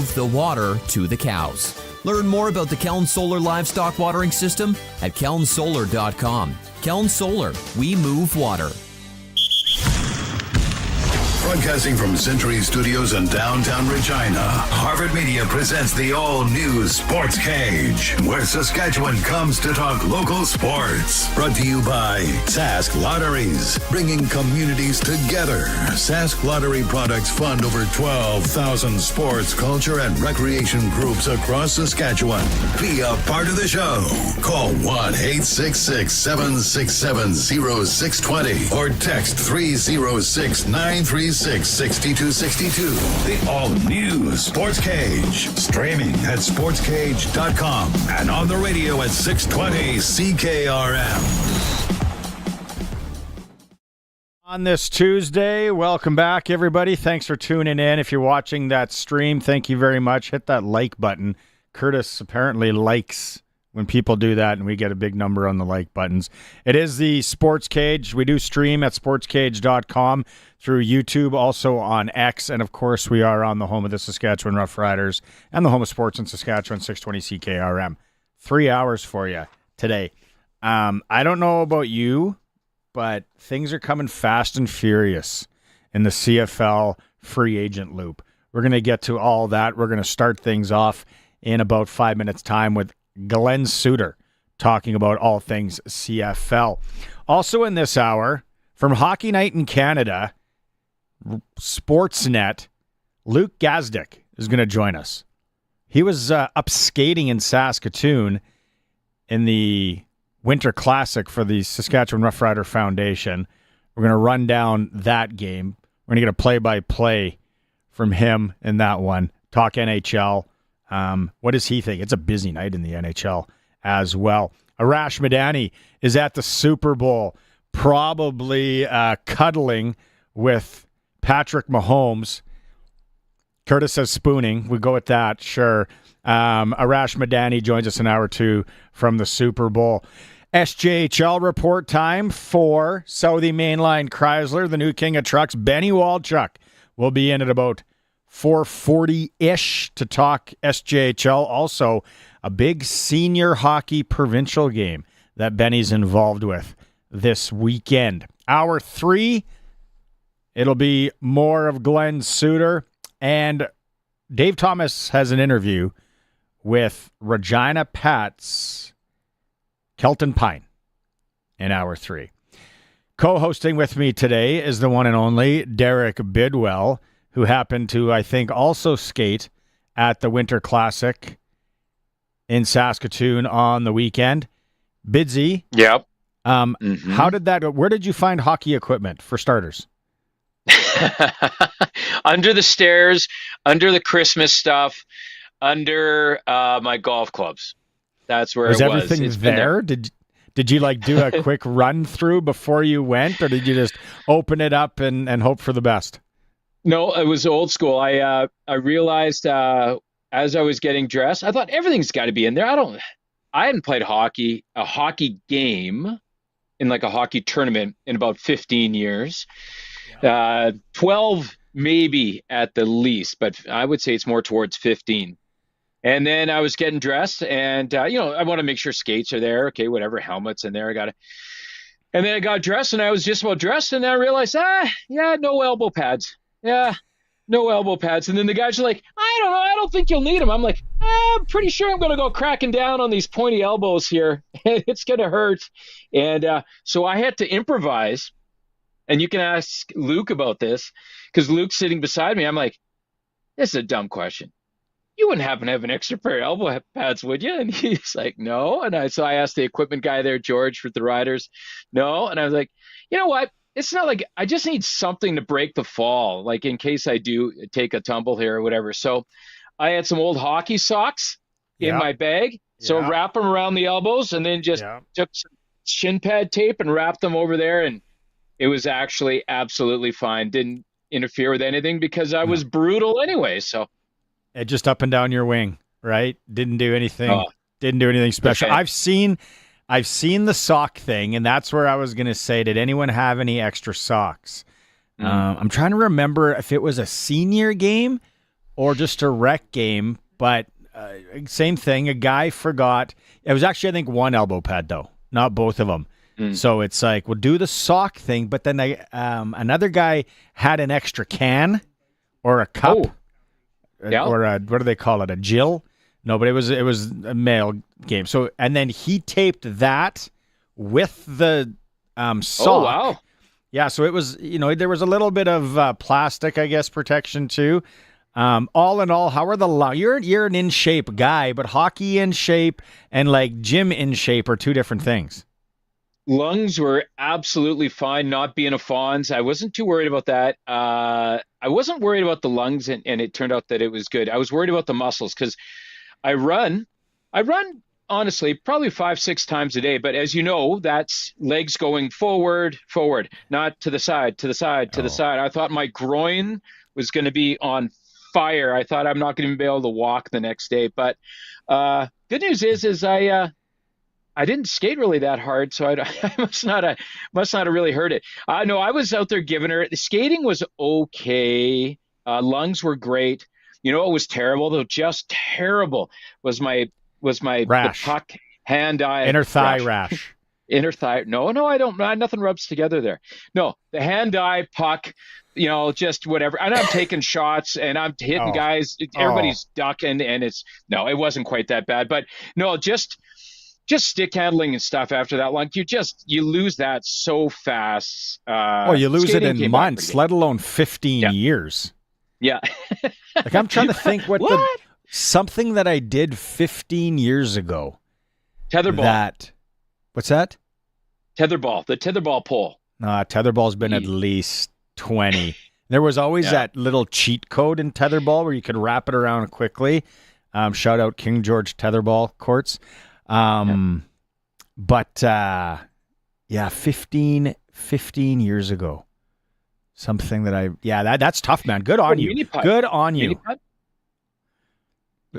move the water to the cows. Learn more about the Keln Solar livestock watering system at kelnsolar.com. Keln Solar, we move water. Broadcasting from Century Studios in downtown Regina, Harvard Media presents the all-new Sportscage, where Saskatchewan comes to talk local sports. Brought to you by Sask Lotteries, bringing communities together. Sask Lottery products fund over 12,000 sports, culture, and recreation groups across Saskatchewan. Be a part of the show. Call 1-866-767-0620 or text 306-936-6262. The all-new Sportscage. Streaming at sportscage.com and on the radio at 620 CKRM. On this Tuesday, welcome back, everybody. Thanks for tuning in. If you're watching that stream, thank you very much. Hit that like button. Curtis apparently likes when people do that, and we get a big number on the like buttons. It is the Sportscage. We do stream at sportscage.com through YouTube, also on X, and of course we are on the home of the Saskatchewan Roughriders and the home of sports in Saskatchewan, 620 CKRM. 3 hours for you today. I don't know about you, but things are coming fast and furious in the CFL free agent loop. We're going to get to all that. We're going to start things off in about 5 minutes' time with Glen Suitor talking about all things CFL. Also in this hour, from Hockey Night in Canada, Sportsnet, Luke Gazdic is going to join us. He was up skating in Saskatoon in the Winter Classic for the Saskatchewan Roughrider Foundation. We're going to run down that game. We're going to get a play-by-play from him in that one. Talk NHL. What does he think? It's a busy night in the NHL as well. Arash Madani is at the Super Bowl, probably cuddling with Patrick Mahomes. Curtis says spooning. We go with that, sure. Arash Madani joins us an hour or two from the Super Bowl. SJHL report time for Southie Mainline Chrysler, the new king of trucks. Benny Walchuk will be in at about 4:40-ish to talk SJHL. Also, a big senior hockey provincial game that Benny's involved with this weekend. Hour 3, it'll be more of Glen Suitor. And Dave Thomas has an interview with Regina Pats, Kelton Pine, in hour 3. Co-hosting with me today is the one and only Derek Bidwell, who happened to, I think, also skate at the Winter Classic in Saskatoon on the weekend. Bidsy. Yep. How did that go? Where did you find hockey equipment, for starters? Under the stairs, under the Christmas stuff, under my golf clubs. That's where it was. Everything there? Did you do a quick run through before you went, or did you just open it up and hope for the best? No, it was old school. I realized as I was getting dressed, I thought everything's got to be in there. I hadn't played a hockey game in a hockey tournament in about 15 years. 12 maybe at the least, but I would say it's more towards 15. And then I was getting dressed, and I want to make sure skates are there. Okay, whatever, helmets in there. And then I got dressed, and I was just about dressed, and then I realized, no elbow pads. Yeah, no elbow pads. And then the guys are like, I don't know, I don't think you'll need them. I'm like, I'm pretty sure I'm going to go cracking down on these pointy elbows here. It's going to hurt. And so I had to improvise. And you can ask Luke about this, because Luke's sitting beside me. I'm like, this is a dumb question. You wouldn't happen to have an extra pair of elbow pads, would you? And he's like, no. And so I asked the equipment guy there, George, with the Riders, no. And I was like, you know what? It's not like I just need something to break the fall, in case I do take a tumble here or whatever. So I had some old hockey socks in my bag. So wrap them around the elbows, and then just took some shin pad tape and wrapped them over there. And it was actually absolutely fine. Didn't interfere with anything because I was brutal anyway. So it just up and down your wing, right? Didn't do anything. Didn't do anything special. Okay. I've seen the sock thing, and that's where I was going to say, did anyone have any extra socks? I'm trying to remember if it was a senior game or just a rec game, but same thing. A guy forgot. It was actually, I think, one elbow pad, though, not both of them. So it's like, we'll do the sock thing, but then another guy had an extra can or a cup or a, what do they call it, a Jill? No, but it was a male game. So, and then he taped that with the sock. Oh, wow. Yeah, so it was, there was a little bit of plastic, I guess, protection too. All in all, how are the lungs? You're an in shape guy, but hockey in shape and like gym in shape are two different things. Lungs were absolutely fine, not being a Fonz. I wasn't too worried about that. I wasn't worried about the lungs, and it turned out that it was good. I was worried about the muscles because I run honestly probably 5-6 times a day. But as you know, that's legs going forward, not to the side, to the side, to the side. I thought my groin was going to be on fire. I thought I'm not going to be able to walk the next day. But good news is I didn't skate really that hard, so I must not have really heard it. No, I was out there giving her. The skating was okay. Lungs were great. It was terrible though. Just terrible was my rash. The puck hand-eye inner thigh rash. Inner thigh. No, I don't. Nothing rubs together there. No, the hand-eye puck. Just whatever. And I'm taking shots and I'm hitting guys. Everybody's ducking, and it wasn't quite that bad. But no, just stick handling and stuff after that long, you lose that so fast. You lose it in months, let alone 15 years. Yeah. Like I'm trying to think something that I did 15 years ago. Tetherball. What's that? Tetherball. The tetherball pole. Tetherball's been at least 20. There was always that little cheat code in tetherball where you could wrap it around quickly. Shout out King George tetherball courts. But 15 years ago, something that that's tough, man. Good on you. Good on you.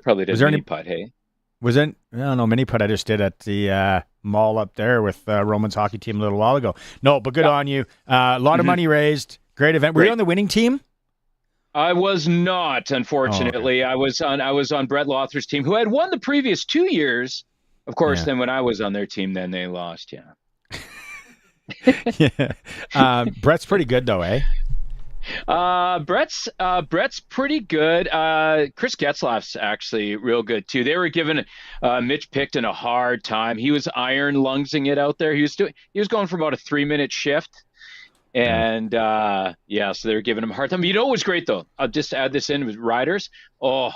Probably did mini putt, hey? Was it? No, mini putt I just did at the mall up there with Roman's hockey team a little while ago. No, but good on you. A lot of money raised. Great event. Were you on the winning team? I was not, unfortunately. I was on Brett Lothner's team, who had won the previous 2 years. Of course, then when I was on their team, then they lost, Brett's pretty good, though, eh? Brett's pretty good. Chris Getzlaff's actually real good, too. They were giving Mitch Picton a hard time. He was iron lungsing it out there. He was going for about a 3-minute shift. And, so they were giving him a hard time. What was great, though? I'll just add this in with Riders. Oh,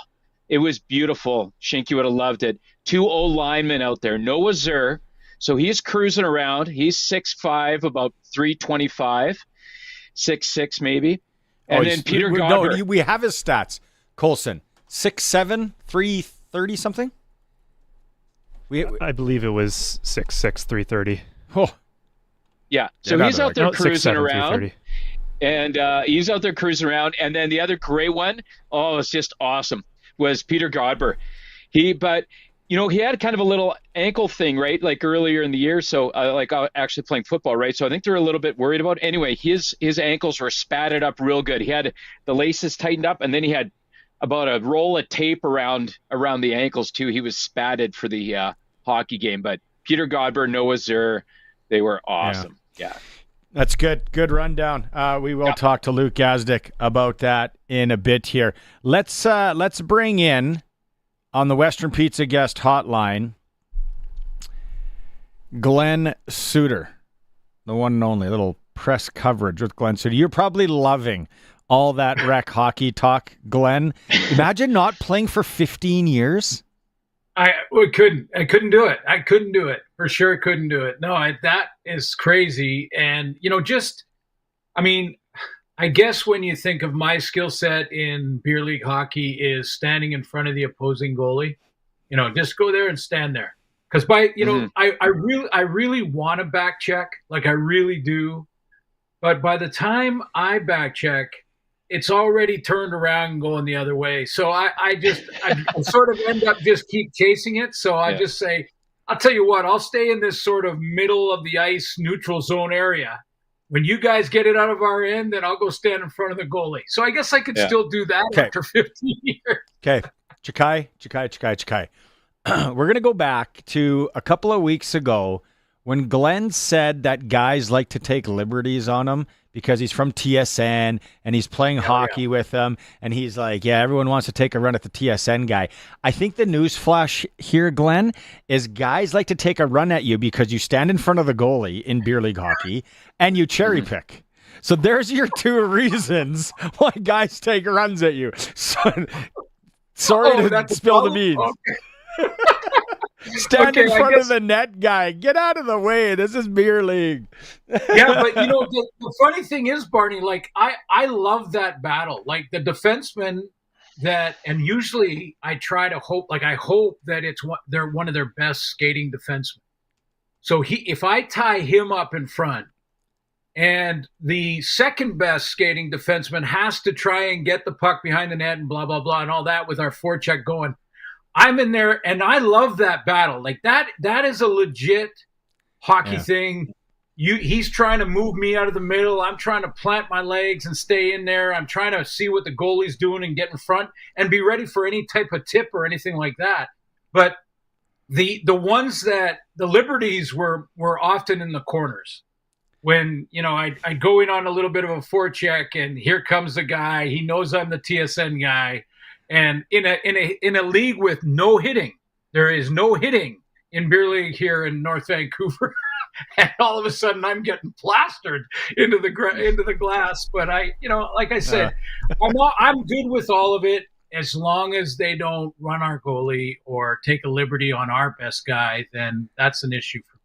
it was beautiful. Shinky would have loved it. 2 old linemen out there. Noah Zur. So he's cruising around. He's 6'5", about 325, 6'6", maybe. And then Peter Godber. No, we have his stats. Colson, 6'7", 330 something? I believe it was 6'6", 330. Oh. Yeah. So he's out there cruising 6'7", around. And he's out there cruising around. And then the other great one, it's just awesome, was Peter Godber. He had kind of a little ankle thing, right? Like earlier in the year. So actually playing football, right? So I think they're a little bit worried about it. Anyway, his ankles were spatted up real good. He had the laces tightened up, and then he had about a roll of tape around the ankles too. He was spatted for the hockey game. But Peter Godber, Noah Zur, they were awesome. Yeah. That's good. Good rundown. We will talk to Luke Gazdic about that in a bit here. Let's bring in on the Western Pizza guest hotline Glen Suitor, the one and only. Little press coverage with Glen Suitor. You're probably loving all that rec hockey talk, Glen. Imagine not playing for 15 years. I couldn't do it. I couldn't do it. For sure couldn't do it. No, that is crazy. And, I guess when you think of my skill set in beer league hockey is standing in front of the opposing goalie, just go there and stand there. Because I really want to back check, like I really do. But by the time I back check, it's already turned around and going the other way. So I sort of end up just keep chasing it. So I just say, I'll tell you what, I'll stay in this sort of middle of the ice neutral zone area. when you guys get it out of our end, then I'll go stand in front of the goalie. So I guess I could still do that after 15 years. Okay. Chikai. We're going to go back to a couple of weeks ago when Glen said that guys like to take liberties on him because he's from TSN and he's playing hockey with them. And he's like, yeah, everyone wants to take a run at the TSN guy. I think the news flash here, Glen, is guys like to take a run at you because you stand in front of the goalie in beer league hockey and you cherry pick. So there's your two reasons why guys take runs at you. So, sorry to spill the beans. Okay. Stand in front of the net guy. Get out of the way. This is beer league. Yeah, but the funny thing is, Barney, like I love that battle. Like the defenseman and usually I try to hope, like I hope that they're one of their best skating defensemen. So if I tie him up in front and the second best skating defenseman has to try and get the puck behind the net and blah, blah, blah, and all that with our forecheck going, I'm in there, and I love that battle. Like that is a legit hockey thing. He's trying to move me out of the middle. I'm trying to plant my legs and stay in there. I'm trying to see what the goalie's doing and get in front and be ready for any type of tip or anything like that. But the ones that the liberties were often in the corners. When I'd go in on a little bit of a forecheck, and here comes the guy. He knows I'm the TSN guy. And in a league with no hitting, there is no hitting in beer league here in North Vancouver, and all of a sudden I'm getting plastered into the glass. But like I said, I'm good with all of it as long as they don't run our goalie or take a liberty on our best guy. Then that's an issue for me.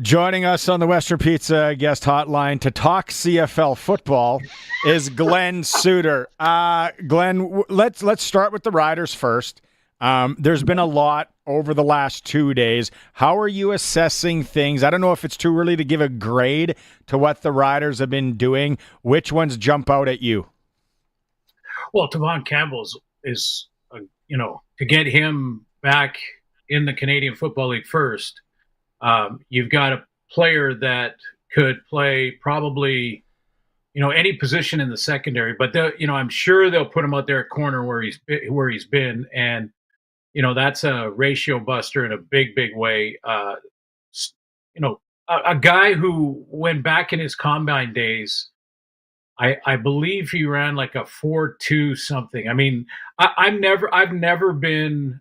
Joining us on the Western Pizza guest hotline to talk CFL football is Glen Suitor. Glen, let's start with the Riders first. There's been a lot over the last 2 days. How are you assessing things? I don't know if it's too early to give a grade to what the Riders have been doing. Which ones jump out at you? Well, Tavon Campbell is to get him back in the Canadian Football League first. You've got a player that could play probably, any position in the secondary, but I'm sure they'll put him out there at corner where he's been. And, that's a ratio buster in a big, big way. A guy who went back in his combine days, I believe he ran like a 4.2 something. I mean, I've never been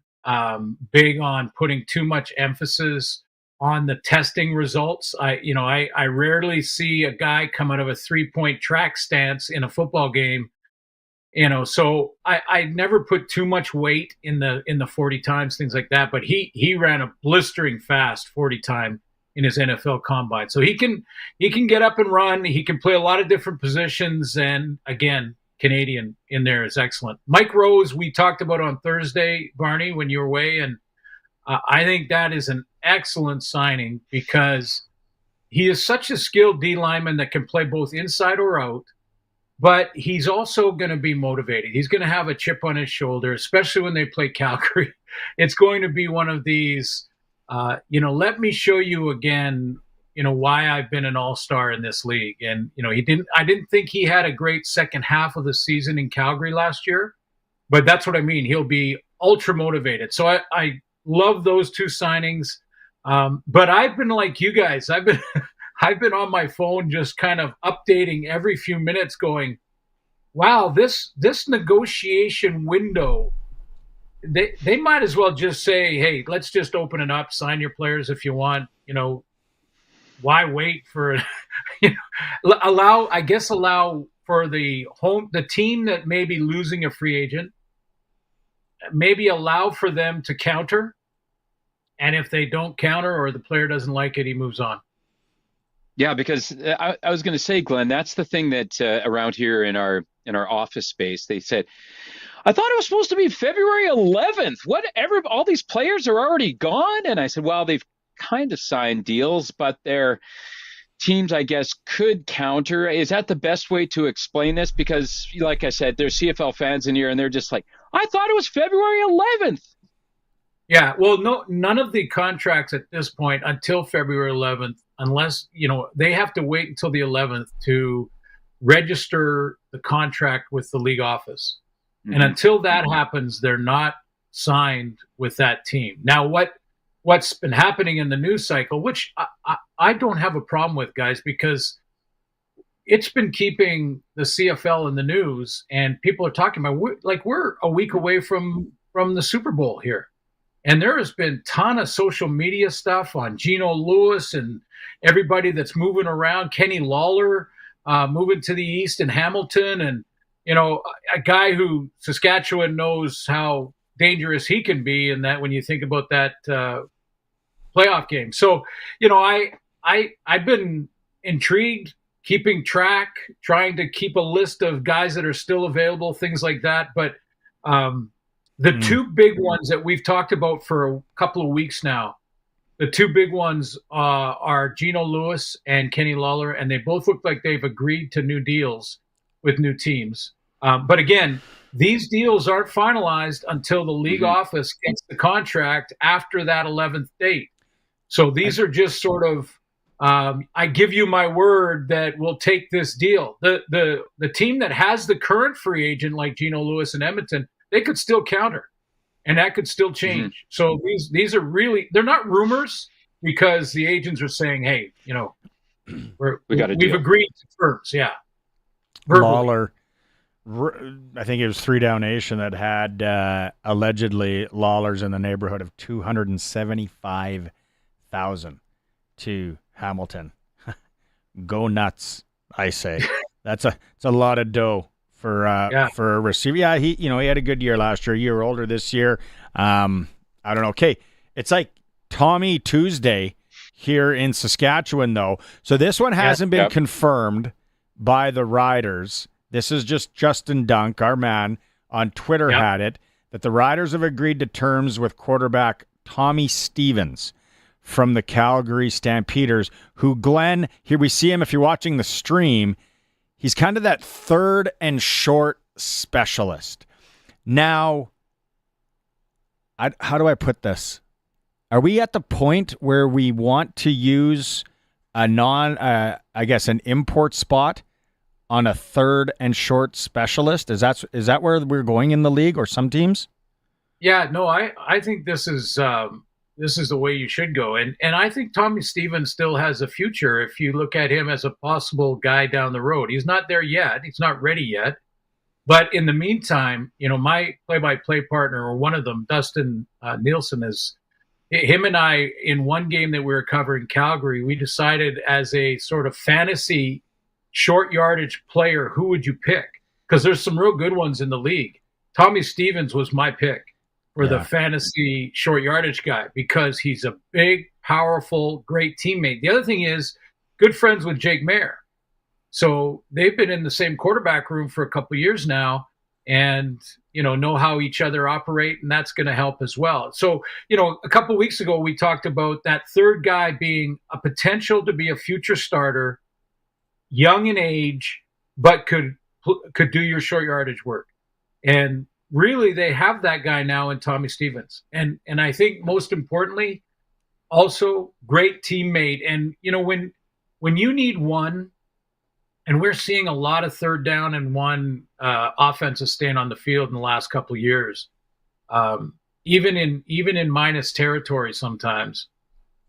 big on putting too much emphasis on the testing results. I rarely see a guy come out of a 3-point track stance in a football game, so I never put too much weight in the 40 times, things like that. But he ran a blistering fast 40 time in his NFL combine. So he can get up and run. He can play a lot of different positions. And again, Canadian in there is excellent. Mike Rose, we talked about on Thursday, Barney, when you were away, and I think that is an excellent signing because he is such a skilled D lineman that can play both inside or out, but he's also going to be motivated. He's going to have a chip on his shoulder, especially when they play Calgary. It's going to be one of these, let me show you again, why I've been an all-star in this league. And, I didn't think he had a great second half of the season in Calgary last year, but that's what I mean. He'll be ultra motivated. So I love those two signings. But I've been like you guys. I've been on my phone just kind of updating every few minutes going, wow, this negotiation window, they might as well just say, hey, let's just open it up, sign your players if you want. Why wait for allow for the team that may be losing a free agent, maybe allow for them to counter. And if they don't counter or the player doesn't like it, he moves on. Yeah, because I was going to say, Glenn, that's the thing that around here in our office space, they said, I thought it was supposed to be February 11th. All these players are already gone. And I said, well, they've kind of signed deals, but their teams, I guess, could counter. Is that the best way to explain this? Because like I said, there's CFL fans in here and they're just like, I thought it was February 11th. Yeah, well, none of the contracts at this point until February 11th unless, they have to wait until the 11th to register the contract with the league office. Mm-hmm. And until that happens, they're not signed with that team. Now, what's been happening in the news cycle, which I don't have a problem with, guys, because it's been keeping the CFL in the news, and people are talking about, we're a week away from the Super Bowl here. And there has been a ton of social media stuff on Geno Lewis and everybody that's moving around. Kenny Lawler moving to the east in Hamilton. And, a guy who Saskatchewan knows how dangerous he can be, and that when you think about that playoff game. So, I've been intrigued, keeping track, trying to keep a list of guys that are still available, things like that. But the two big ones that we've talked about for a couple of weeks now, the two big ones are Geno Lewis and Kenny Lawler, and they both look like they've agreed to new deals with new teams. But again, these deals aren't finalized until the league office gets the contract after that 11th date. So these are just sort of, I give you my word that we'll take this deal. The team that has the current free agent like Geno Lewis in Edmonton, they could still counter, and that could still change. Mm-hmm. So these are really, they're not rumors, because the agents are saying, hey, we've agreed to terms. Yeah. Verbally. Lawler, I think it was 3 Down Nation that had allegedly Lawler's in the neighborhood of $275,000 to Hamilton. Go nuts, I say. It's a lot of dough for a receiver. Yeah, he had a good year last year, a year older this year. I don't know. Okay, it's like Tommy Tuesday here in Saskatchewan, though. So this one hasn't been confirmed by the Riders. This is just Justin Dunk, our man, on Twitter had it, that the Riders have agreed to terms with quarterback Tommy Stevens from the Calgary Stampeders, who, Glenn, here we see him if you're watching the stream, he's kind of that third and short specialist. Now, how do I put this? Are we at the point where we want to use an import spot on a third and short specialist? Is that where we're going in the league, or some teams? Yeah, no, I think this is the way you should go. And I think Tommy Stevens still has a future if you look at him as a possible guy down the road. He's not there yet. He's not ready yet. But in the meantime, my play-by-play partner, or one of them, Dustin Nielsen, him and I, in one game that we were covering Calgary, we decided as a sort of fantasy short yardage player, who would you pick? Because there's some real good ones in the league. Tommy Stevens was my pick for the fantasy short yardage guy, because he's a big, powerful, great teammate. The other thing is, good friends with Jake Mayer. So they've been in the same quarterback room for a couple of years now, and know how each other operate, and that's going to help as well. So a couple of weeks ago we talked about that third guy being a potential to be a future starter, young in age, but could do your short yardage work. And really, they have that guy now in Tommy Stevens. And I think most importantly, also great teammate. And, when you need one, and we're seeing a lot of third down and one offensive staying on the field in the last couple of years, even in minus territory sometimes,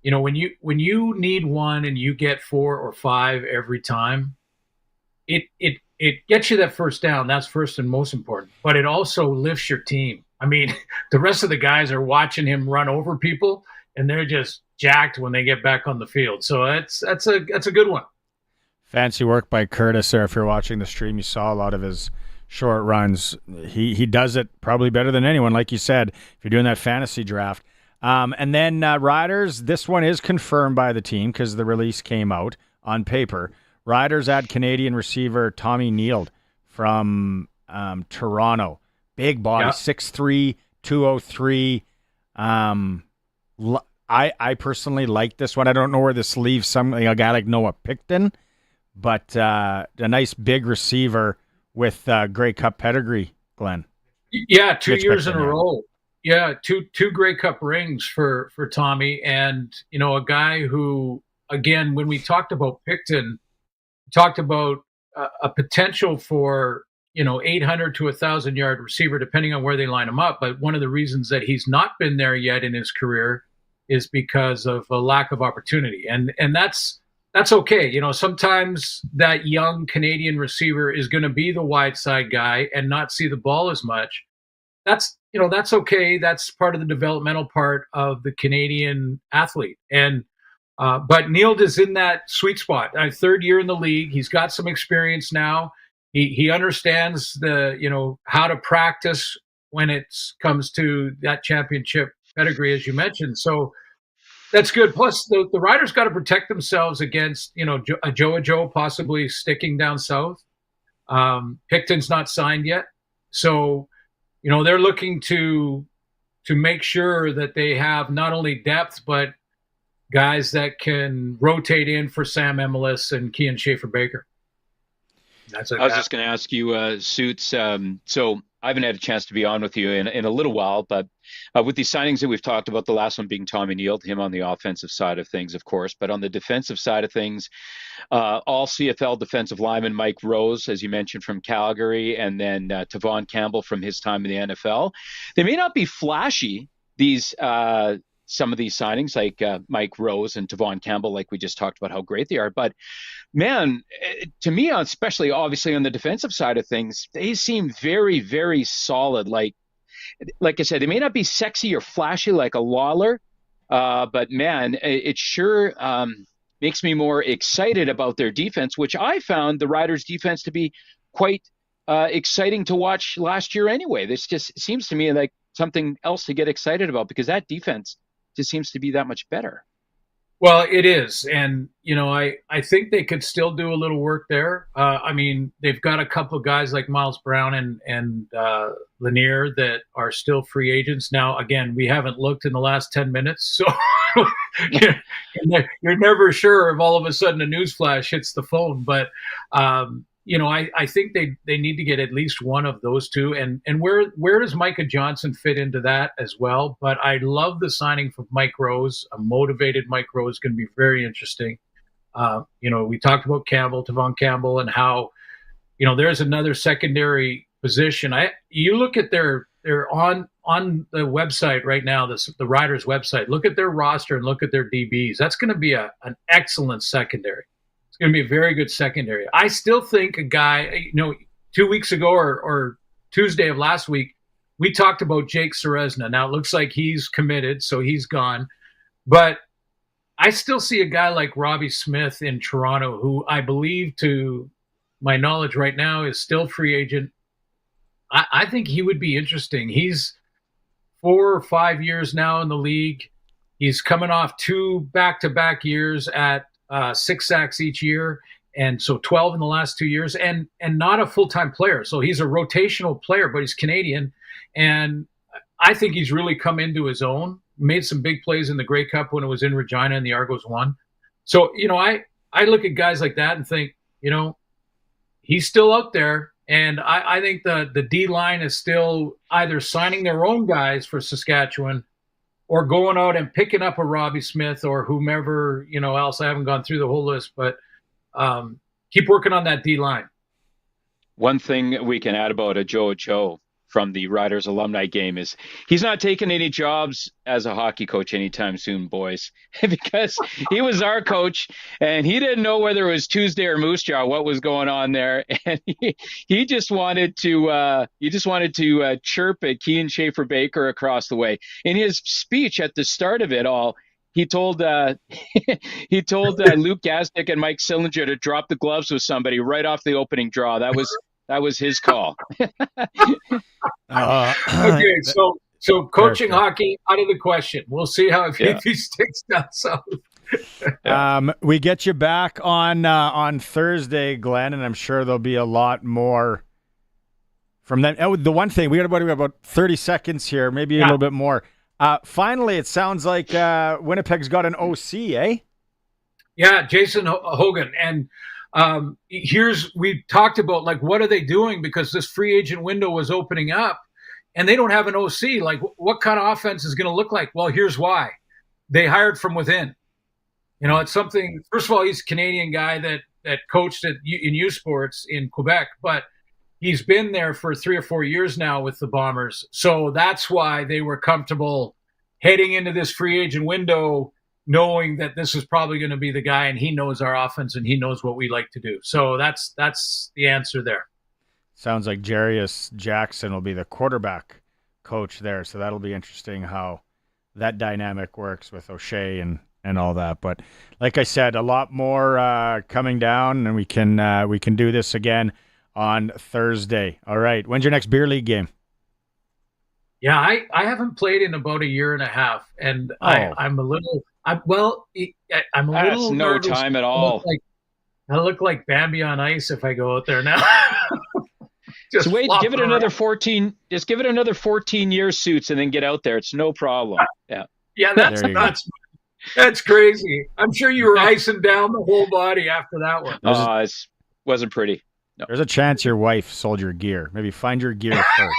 when you need one and you get 4 or 5 every time, it gets you that first down. That's first and most important. But it also lifts your team. I mean, the rest of the guys are watching him run over people, and they're just jacked when they get back on the field. So that's a good one. Fancy work by Curtis there. If you're watching the stream, you saw a lot of his short runs. He does it probably better than anyone, like you said, if you're doing that fantasy draft. And then Riders, this one is confirmed by the team because the release came out on paper. Riders add Canadian receiver Tommy Neild from Toronto. Big body, 6'3", 203. I personally like this one. I don't know where this leaves a guy like Noah Picton, but a nice big receiver with Grey Cup pedigree, Glenn. Yeah, 2 years in a row. Yeah, two Grey Cup rings for Tommy, and a guy who again, when we talked about Picton, talked about a potential for, 800 to 1,000 yard receiver, depending on where they line him up. But one of the reasons that he's not been there yet in his career is because of a lack of opportunity. And that's okay. Sometimes that young Canadian receiver is going to be the wide side guy and not see the ball as much. That's okay. That's part of the developmental part of the Canadian athlete. And but Neil is in that sweet spot. Third year in the league. He's got some experience now. He understands how to practice when it comes to that championship pedigree, as you mentioned. So that's good. Plus, the Riders got to protect themselves against a Joe possibly sticking down south. Picton's not signed yet, so they're looking to make sure that they have not only depth but guys that can rotate in for Sam Emelis and Kean Schaefer-Baker. I was just going to ask you, Suits. So I haven't had a chance to be on with you in a little while, but with these signings that we've talked about, the last one being Tommy Neal, him on the offensive side of things, of course, but on the defensive side of things, all CFL defensive lineman Mike Rose, as you mentioned, from Calgary, and then Tavon Campbell from his time in the NFL. They may not be flashy, these some of these signings, like Mike Rose and Tavon Campbell, like we just talked about how great they are. But man, to me, especially obviously on the defensive side of things, they seem very, very solid. Like I said, they may not be sexy or flashy like a Lawler, but man, it sure makes me more excited about their defense, which I found the Riders' defense to be quite exciting to watch last year anyway. This just seems to me like something else to get excited about, because that defense just seems to be that much better. Well, it is. And, I think they could still do a little work there. They've got a couple of guys like Miles Brown and Lanier that are still free agents. Now, again, we haven't looked in the last 10 minutes, so you're never sure if all of a sudden a news flash hits the phone. But, I think they need to get at least one of those two. And where does Micah Johnson fit into that as well? But I love the signing from Mike Rose. A motivated Mike Rose is going to be very interesting. We talked about Tavon Campbell, and how, there's another secondary position. You look at they're on the website right now, the Riders website. Look at their roster and look at their DBs. That's going to be an excellent secondary. Going to be a very good secondary. I still think a guy, 2 weeks ago or Tuesday of last week, we talked about Jake Ceresna. Now it looks like he's committed, so he's gone. But I still see a guy like Robbie Smith in Toronto, who I believe, to my knowledge right now, is still free agent. I think he would be interesting. He's 4 or 5 years now in the league. He's coming off 2 back-to-back years at 6 sacks each year, and so 12 in the last 2 years, and not a full-time player. So he's a rotational player, but he's Canadian, and I think he's really come into his own. Made some big plays in the Grey Cup when it was in Regina and the Argos won. So, I look at guys like that and think, he's still out there, and I think the D-line is still either signing their own guys for Saskatchewan or going out and picking up a Robbie Smith or whomever, else. I haven't gone through the whole list, but keep working on that D-line. One thing we can add about a Joe Ochoa from the Riders alumni game is he's not taking any jobs as a hockey coach anytime soon, boys, because he was our coach and he didn't know whether it was Tuesday or Moose Jaw, what was going on there. And he just wanted to chirp at Kean Schaefer-Baker across the way. In his speech at the start of it all, he told Luke Gazdic and Mike Sillinger to drop the gloves with somebody right off the opening draw. That was his call. Okay, so coaching hockey out of the question. We'll see if he sticks down south. We get you back on Thursday, Glenn, and I'm sure there'll be a lot more from that. Oh, the one thing we got about 30 seconds here, maybe a little bit more. Finally, it sounds like Winnipeg's got an OC, eh? Yeah, Jason Hogan. And we talked about, like, what are they doing? Because this free agent window was opening up and they don't have an OC. Like, what kind of offense is going to look like? Well, here's why. They hired from within. It's something. First of all, he's a Canadian guy that coached in U Sports in Quebec, but he's been there for 3 or 4 years now with the Bombers. So that's why they were comfortable heading into this free agent window, knowing that this is probably going to be the guy, and he knows our offense and he knows what we like to do. So that's the answer there. Sounds like Jarius Jackson will be the quarterback coach there, so that'll be interesting how that dynamic works with O'Shea and all that. But like I said, a lot more coming down, and we can do this again on Thursday. All right. When's your next beer league game? Yeah, I haven't played in about a year and a half, and I'm a little. I'm a little. No nervous. time at all. I look like Bambi on ice if I go out there now. So wait, give it another 14. Just give it another 14 years, Suits, and then get out there. It's no problem. Yeah. Yeah, that's nuts. That's crazy. I'm sure you were icing down the whole body after that one. It wasn't pretty. No. There's a chance your wife sold your gear. Maybe find your gear first.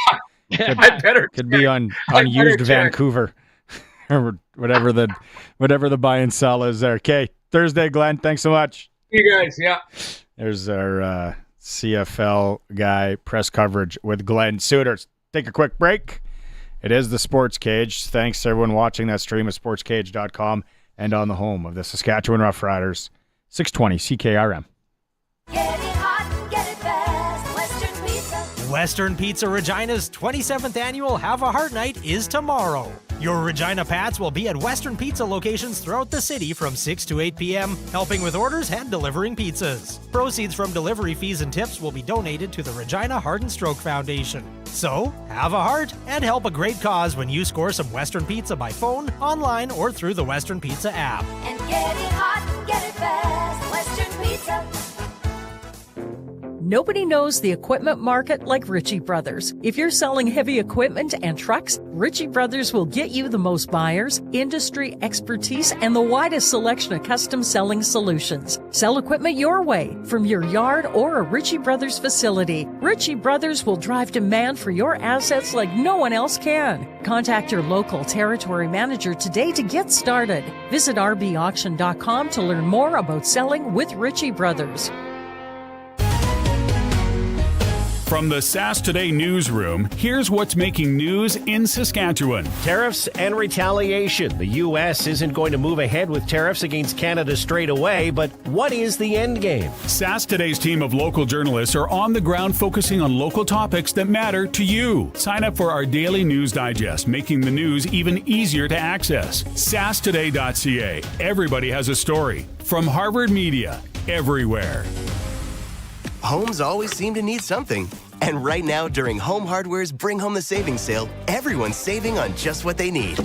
Could be on used Vancouver or whatever the buy and sell is there. Okay, Thursday, Glenn. Thanks so much. You guys, yeah. There's our CFL guy press coverage with Glen Suitor. Take a quick break. It is the Sports Cage. Thanks to everyone watching that stream at sportscage.com and on the home of the Saskatchewan Roughriders, 620 CKRM. Get it hot and get it fast. Western Pizza. Western Pizza Regina's 27th annual Have a Heart Night is tomorrow. Your Regina Pats will be at Western Pizza locations throughout the city from 6 to 8 p.m., helping with orders and delivering pizzas. Proceeds from delivery fees and tips will be donated to the Regina Heart and Stroke Foundation. So, have a heart and help a great cause when you score some Western Pizza by phone, online, or through the Western Pizza app. And get it hot and get it fast. Western Pizza. Nobody knows the equipment market like Ritchie Brothers. If you're selling heavy equipment and trucks, Ritchie Brothers will get you the most buyers, industry expertise, and the widest selection of custom selling solutions. Sell equipment your way, from your yard or a Ritchie Brothers facility. Ritchie Brothers will drive demand for your assets like no one else can. Contact your local territory manager today to get started. Visit rbauction.com to learn more about selling with Ritchie Brothers. From the SAS Today newsroom, here's what's making news in Saskatchewan. Tariffs and retaliation. The U.S. isn't going to move ahead with tariffs against Canada straight away, but what is the end game? SAS Today's team of local journalists are on the ground focusing on local topics that matter to you. Sign up for our daily news digest, making the news even easier to access. SAStoday.ca. Everybody has a story. From Harvard Media, everywhere. Homes always seem to need something. And right now, during Home Hardware's Bring Home the Savings Sale, everyone's saving on just what they need.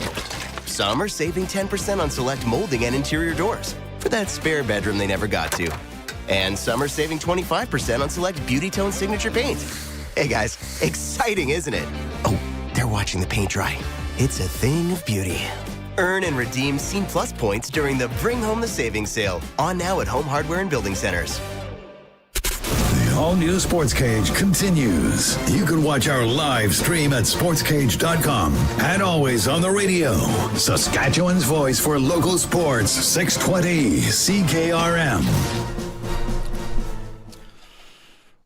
Some are saving 10% on select molding and interior doors for that spare bedroom they never got to. And some are saving 25% on select Beauty Tone Signature paint. Hey guys, exciting, isn't it? Oh, they're watching the paint dry. It's a thing of beauty. Earn and redeem Scene Plus points during the Bring Home the Savings Sale, on now at Home Hardware and Building Centers. All-new Sports Cage continues. You can watch our live stream at sportscage.com and always on the radio. Saskatchewan's voice for local sports, 620 CKRM.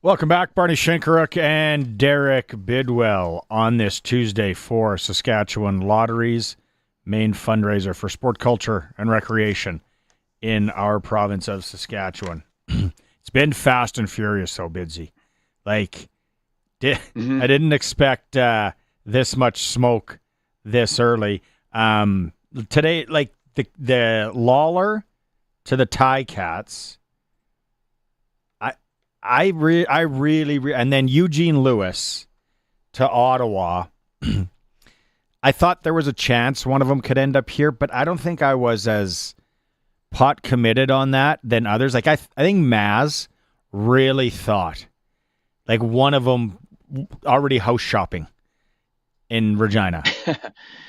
Welcome back, Barney Shinkaruk and Derek Bidwell on this Tuesday for Saskatchewan Lotteries, main fundraiser for sport, culture, and recreation in our province of Saskatchewan. It's been fast and furious, though, Bidsy. Like, I didn't expect this much smoke this early. Today, like the Lawler to the Ticats, I really, and then Eugene Lewis to Ottawa. I thought there was a chance one of them could end up here, but I don't think I was as pot committed on that than others. Like I think Maz really thought like one of them already house shopping in Regina.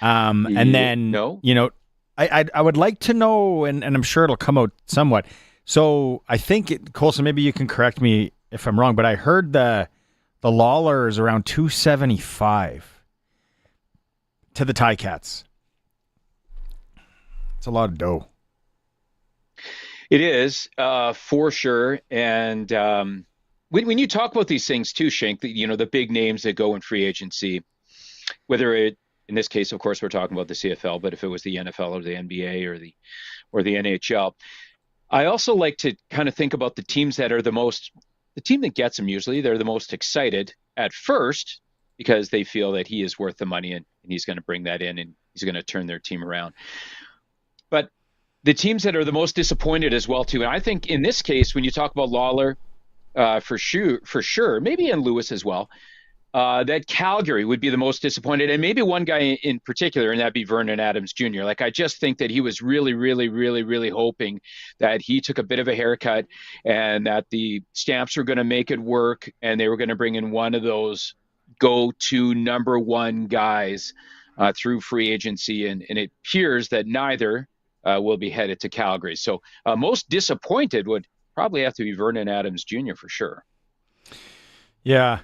And then, you know, I would like to know, and I'm sure it'll come out somewhat. So I think, Colson, maybe you can correct me if I'm wrong, but I heard the Lawler is around 275 to the Ticats. It's a lot of dough. It is, for sure. And when you talk about these things too, Shank, the big names that go in free agency, whether in this case, of course, we're talking about the CFL, but if it was the NFL or the NBA or the NHL, I also like to kind of think about the teams that are the team that gets them usually, they're the most excited at first because they feel that he is worth the money and he's going to bring that in and he's going to turn their team around. But the teams that are the most disappointed as well, too. And I think in this case, when you talk about Lawler, for sure, maybe in Lewis as well, that Calgary would be the most disappointed. And maybe one guy in particular, and that'd be Vernon Adams Jr. Like, I just think that he was really, really, really, really hoping that he took a bit of a haircut and that the Stamps were going to make it work and they were going to bring in one of those go-to number one guys through free agency. And it appears that neither will be headed to Calgary. So most disappointed would probably have to be Vernon Adams Jr. for sure. Yeah.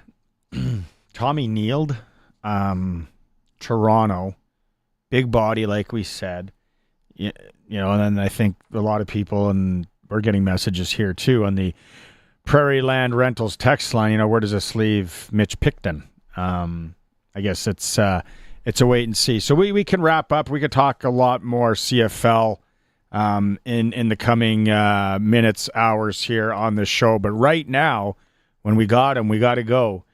Tommy Neild, Toronto, big body, like we said, and then I think a lot of people, and we're getting messages here too on the Prairie Land Rentals text line, where does this leave Mitch Picton? I guess it's a wait and see. So we can wrap up. We could talk a lot more CFL in the coming minutes, hours here on the show. But right now, when we got him, we got to go.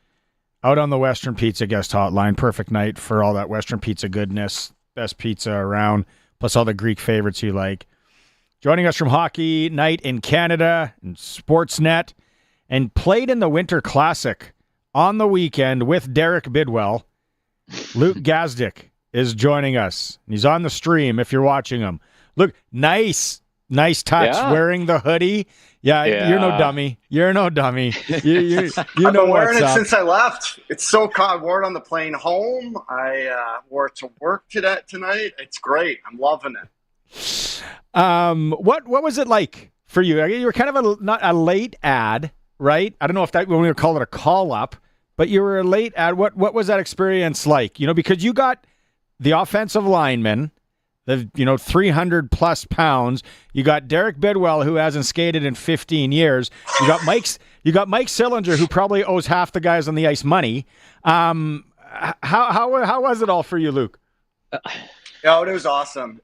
Out on the Western Pizza guest hotline. Perfect night for all that Western Pizza goodness. Best pizza around, plus all the Greek favorites you like. Joining us from Hockey Night in Canada and Sportsnet, and played in the Winter Classic on the weekend with Derek Bidwell. Luke Gazdic is joining us. He's on the stream if you're watching him. Look, nice touch, wearing the hoodie. Yeah, you're no dummy. You're no dummy. You I've know been wearing what's it up. since I left. It's so cold. I wore it on the plane home. I wore it to work tonight. It's great. I'm loving it. What was it like for you? You were kind of not a late ad, right? I don't know if that when we would call it a call up, but you were a late ad. What was that experience like? Because you got the offensive lineman, the 300 plus pounds. You got Derek Bidwell, who hasn't skated in 15 years. You got Mike Sillinger, who probably owes half the guys on the ice money. How was it all for you, Luke? Oh, it was awesome.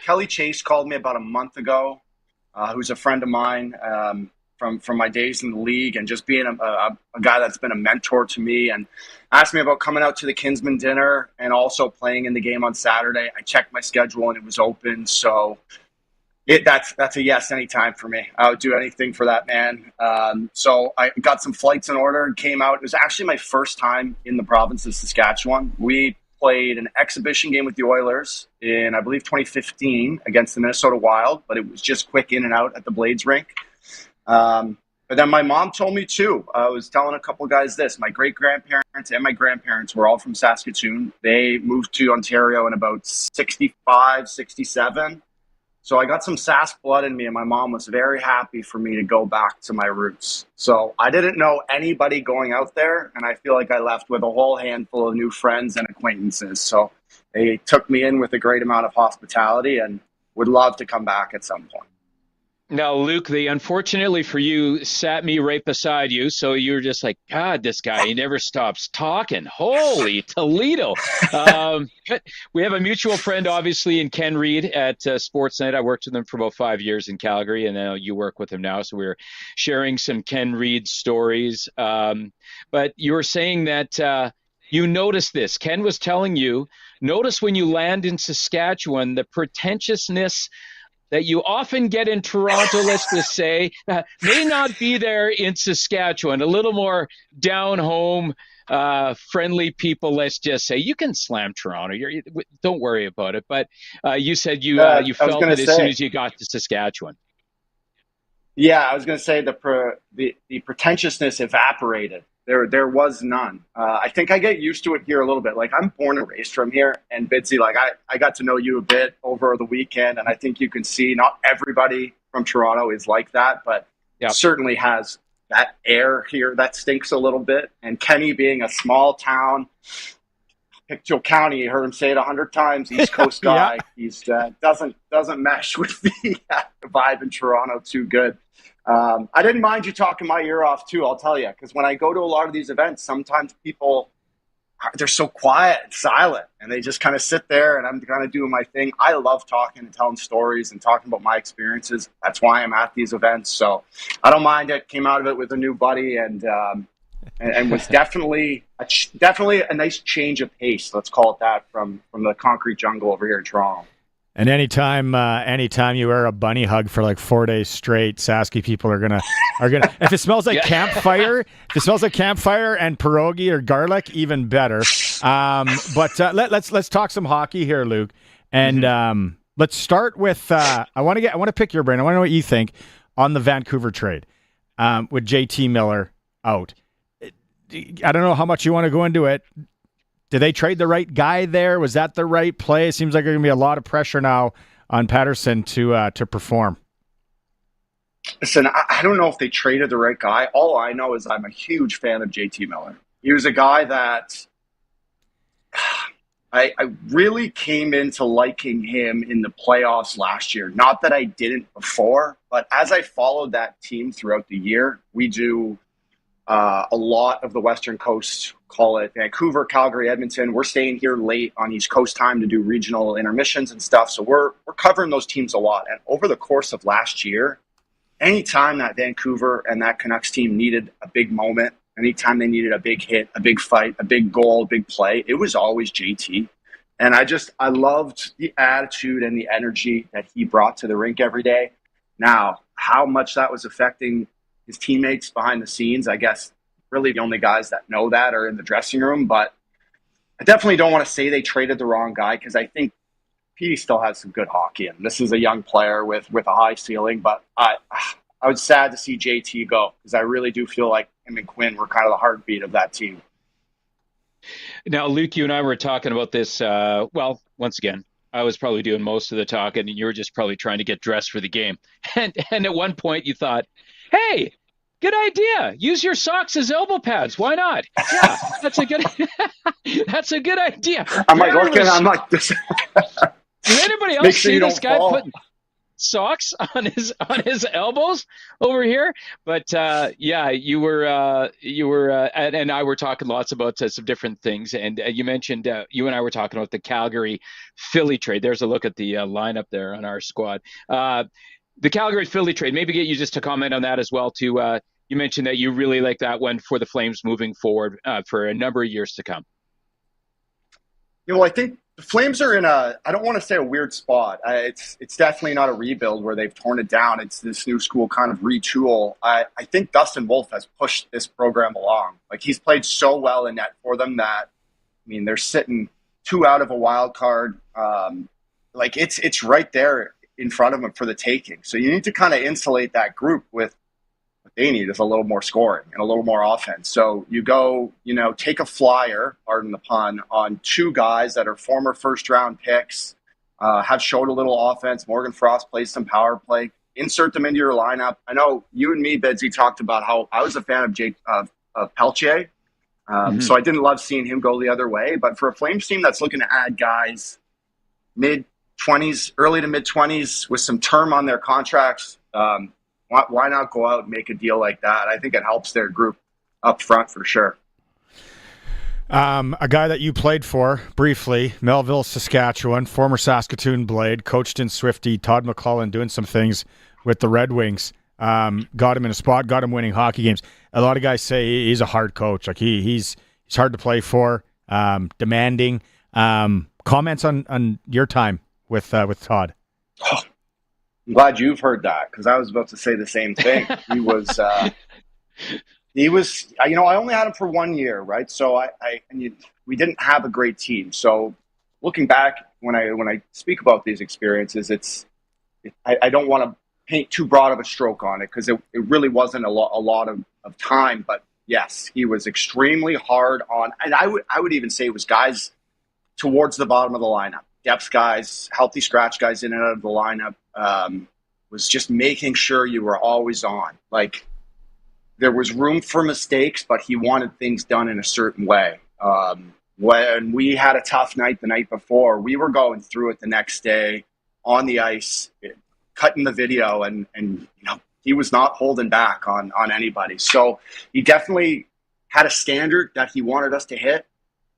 Kelly Chase called me about a month ago, who's a friend of mine from my days in the league, and just being a guy that's been a mentor to me, and asked me about coming out to the Kinsman dinner and also playing in the game on Saturday. I checked my schedule and it was open, so that's a yes anytime for me. I would do anything for that man. So I got some flights in order and came out. It was actually my first time in the province of Saskatchewan. We played an exhibition game with the Oilers in, I believe, 2015 against the Minnesota Wild, but it was just quick in and out at the Blades rink. But then my mom told me too. I was telling a couple guys this. My great-grandparents and my grandparents were all from Saskatoon. They moved to Ontario in about 65, 67. So I got some Sask blood in me, and my mom was very happy for me to go back to my roots. So I didn't know anybody going out there, and I feel like I left with a whole handful of new friends and acquaintances. So they took me in with a great amount of hospitality and would love to come back at some point. Now, Luke, they unfortunately for you sat me right beside you, so you were just like, God, this guy, he never stops talking. Holy Toledo. We have a mutual friend, obviously, in Ken Reid at Sportsnet. I worked with him for about 5 years in Calgary, and now you work with him now, so we're sharing some Ken Reid stories. But you were saying that you noticed this. Ken was telling you, notice when you land in Saskatchewan, the pretentiousness that you often get in Toronto, let's just say, may not be there in Saskatchewan. A little more down-home, friendly people, let's just say. You can slam Toronto. Don't worry about it. But you said you felt it as soon as you got to Saskatchewan. Yeah, I was going to say the pretentiousness evaporated. There was none. I think I get used to it here a little bit. Like, I'm born and raised from here, and Bidsy, like I got to know you a bit over the weekend, and I think you can see not everybody from Toronto is like that, but certainly has that air here that stinks a little bit. And Kenny being a small town, Pictou County. You heard him say it 100 times. East Coast guy. Yeah. He's doesn't mesh with the vibe in Toronto too good. I didn't mind you talking my ear off too. I'll tell you, because when I go to a lot of these events, sometimes people they're so quiet and silent, and they just kind of sit there, and I'm kind of doing my thing. I love talking and telling stories and talking about my experiences. That's why I'm at these events. So I don't mind it. Came out of it with a new buddy, and was definitely a nice change of pace. Let's call it that from the concrete jungle over here in Toronto. And anytime you wear a bunny hug for like 4 days straight, Sasky people are gonna if it smells like campfire, and pierogi or garlic, even better. But let's talk some hockey here, Luke. And let's start with I want to pick your brain. I want to know what you think on the Vancouver trade with JT Miller out. I don't know how much you want to go into it. Did they trade the right guy there? Was that the right play? It seems like there's going to be a lot of pressure now on Patterson to perform. Listen, I don't know if they traded the right guy. All I know is I'm a huge fan of JT Miller. He was a guy that I really came into liking him in the playoffs last year. Not that I didn't before, but as I followed that team throughout the year, we do a lot of the Western Coast, call it Vancouver, Calgary, Edmonton. We're staying here late on East Coast time to do regional intermissions and stuff. So we're covering those teams a lot. And over the course of last year, anytime that Vancouver and that Canucks team needed a big moment, anytime they needed a big hit, a big fight, a big goal, a big play, it was always JT. And I loved the attitude and the energy that he brought to the rink every day. Now, how much that was affecting his teammates behind the scenes, I guess really the only guys that know that are in the dressing room. But I definitely don't want to say they traded the wrong guy, because I think Petey still has some good hockey, and this is a young player with a high ceiling. But I was sad to see JT go, because I really do feel like him and Quinn were kind of the heartbeat of that team. Now, Luke, you and I were talking about this. Well, once again, I was probably doing most of the talking, and you were just probably trying to get dressed for the game. And at one point you thought, hey, good idea. Use your socks as elbow pads. Why not? Yeah, that's a good idea. I'm like this. Did anybody else see this guy putting socks on his elbows over here? But yeah, you were and I were talking lots about some different things, and you mentioned you and I were talking about the Calgary Philly trade. There's a look at the lineup there on our squad. The Calgary Philly trade. Maybe get you just to comment on that as well too. You mentioned that you really like that one for the Flames moving forward for a number of years to come. Well, I think the Flames are in I don't want to say a weird spot. It's definitely not a rebuild where they've torn it down. It's this new school kind of retool. I think Dustin Wolf has pushed this program along. Like, he's played so well in net for them that, I mean, they're sitting 2 out of a wild card. Like, it's right there in front of them for the taking. So you need to kind of insulate that group with what they need is a little more scoring and a little more offense. So you go, take a flyer, pardon the pun, on 2 guys that are former first-round picks, have showed a little offense. Morgan Frost plays some power play. Insert them into your lineup. I know you and me, Bedsy, talked about how I was a fan of Peltier. So I didn't love seeing him go the other way. But for a Flames team that's looking to add guys mid-20s, early to mid-20s with some term on their contracts, why not go out and make a deal like that? I think it helps their group up front for sure. A guy that you played for briefly, Melville, Saskatchewan, former Saskatoon Blade, coached in Swifty, Todd McClellan, doing some things with the Red Wings. Got him in a spot, got him winning hockey games. A lot of guys say he's a hard coach. Like he's hard to play for, demanding. Comments on your time with Todd? Oh, I'm glad you've heard that, because I was about to say the same thing. He was, I only had him for 1 year, right? So we didn't have a great team. So looking back, when I speak about these experiences, I don't want to paint too broad of a stroke on it, because it really wasn't a lot of time. But yes, he was extremely hard on, and I would even say it was guys towards the bottom of the lineup. Depth guys, healthy scratch guys in and out of the lineup, was just making sure you were always on. Like, there was room for mistakes, but he wanted things done in a certain way. when we had a tough night the night before, we were going through it the next day on the ice, cutting the video, and he was not holding back on anybody. So he definitely had a standard that he wanted us to hit.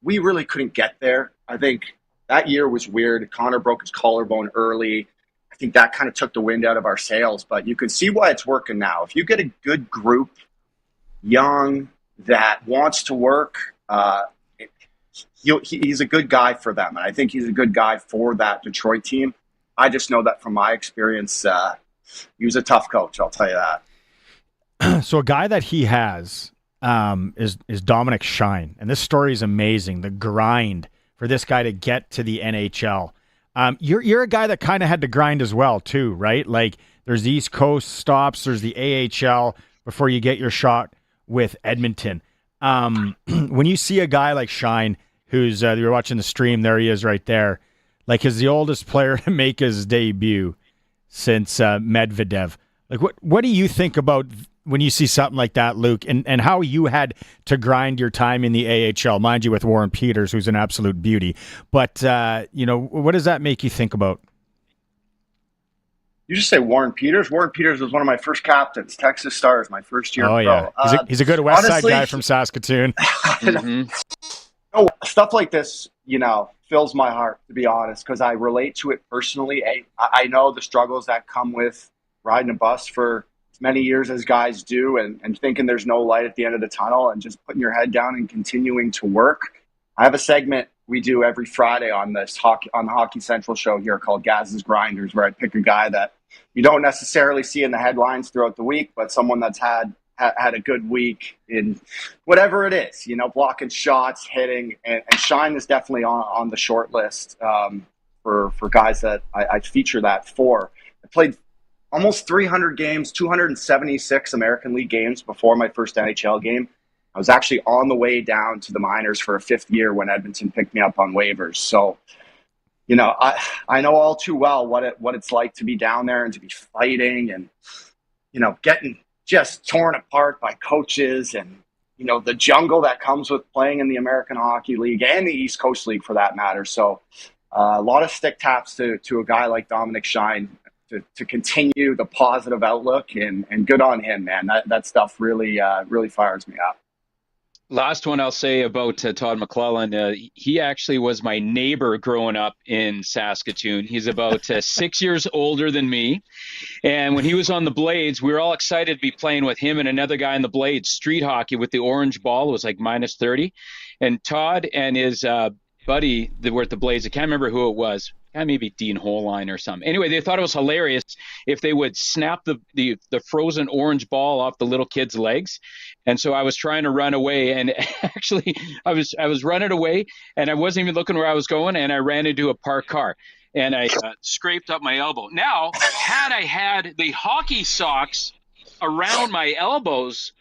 We really couldn't get there. I think that year was weird. Connor broke his collarbone early. I think that kind of took the wind out of our sails, but you can see why it's working now. If you get a good group, young, that wants to work, he's a good guy for them. And I think he's a good guy for that Detroit team. I just know that from my experience, he was a tough coach, I'll tell you that. So a guy that he has is Dominic Shine. And this story is amazing. The grind for this guy to get to the NHL. You're a guy that kind of had to grind as well, too, right? Like, there's the East Coast stops, there's the AHL before you get your shot with Edmonton. When you see a guy like Shine, who's you're watching the stream, there he is right there, like, he's the oldest player to make his debut since Medvedev. Like, what do you think about when you see something like that, Luke, and how you had to grind your time in the AHL, mind you, with Warren Peters, who's an absolute beauty. But, what does that make you think about? You just say Warren Peters? Warren Peters was one of my first captains, Texas Stars, my first year. Oh, yeah. He's a good West Side guy from Saskatoon. Stuff like this, fills my heart, to be honest, because I relate to it personally. I know the struggles that come with riding a bus for as many years as guys do, and thinking there's no light at the end of the tunnel, and just putting your head down and continuing to work. I have a segment we do every Friday on the Hockey Central show here called Gaz's Grinders, where I pick a guy that you don't necessarily see in the headlines throughout the week, but someone that's had a good week in whatever it is, blocking shots, hitting, and Shine is definitely on the short list for guys that I feature that for. I played almost 300 games, 276 American League games before my first NHL game. I was actually on the way down to the minors for a fifth year when Edmonton picked me up on waivers. So, I know all too well what it's like to be down there and to be fighting and, getting just torn apart by coaches and, the jungle that comes with playing in the American Hockey League and the East Coast League for that matter. So a lot of stick taps to a guy like Dominic Shine to continue the positive outlook, and good on him, man. That stuff really fires me up. Last one I'll say about Todd McClellan. He actually was my neighbor growing up in Saskatoon. He's about 6 years older than me. And when he was on the Blades, we were all excited to be playing with him and another guy in the Blades, street hockey with the orange ball. It was like minus 30. And Todd and his buddy that were at the Blades, I can't remember who it was. Maybe Dean Holine or something. Anyway, they thought it was hilarious if they would snap the frozen orange ball off the little kid's legs. And so I was trying to run away, and actually I was running away, and I wasn't even looking where I was going, and I ran into a parked car, and I scraped up my elbow. Now, had I had the hockey socks around my elbows,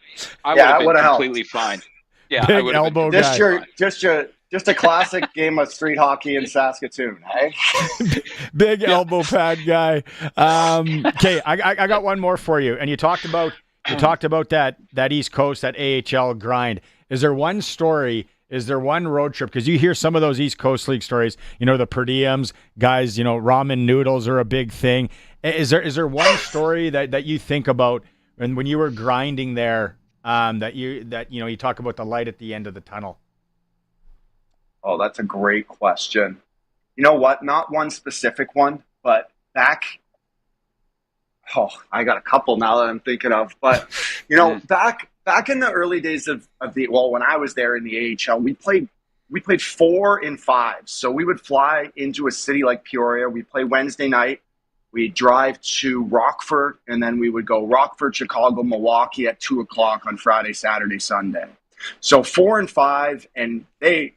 I would have been completely fine. Yeah, big elbow guy. Just a classic game of street hockey in Saskatoon, hey? Big elbow pad guy. Okay, I got one more for you. And you talked about that East Coast, that AHL grind. Is there one story? Is there one road trip? Because you hear some of those East Coast League stories. The per diems, guys. Ramen noodles are a big thing. Is there one story that you think about when you were grinding there? That you talk about the light at the end of the tunnel. Oh, that's a great question. You know what? Not one specific one, but I got a couple now that I'm thinking of. But, back in the early days when I was there in the AHL, we played 4 in 5. So we would fly into a city like Peoria. We'd play Wednesday night. We'd drive to Rockford, and then we would go Rockford, Chicago, Milwaukee at 2:00 on Friday, Saturday, Sunday. So 4 and 5, and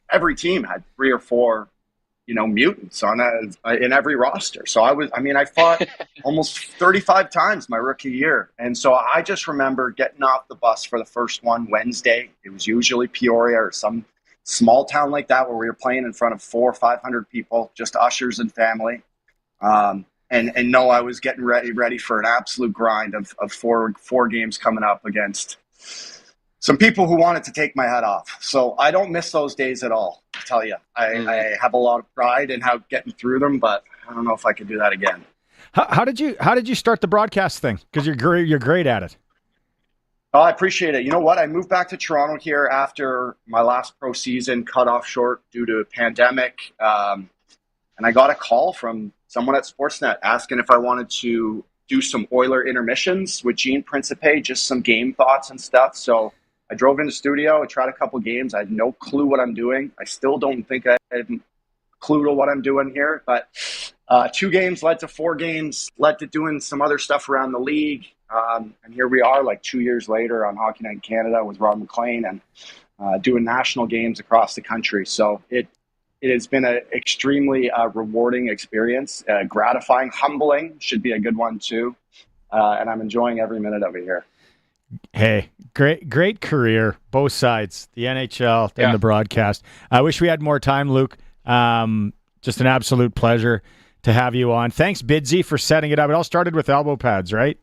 every team had 3 or 4, mutants in every roster. So I fought almost 35 times my rookie year. And so I just remember getting off the bus for the first one Wednesday. It was usually Peoria or some small town like that where we were playing in front of 400 or 500 people, just ushers and family. And no, I was getting ready for an absolute grind of four games coming up against some people who wanted to take my head off. So I don't miss those days at all. to tell you. I have a lot of pride in how getting through them, but I don't know if I could do that again. How did you start the broadcast thing? Because you're great at it. Oh, I appreciate it. You know what? I moved back to Toronto here after my last pro season cut off short due to a pandemic. And I got a call from someone at Sportsnet asking if I wanted to do some Oiler intermissions with Gene Principe, just some game thoughts and stuff. So I drove into studio. I tried a couple games. I had no clue what I'm doing. I still don't think I had a clue to what I'm doing here. But 2 games led to 4 games, led to doing some other stuff around the league. And here we are, like 2 years later on Hockey Night in Canada with Rob McLean and doing national games across the country. So it has been an extremely rewarding experience, gratifying, humbling, should be a good one too. And I'm enjoying every minute of it here. Hey, great career, both sides, the NHL and the broadcast. I wish we had more time, Luke. Just an absolute pleasure to have you on. Thanks, Bidsy, for setting it up. It all started with elbow pads, right?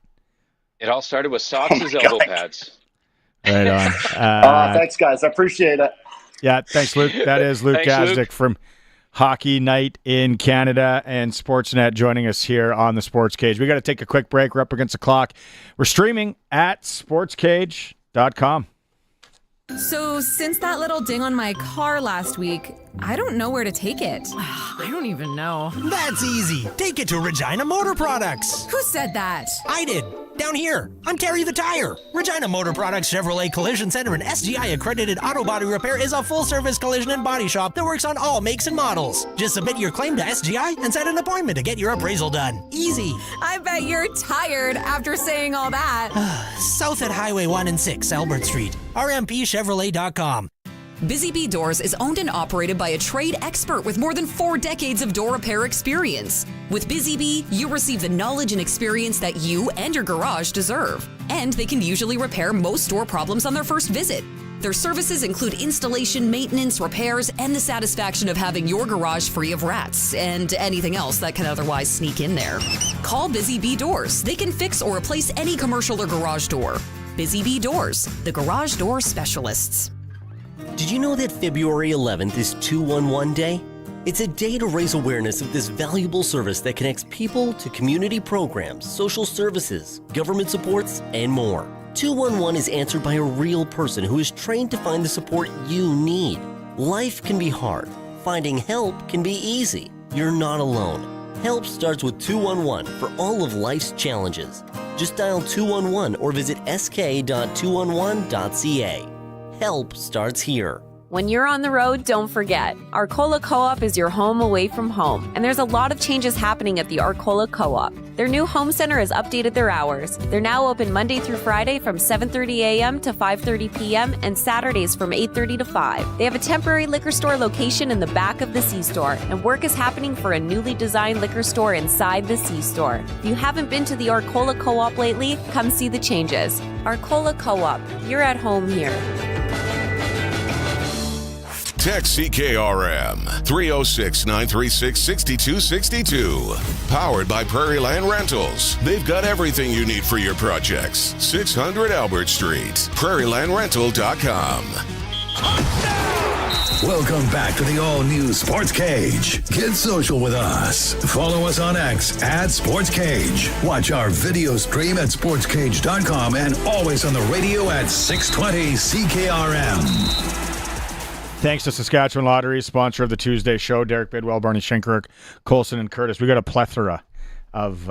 It all started with socks as elbow pads. Right on. Thanks, guys. I appreciate it. Yeah, thanks, Luke. That is Luke Thanks, Gazdic Luke. from Hockey Night in Canada and Sportsnet joining us here on the Sportscage. We got to take a quick break. We're up against the clock. We're streaming at sportscage.com. So since that little ding on my car last week, I don't know where to take it. I don't even know. That's easy. Take it to Regina Motor Products. Who said that? I did. Down here. I'm Terry the Tire. Regina Motor Products Chevrolet Collision Center and SGI accredited auto body repair is a full-service collision and body shop that works on all makes and models. Just submit your claim to SGI and set an appointment to get your appraisal done. Easy. I bet you're tired after saying all that. South at Highway 1 and 6, Albert Street. RMPChevrolet.com. Busy Bee Doors is owned and operated by a trade expert with more than 4 decades of door repair experience. With Busy Bee, you receive the knowledge and experience that you and your garage deserve. And they can usually repair most door problems on their first visit. Their services include installation, maintenance, repairs, and the satisfaction of having your garage free of rats and anything else that can otherwise sneak in there. Call Busy Bee Doors. They can fix or replace any commercial or garage door. Busy Bee Doors, the garage door specialists. Did you know that February 11th is 211 Day? It's a day to raise awareness of this valuable service that connects people to community programs, social services, government supports, and more. 211 is answered by a real person who is trained to find the support you need. Life can be hard. Finding help can be easy. You're not alone. Help starts with 211 for all of life's challenges. Just dial 211 or visit sk.211.ca. Help starts here. When you're on the road, don't forget, Arcola Co-op is your home away from home, and there's a lot of changes happening at the Arcola Co-op. Their new home center has updated their hours. They're now open Monday through Friday from 7:30 a.m. to 5:30 p.m. and Saturdays from 8:30 to 5. They have a temporary liquor store location in the back of the C-store, and work is happening for a newly designed liquor store inside the C-store. If you haven't been to the Arcola Co-op lately, come see the changes. Arcola Co-op, you're at home here. Text CKRM 306-936-6262. Powered by Prairie Land Rentals. They've got everything you need for your projects. 600 Albert Street. PrairieLandRental.com. Welcome back to the all-new Sports Cage. Get social with us. Follow us on X at Sports Cage. Watch our video stream at sportscage.com and always on the radio at 620 CKRM. Thanks to Saskatchewan Lottery, sponsor of the Tuesday show. Derek Bidwell, Barney Shinkaruk, Colson, and Curtis. We got a plethora of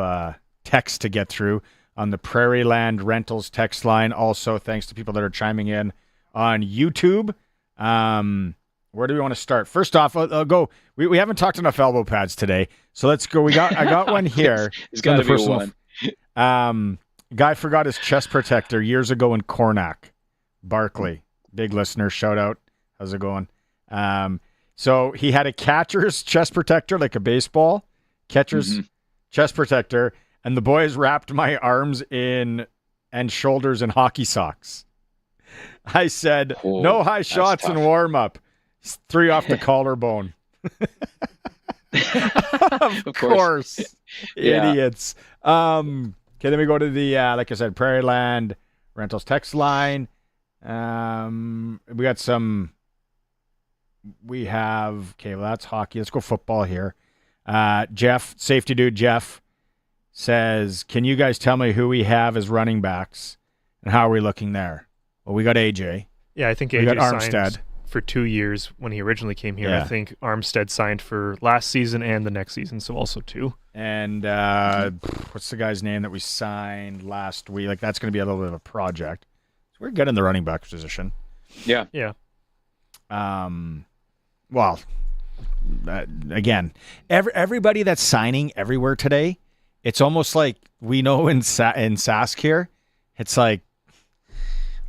texts to get through on the Prairie Land Rentals text line. Also, thanks to people that are chiming in on YouTube. Where do we want to start? First off, I'll go. We haven't talked enough elbow pads today, so let's go. I got one here. It's got to be one. Guy forgot his chest protector years ago in Cornack. Barkley, big listener, shout out. How's it going? So he had a catcher's chest protector, like a baseball catcher's chest protector, and the boys wrapped my arms and shoulders in hockey socks. I said, no high shots in warm-up. 3 off the collarbone. Of course. Idiots. Okay, then we go to the, like I said, Prairie Land Rentals text line. We got some we have, okay, well, that's hockey. Let's go football here. Jeff, safety dude Jeff, says, can you guys tell me who we have as running backs and how are we looking there? Well, we got AJ. Yeah, I think we got AJ Armstead signed for 2 years when he originally came here. Yeah. I think Armstead signed for last season and the next season, so also 2. And what's the guy's name that we signed last week? Like, that's going to be a little bit of a project. So we're good in the running back position. Yeah. Yeah. Well, again, everybody that's signing everywhere today, it's almost like we know in Sask here, it's like,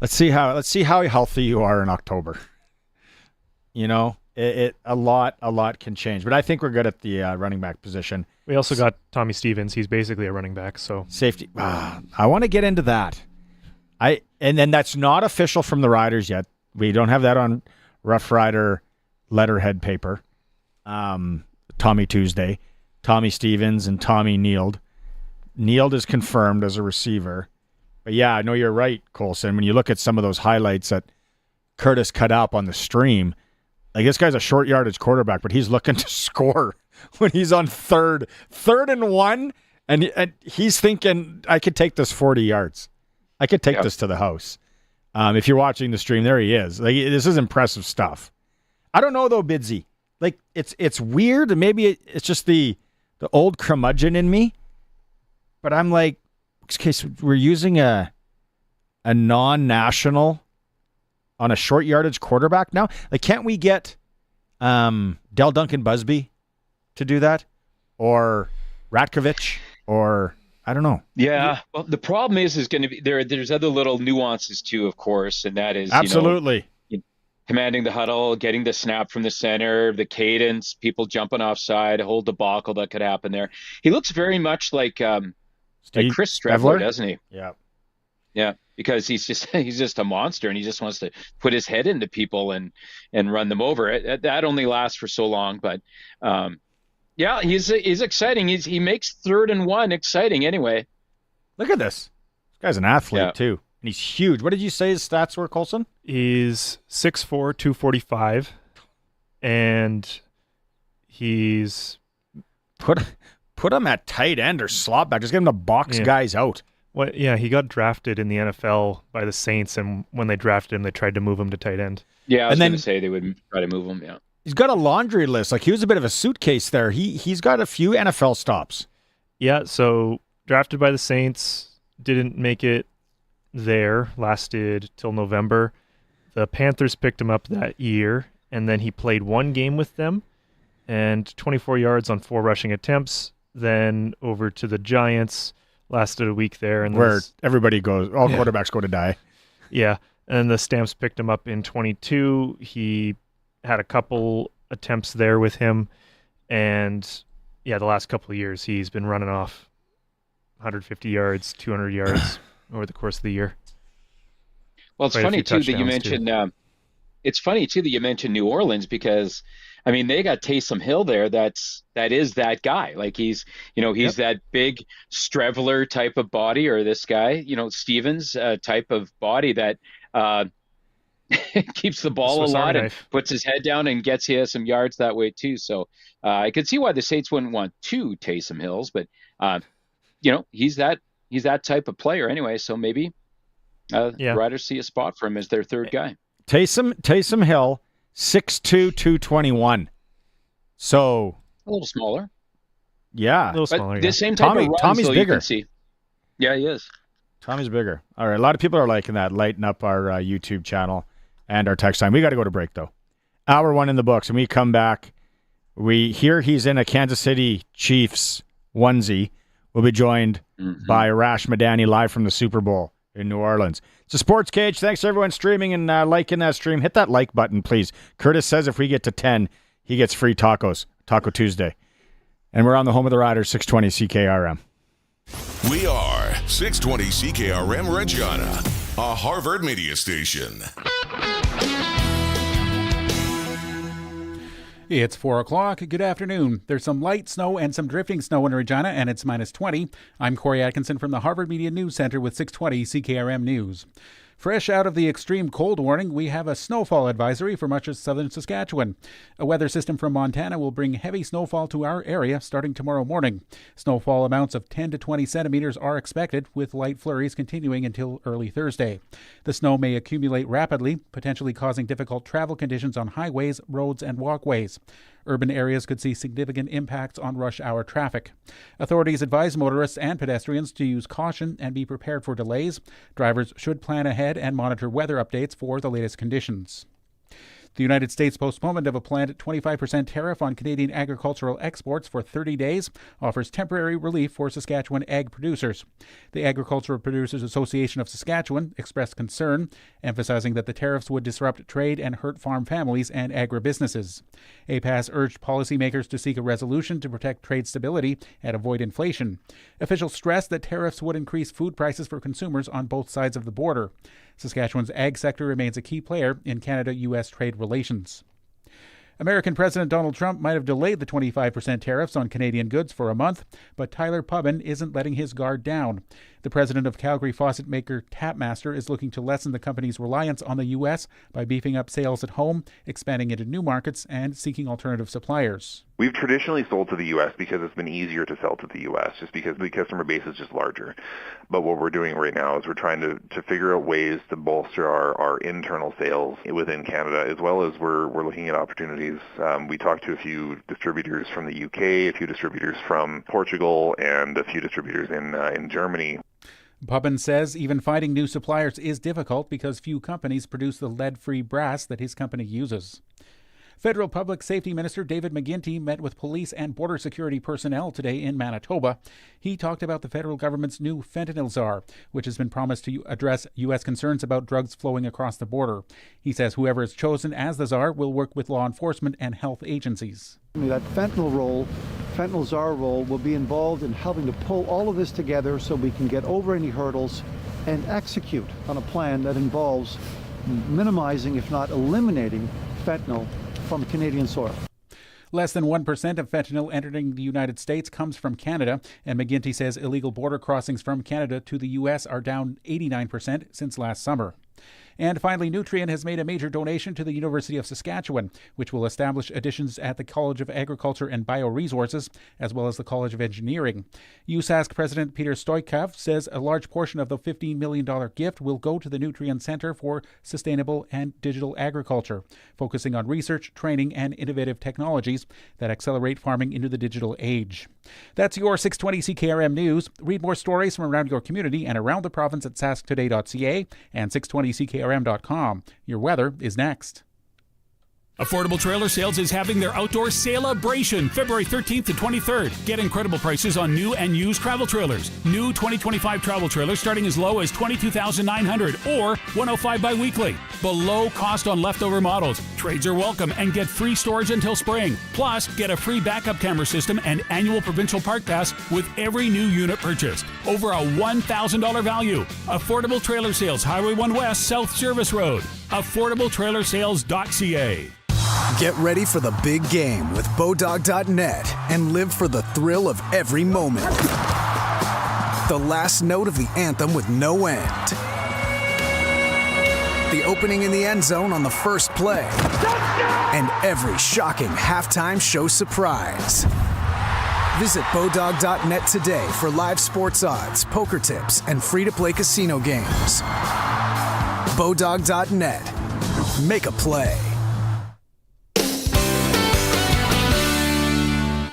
let's see how healthy you are in October. You know, a lot can change, but I think we're good at the running back position. We also got Tommy Stevens. He's basically a running back, so safety. I want to get into that. And then that's not official from the Riders yet. We don't have that on Rough Rider letterhead paper. Tommy Tuesday, Tommy Stevens, and Tommy Neild. Neild is confirmed as a receiver. But yeah, I know you're right, Colson. When you look at some of those highlights that Curtis cut up on the stream, like this guy's a short yardage quarterback, but he's looking to score when he's on third and 1, and he's thinking, I could take this 40 yards. I could take this to the house. If you're watching the stream, there he is. Like, this is impressive stuff. I don't know though, Bidsy. Like, it's weird, and maybe it's just the old curmudgeon in me. But I'm like, okay, so we're using a non-national on a short yardage quarterback now. Like, can't we get Del Duncan Busby to do that, or Ratkovich, or I don't know. Yeah. Well, the problem is going to be there's other little nuances too, of course, and that is absolutely commanding the huddle, getting the snap from the center, the cadence, people jumping offside, a whole debacle that could happen there. He looks very much like Chris Streveler, doesn't he? Yeah. Yeah, because he's just a monster, and he just wants to put his head into people and run them over. That only lasts for so long, but yeah, he's exciting. He makes 3rd and 1 exciting anyway. Look at this. This guy's an athlete too, and he's huge. What did you say his stats were, Colson? He's 6'4", 245, and he's put him at tight end or slot back. Just get him to box guys out. Well, yeah, he got drafted in the NFL by the Saints, and when they drafted him, they tried to move him to tight end. Yeah, I was going to say they would try to move him, yeah. He's got a laundry list. Like, he was a bit of a suitcase there. He's got a few NFL stops. Yeah, so drafted by the Saints, didn't make it there, lasted till November. The Panthers picked him up that year, and then he played 1 game with them, and 24 yards on 4 rushing attempts, then over to the Giants. Lasted a week there, and where everybody goes, all quarterbacks go to die. Yeah, and the Stamps picked him up in 22. He had a couple attempts there with him, and the last couple of years he's been running off 150 yards, 200 yards over the course of the year. Well, it's funny too that you mentioned. It's funny too that you mentioned New Orleans, because I mean, they got Taysom Hill there. That is that guy. Like, he's that big Streveler type of body, or this guy, Stevens type of body that keeps the ball a lot and puts his head down and gets you some yards that way too. So I could see why the Saints wouldn't want 2 Taysom Hills, but he's that type of player anyway. So maybe the Riders see a spot for him as their 3rd guy. Taysom Hill. 6'2", 221. So a little smaller. Yeah. A little smaller. But the same type of run, Tommy's so bigger. You can see. Yeah, he is. Tommy's bigger. All right. A lot of people are liking that. Lighten up our YouTube channel and our text time. We got to go to break, though. Hour 1 in the books. And we come back. We hear he's in a Kansas City Chiefs onesie. We'll be joined by Arash Madani live from the Super Bowl in New Orleans. It's a Sports Cage. Thanks to everyone streaming and liking that stream. Hit that like button, please. Curtis says if we get to 10, he gets free tacos. Taco Tuesday. And we're on the home of the Riders, 620 CKRM. We are 620 CKRM Regina, a Harvard media station. It's 4 o'clock. Good afternoon. There's some light snow and some drifting snow in Regina, and it's -20. I'm Corey Atkinson from the Harvard Media News Center with 620 CKRM News. Fresh out of the extreme cold warning, we have a snowfall advisory for much of southern Saskatchewan. A weather system from Montana will bring heavy snowfall to our area starting tomorrow morning. Snowfall amounts of 10 to 20 centimeters are expected, with light flurries continuing until early Thursday. The snow may accumulate rapidly, potentially causing difficult travel conditions on highways, roads, and walkways. Urban areas could see significant impacts on rush hour traffic. Authorities advise motorists and pedestrians to use caution and be prepared for delays. Drivers should plan ahead and monitor weather updates for the latest conditions. The United States' postponement of a planned 25% tariff on Canadian agricultural exports for 30 days offers temporary relief for Saskatchewan ag producers. The Agricultural Producers Association of Saskatchewan expressed concern, emphasizing that the tariffs would disrupt trade and hurt farm families and agribusinesses. APAS urged policymakers to seek a resolution to protect trade stability and avoid inflation. Officials stressed that tariffs would increase food prices for consumers on both sides of the border. Saskatchewan's ag sector remains a key player in Canada-U.S. trade relations. American President Donald Trump might have delayed the 25% tariffs on Canadian goods for a month, but Tyler Pubbin isn't letting his guard down. The president of Calgary faucet maker Tapmaster is looking to lessen the company's reliance on the U.S. by beefing up sales at home, expanding into new markets, and seeking alternative suppliers. We've traditionally sold to the U.S. because it's been easier to sell to the U.S., just because the customer base is just larger. But what we're doing right now is we're trying to figure out ways to bolster our internal sales within Canada, as well as we're looking at opportunities. We talked to a few distributors from the U.K., a few distributors from Portugal, and a few distributors in Germany. Pubbin says even finding new suppliers is difficult because few companies produce the lead-free brass that his company uses. Federal Public Safety Minister David McGuinty met with police and border security personnel today in Manitoba. He talked about the federal government's new fentanyl czar, which has been promised to address U.S. concerns about drugs flowing across the border. He says whoever is chosen as the czar will work with law enforcement and health agencies. That fentanyl czar role will be involved in helping to pull all of this together so we can get over any hurdles and execute on a plan that involves minimizing, if not eliminating, fentanyl from Canadian soil. Less than 1% of fentanyl entering the United States comes from Canada, and McGuinty says illegal border crossings from Canada to the U.S. are down 89% since last summer. And finally, Nutrien has made a major donation to the University of Saskatchewan, which will establish additions at the College of Agriculture and Bioresources, as well as the College of Engineering. USask President Peter Stoikov says a large portion of the $15 million gift will go to the Nutrien Center for Sustainable and Digital Agriculture, focusing on research, training, and innovative technologies that accelerate farming into the digital age. That's your 620 CKRM News. Read more stories from around your community and around the province at sasktoday.ca and 620ckrm.com. Your weather is next. Affordable Trailer Sales is having their outdoor celebration February 13th to 23rd. Get incredible prices on new and used travel trailers. New 2025 travel trailers starting as low as $22,900 or $105 bi-weekly. Below cost on leftover models. Trades are welcome and get free storage until spring. Plus, get a free backup camera system and annual provincial park pass with every new unit purchased. Over a $1,000 value. Affordable Trailer Sales, Highway 1 West, South Service Road. AffordableTrailerSales.ca. Get ready for the big game with Bodog.net and live for the thrill of every moment. The last note of the anthem with no end. The opening in the end zone on the first play. And every shocking halftime show surprise. Visit Bodog.net today for live sports odds, poker tips, and free-to-play casino games. Bodog.net. Make a play.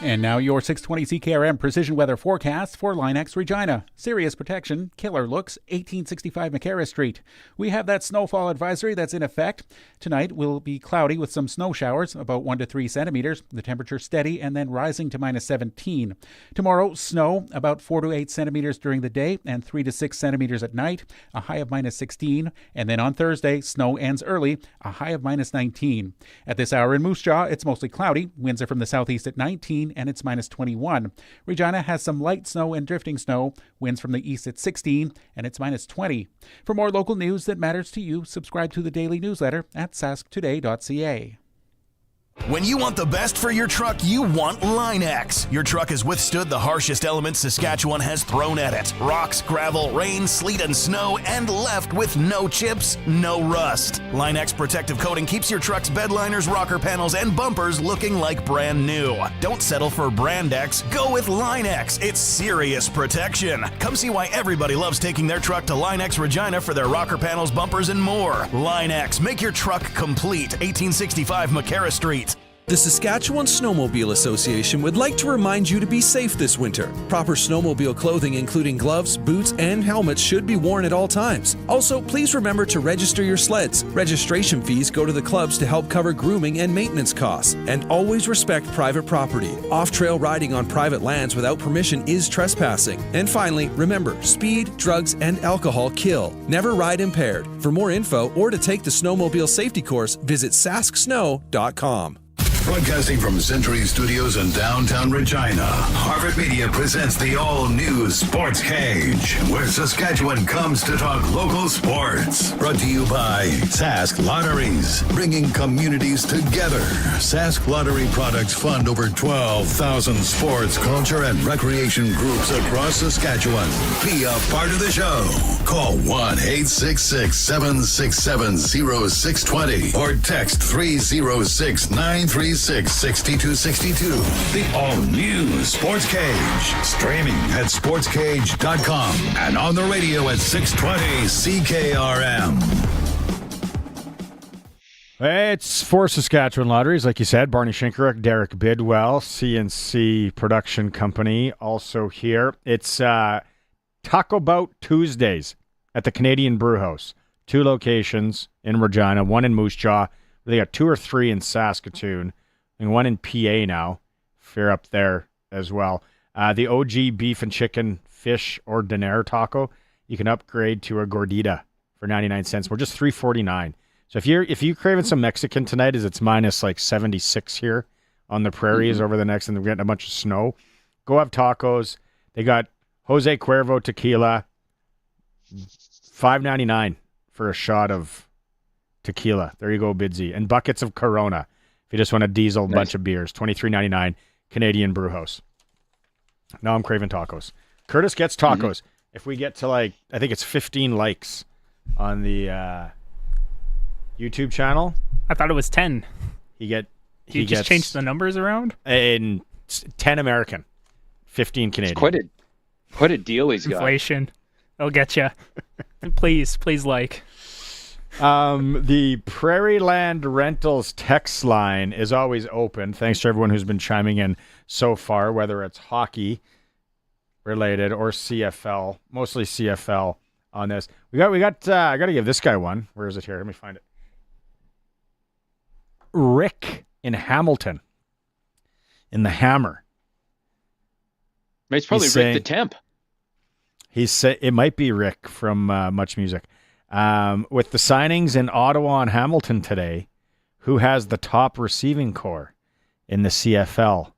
And now your 620 CKRM precision weather forecast for Linex Regina. Serious protection, killer looks, 1865 McCarra Street. We have that snowfall advisory that's in effect. Tonight will be cloudy with some snow showers, about 1 to 3 centimeters. The temperature steady and then rising to minus 17. Tomorrow, snow, about 4 to 8 centimeters during the day and 3 to 6 centimeters at night, a high of minus 16. And then on Thursday, snow ends early, a high of minus 19. At this hour in Moose Jaw, it's mostly cloudy. Winds are from the southeast at 19. And it's minus 21. Regina has some light snow and drifting snow. Winds from the east at 16, and it's minus 20. For more local news that matters to you, subscribe to the daily newsletter at sasktoday.ca. When you want the best for your truck, you want Line-X. Your truck has withstood the harshest elements Saskatchewan has thrown at it. Rocks, gravel, rain, sleet, and snow, and left with no chips, no rust. Line-X protective coating keeps your truck's bed liners, rocker panels, and bumpers looking like brand new. Don't settle for Brand X. Go with Line-X. It's serious protection. Come see why everybody loves taking their truck to Line-X Regina for their rocker panels, bumpers, and more. Line-X. Make your truck complete. 1865 McCarra Street. The Saskatchewan Snowmobile Association would like to remind you to be safe this winter. Proper snowmobile clothing, including gloves, boots, and helmets, should be worn at all times. Also, please remember to register your sleds. Registration fees go to the clubs to help cover grooming and maintenance costs. And always respect private property. Off-trail riding on private lands without permission is trespassing. And finally, remember, speed, drugs, and alcohol kill. Never ride impaired. For more info or to take the snowmobile safety course, visit sasksnow.com. Broadcasting from Century Studios in downtown Regina, Harvard Media presents the all-new Sports Cage, where Saskatchewan comes to talk local sports. Brought to you by Sask Lotteries, bringing communities together. Sask Lottery products fund over 12,000 sports, culture, and recreation groups across Saskatchewan. Be a part of the show. Call 1-866-767-0620 or text 306-936-6262. The all-new Sports Cage. Streaming at sportscage.com and on the radio at 620 CKRM. It's for Saskatchewan Lotteries, like you said. Barney Shinkaruk, Derek Bidwell, CNC Production Company, also here. It's Taco Bout Tuesdays at the Canadian Brew House. 2 locations in Regina, 1 in Moose Jaw. They got 2 or 3 in Saskatoon, and 1 in PA now. Fair up there as well. The OG beef and chicken fish ordinaire taco, you can upgrade to a gordita for 99 cents. We're just $3.49. So if you're craving some Mexican tonight, as it's minus like 76 here on the prairies over the next, and we're getting a bunch of snow, go have tacos. They got Jose Cuervo tequila, $5.99 for a shot of tequila. There you go, Bidsy. And buckets of Corona. If you just want a diesel bunch of beers, $23.99, Canadian Brew House. Now I'm craving tacos. Curtis gets tacos. If we get to I think it's 15 likes on the YouTube channel. I thought it was 10. He just gets changed the numbers around? And 10 American, 15 Canadian. It's quite a deal he's got. Inflation. I'll get you. Please like. The Prairie Land Rentals text line is always open. Thanks to everyone who's been chiming in so far, whether it's hockey related or CFL, mostly CFL on this. I got to give this guy one. Where is it here? Let me find it. Rick in Hamilton, in the Hammer. It's probably Rick the Temp. It might be Rick from Much Music. With the signings in Ottawa and Hamilton today, who has the top receiving core in the CFL?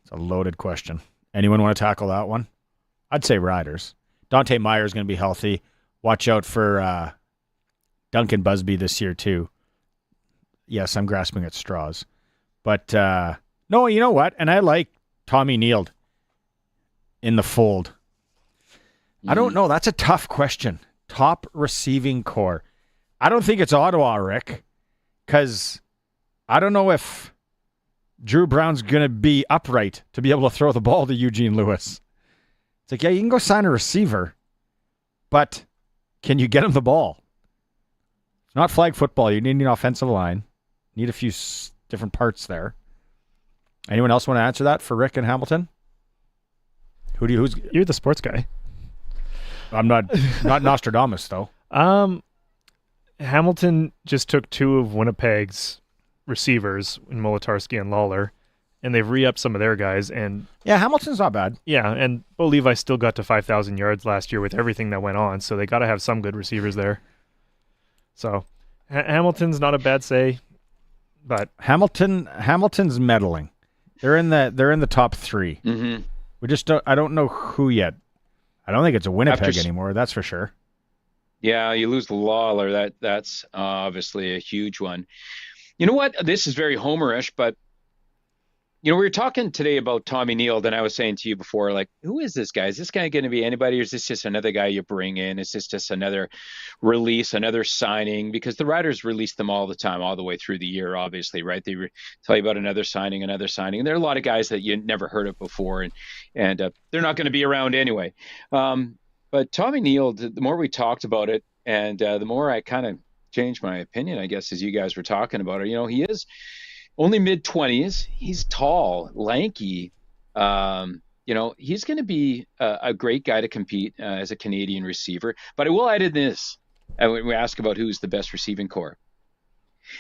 It's a loaded question. Anyone want to tackle that one? I'd say Riders. Dante Meyer is going to be healthy. Watch out for Duncan Busby this year, too. Yes, I'm grasping at straws. But, no, you know what? And I like Tommy Neild in the fold. I don't know. That's a tough question. Top receiving core. I don't think it's Ottawa, Rick, because I don't know if Drew Brown's going to be upright to be able to throw the ball to Eugene Lewis. It's like, yeah, you can go sign a receiver, but can you get him the ball? It's not flag football. You need an offensive line. Need a few different parts there. Anyone else want to answer that for Rick and Hamilton? You're the sports guy. I'm not Nostradamus, though. Hamilton just took 2 of Winnipeg's receivers in Molitarski and Lawler, and they've re-upped some of their guys. And yeah, Hamilton's not bad. Yeah, and Bo Levi still got to 5,000 yards last year with everything that went on, so they got to have some good receivers there. So Hamilton's not a bad say, but Hamilton's meddling. They're in the top 3. Mm-hmm. We just I don't know who yet. I don't think it's a Winnipeg anymore. That's for sure. Yeah, you lose Lawler. That's obviously a huge one. You know what? This is very homerish, but we were talking today about Tommy Neal, and I was saying to you before, like, who is this guy? Is this guy going to be anybody, or is this just another guy you bring in? Is this just another release, another signing? Because the Riders release them all the time, all the way through the year, obviously, right? They tell you about another signing. And there are a lot of guys that you never heard of before, and they're not going to be around anyway. But Tommy Neal, the more we talked about it, and the more I kind of changed my opinion, I guess, as you guys were talking about it. He is only mid-20s. He's tall, lanky. He's going to be a great guy to compete as a Canadian receiver. But I will add in this. When we ask about who's the best receiving core.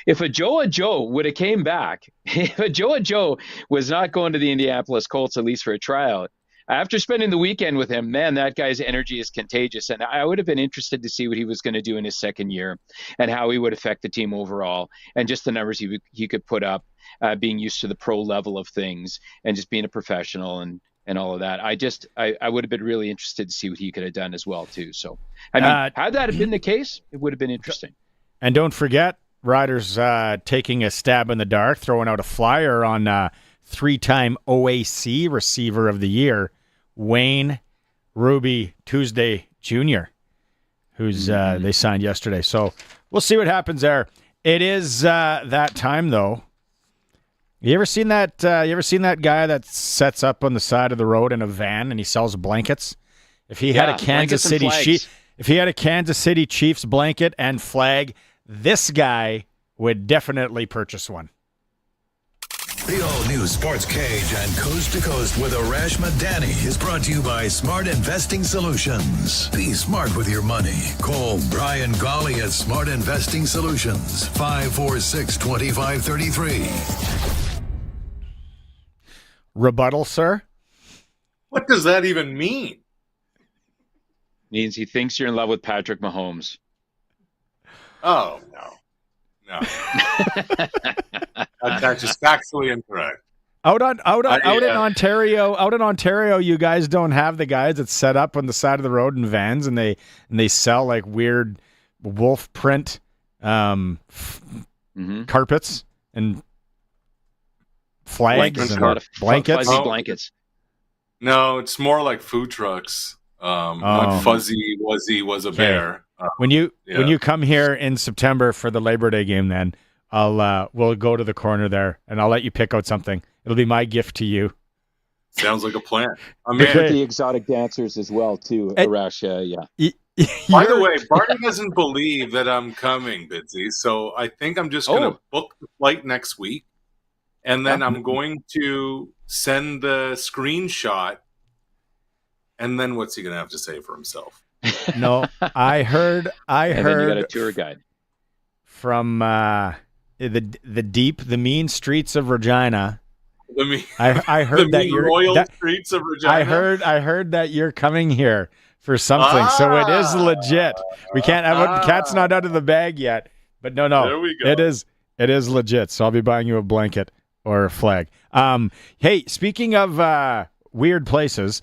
If a Joe would have came back, if a Joe was not going to the Indianapolis Colts, at least for a tryout, after spending the weekend with him, man, that guy's energy is contagious. And I would have been interested to see what he was going to do in his second year and how he would affect the team overall, and just the numbers he could put up, being used to the pro level of things and just being a professional and all of that. I would have been really interested to see what he could have done as well, too. So, had that been the case, it would have been interesting. And don't forget, Riders taking a stab in the dark, throwing out a flyer on three-time OAC Receiver of the Year, Wayne Ruby Tuesday Jr., who's they signed yesterday. So we'll see what happens there. It is that time, though. You ever seen that guy that sets up on the side of the road in a van and he sells blankets? If he had a Kansas City Chiefs blanket and flag, this guy would definitely purchase one. The all-new Sports Cage and Coast to Coast with Arash Madani is brought to you by Smart Investing Solutions. Be smart with your money. Call Brian Golly at Smart Investing Solutions, 546-2533. Rebuttal, sir? What does that even mean? Means he thinks you're in love with Patrick Mahomes. Oh, no. That's just factually incorrect. Out in Ontario, you guys don't have the guys that set up on the side of the road in vans and they sell like weird wolf print carpets and flags and blankets. Fuzzy blankets. No, it's more like food trucks. Like Fuzzy Wuzzy was a bear. When you come here in September for the Labor Day game, then we'll go to the corner there and I'll let you pick out something. It'll be my gift to you. Sounds like a plan. The exotic dancers as well too, Arash. By the way, Barney doesn't believe that I'm coming, Bitsy. So I think I'm just going to book the flight next week, and then I'm going to send the screenshot. And then what's he going to have to say for himself? No, I heard. And then you got a tour guide from the mean streets of Regina. I heard that you're streets of Regina. I heard that you're coming here for something, so it is legit. We can't have cat's not out of the bag yet, but no, there we go. It is legit. So I'll be buying you a blanket or a flag. Hey, speaking of weird places,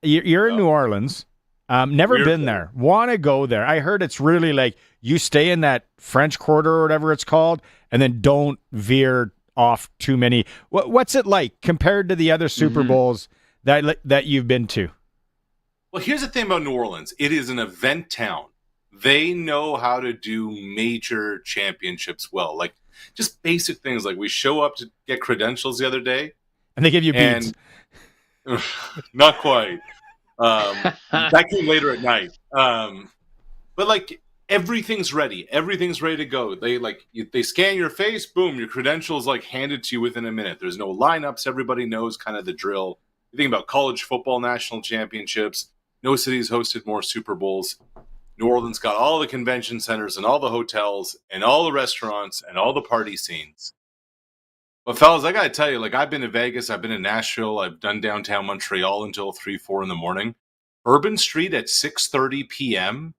you're in New Orleans. Never been there. Want to go there. I heard it's really like you stay in that French Quarter or whatever it's called, and then don't veer off too many. What's it like compared to the other Super Bowls that you've been to? Well, here's the thing about New Orleans. It is an event town. They know how to do major championships well. Like just basic things like we show up to get credentials the other day. And they give you beads. Not quite. That came later at night. But like everything's ready. Everything's ready to go. They scan your face, boom, your credentials like handed to you within a minute. There's no lineups. Everybody knows kind of the drill. You think about college football national championships. No city's hosted more Super Bowls. New Orleans got all the convention centers and all the hotels and all the restaurants and all the party scenes. But fellas, I got to tell you, like I've been to Vegas, I've been to Nashville, I've done downtown Montreal until 3, 4 in the morning. Urban Street at 6:30 p.m.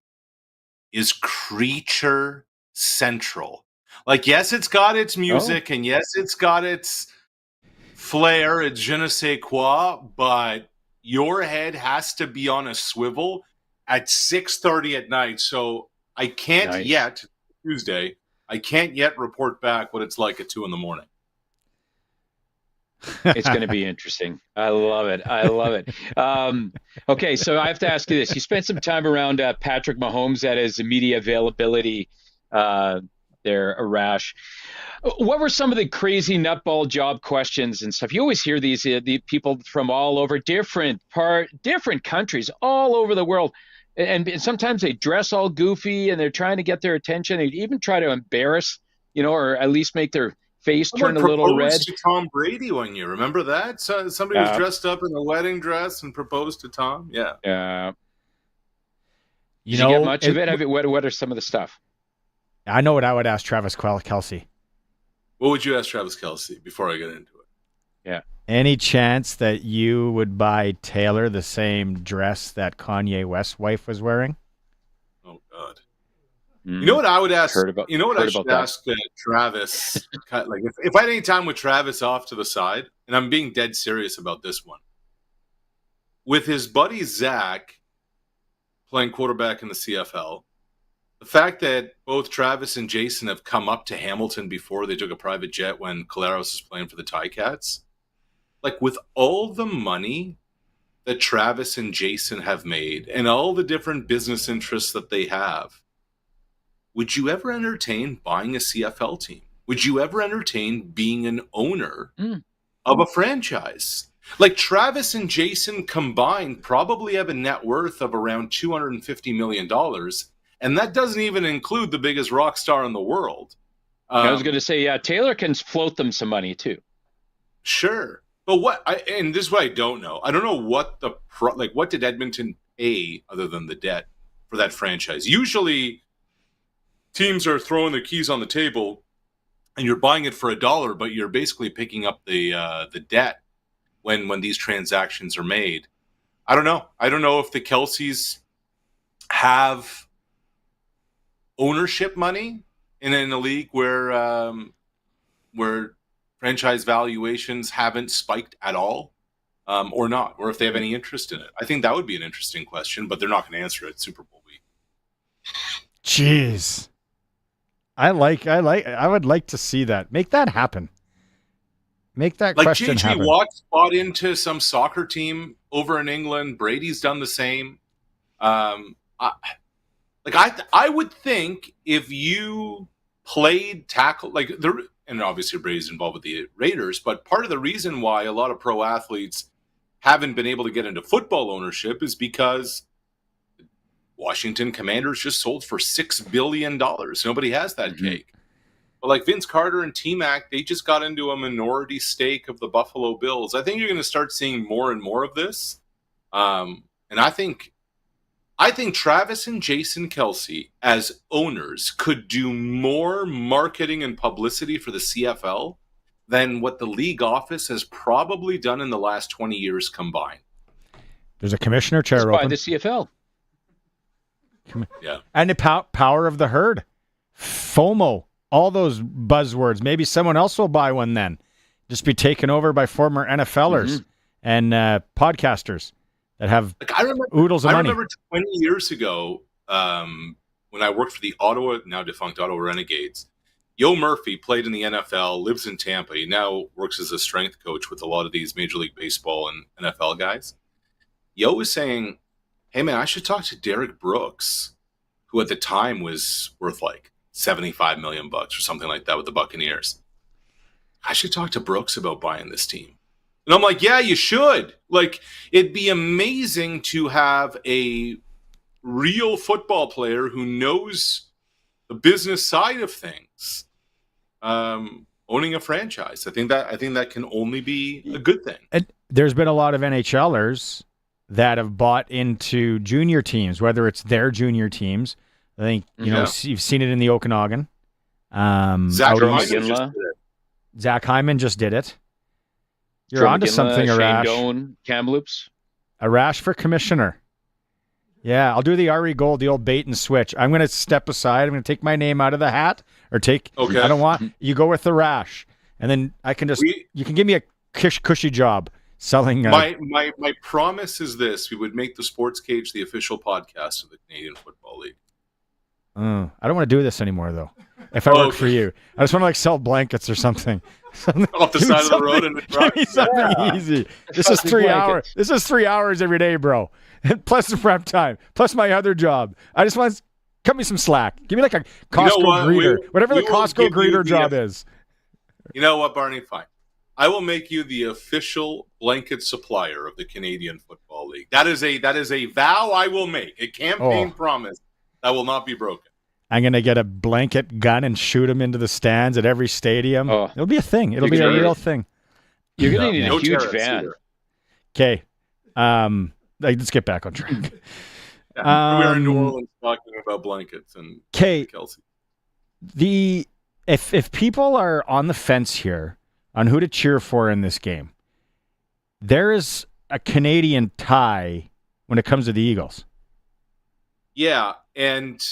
is creature central. Like, yes, it's got its music and yes, it's got its flair, it's je ne sais quoi, but your head has to be on a swivel at 6:30 at night. So I can't yet, Tuesday, I can't yet report back what it's like at 2 a.m. It's going to be interesting. I love it. I love it. Okay, so I have to ask you this. You spent some time around Patrick Mahomes at his media availability there, Arash. What were some of the crazy nutball job questions and stuff? You always hear these the people from all over different countries all over the world. And sometimes they dress all goofy and they're trying to get their attention. They even try to embarrass, or at least make their face turn a little red. Proposed to Tom Brady one year. Remember that? So somebody was dressed up in a wedding dress and proposed to Tom. Yeah. Yeah. Did you get much of it? What are some of the stuff? I know what I would ask Travis Kelce. What would you ask Travis Kelce before I get into it? Yeah. Any chance that you would buy Taylor the same dress that Kanye West's wife was wearing? Oh, God. You know what I would ask? You know what I should ask Travis? Like, if I had any time with Travis off to the side, and I'm being dead serious about this one, with his buddy Zach playing quarterback in the CFL, the fact that both Travis and Jason have come up to Hamilton before they took a private jet when Caleros was playing for the Ticats, like with all the money that Travis and Jason have made and all the different business interests that they have, would you ever entertain buying a CFL team? Would you ever entertain being an owner of a franchise? Like Travis and Jason combined probably have a net worth of around $250 million. And that doesn't even include the biggest rock star in the world. I was going to say, yeah, Taylor can float them some money too. Sure. But and this is what I don't know. I don't know what what did Edmonton pay other than the debt for that franchise? Usually teams are throwing their keys on the table and you're buying it for $1, but you're basically picking up the debt when these transactions are made. I don't know. I don't know if the Kelce's have ownership money in a league where franchise valuations haven't spiked at all, or not, or if they have any interest in it. I think that would be an interesting question, but they're not going to answer it Super Bowl week. Jeez. I would like to see that. Make that happen. Make that question happen. Like J.J. Watt's bought into some soccer team over in England. Brady's done the same. I would think if you played tackle, and obviously Brady's involved with the Raiders, but part of the reason why a lot of pro athletes haven't been able to get into football ownership is because Washington Commanders just sold for $6 billion. Nobody has that cake. But like Vince Carter and T-Mac, they just got into a minority stake of the Buffalo Bills. I think you're going to start seeing more and more of this. And I think Travis and Jason Kelce as owners could do more marketing and publicity for the CFL than what the league office has probably done in the last 20 years combined. There's a commissioner chair open. By the CFL. Yeah. And the power of the herd. FOMO. All those buzzwords. Maybe someone else will buy one then. Just be taken over by former NFLers and podcasters that have oodles of money. I remember 20 years ago when I worked for the now defunct Ottawa Renegades. Yo Murphy played in the NFL, lives in Tampa. He now works as a strength coach with a lot of these Major League Baseball and NFL guys. Yo was saying, hey, man, I should talk to Derek Brooks, who at the time was worth like $75 million or something like that with the Buccaneers. I should talk to Brooks about buying this team. And I'm like, yeah, you should. Like, it'd be amazing to have a real football player who knows the business side of things owning a franchise. I think that can only be a good thing. And there's been a lot of NHLers that have bought into junior teams, whether it's their junior teams. I think you've seen it in the Okanagan. Zach Hyman just did it. You're onto something, Arash. Shane Doan, Kamloops. Arash for commissioner. Yeah, I'll do the RE Gold, the old bait and switch. I'm going to step aside. I'm going to take my name out of the hat, or take. Okay. I don't want you go with Arash, and then I can just. You can give me a cushy job selling. My promise is this: we would make the Sportscage the official podcast of the Canadian Football League. I don't want to do this anymore, though. if I work for you. I just want to sell blankets or something. Off the side of the road in the truck. Give me something easy. This is 3 hours. This is 3 hours every day, bro. Plus the prep time. Plus my other job. I just want to cut me some slack. Give me a Costco greeter. Whatever the Costco greeter job is. You know what, Barney? Fine. I will make you the official blanket supplier of the Canadian Football League. That is a vow I will make. A campaign promise that will not be broken. I'm going to get a blanket gun and shoot them into the stands at every stadium. It'll be a thing. It'll be a real thing. You're going to need a huge van. Okay. Let's get back on track. We are in New Orleans talking about blankets and Kelsey. If people are on the fence here on who to cheer for in this game, there is a Canadian tie when it comes to the Eagles. Yeah, and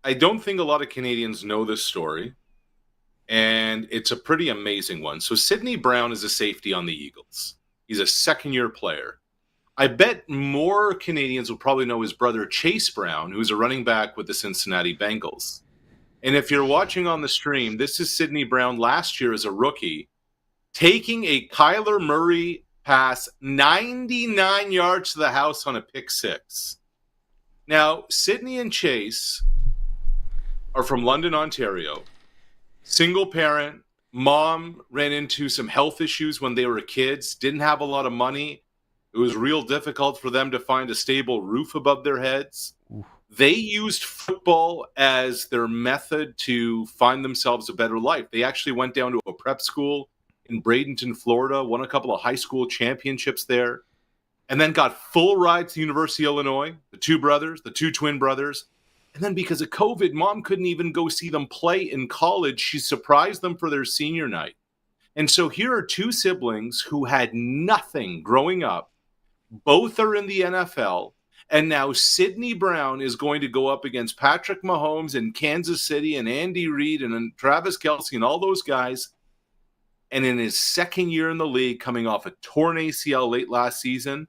I don't think a lot of Canadians know this story, and it's a pretty amazing one. So Sidney Brown is a safety on the Eagles. He's a second-year player. I bet more Canadians will probably know his brother Chase Brown, who's a running back with the Cincinnati Bengals. And if you're watching on the stream, this is Sidney Brown last year as a rookie, taking a Kyler Murray pass 99 yards to the house on a pick six. Now, Sidney and Chase are from London, Ontario. Single parent. Mom ran into some health issues when they were kids, didn't have a lot of money. It was real difficult for them to find a stable roof above their heads. Oof. They used football as their method to find themselves a better life. They actually went down to a prep school in Bradenton, Florida, won a couple of high school championships there, and then got full rides to the University of Illinois, the two twin brothers. And then because of COVID, Mom couldn't even go see them play in college. She surprised them for their senior night. And so here are two siblings who had nothing growing up. Both are in the NFL. And now Sidney Brown is going to go up against Patrick Mahomes in Kansas City and Andy Reid and Travis Kelce and all those guys. And in his second year in the league, coming off a torn ACL late last season,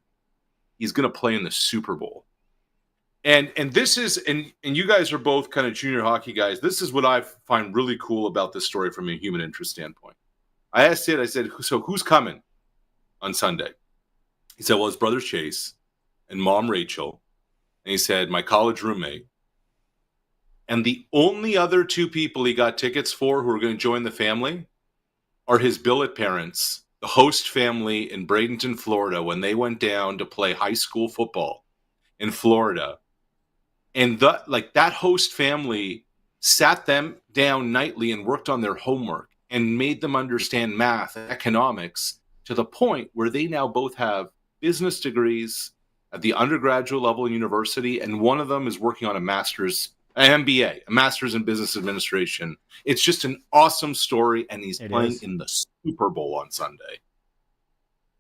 he's going to play in the Super Bowl. And this is, and you guys are both kind of junior hockey guys. This is what I find really cool about this story from a human interest standpoint. I asked Sid, I said, so who's coming on Sunday? He said, well, his brother Chase and mom Rachel. And he said, my college roommate. And the only other two people he got tickets for who are going to join the family are his billet parents, the host family in Bradenton, Florida, when they went down to play high school football in Florida. And that host family sat them down nightly and worked on their homework and made them understand math and economics to the point where they now both have business degrees at the undergraduate level in university, and one of them is working on an MBA, a master's in business administration. It's just an awesome story, and he's playing in the Super Bowl on Sunday.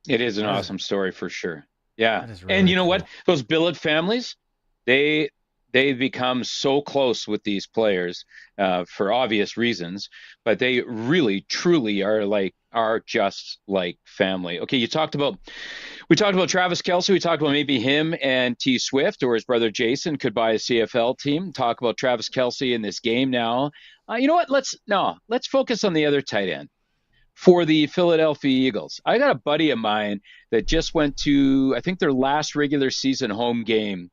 It is an awesome story for sure. Yeah. Really and you know what? Those billet families, they've become so close with these players for obvious reasons, but they really, truly are just like family. Okay, we talked about Travis Kelce. We talked about maybe him and T Swift or his brother Jason could buy a CFL team. Talk about Travis Kelce in this game now. You know what? Let's focus on the other tight end for the Philadelphia Eagles. I got a buddy of mine that just went to, I think, their last regular season home game.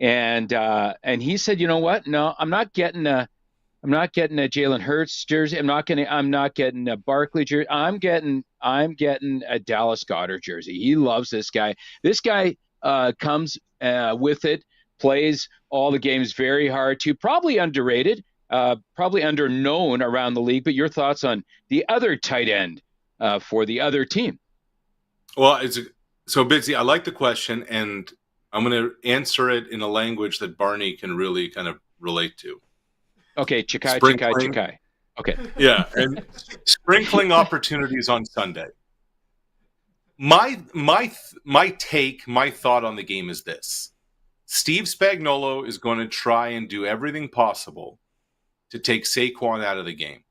And he said, you know what? No, I'm not getting a Jalen Hurts jersey. I'm not getting a Barkley jersey. I'm getting a Dallas Goedert jersey. He loves this guy. This guy comes with it, plays all the games very hard too. Probably underrated, probably underknown around the league. But your thoughts on the other tight end for the other team? Well, so Bitsy, I like the question, and I'm going to answer it in a language that Barney can really kind of relate to. Okay, Chikai. Okay. Yeah, and sprinkling opportunities on Sunday. My thought on the game is this. Steve Spagnuolo is going to try and do everything possible to take Saquon out of the game.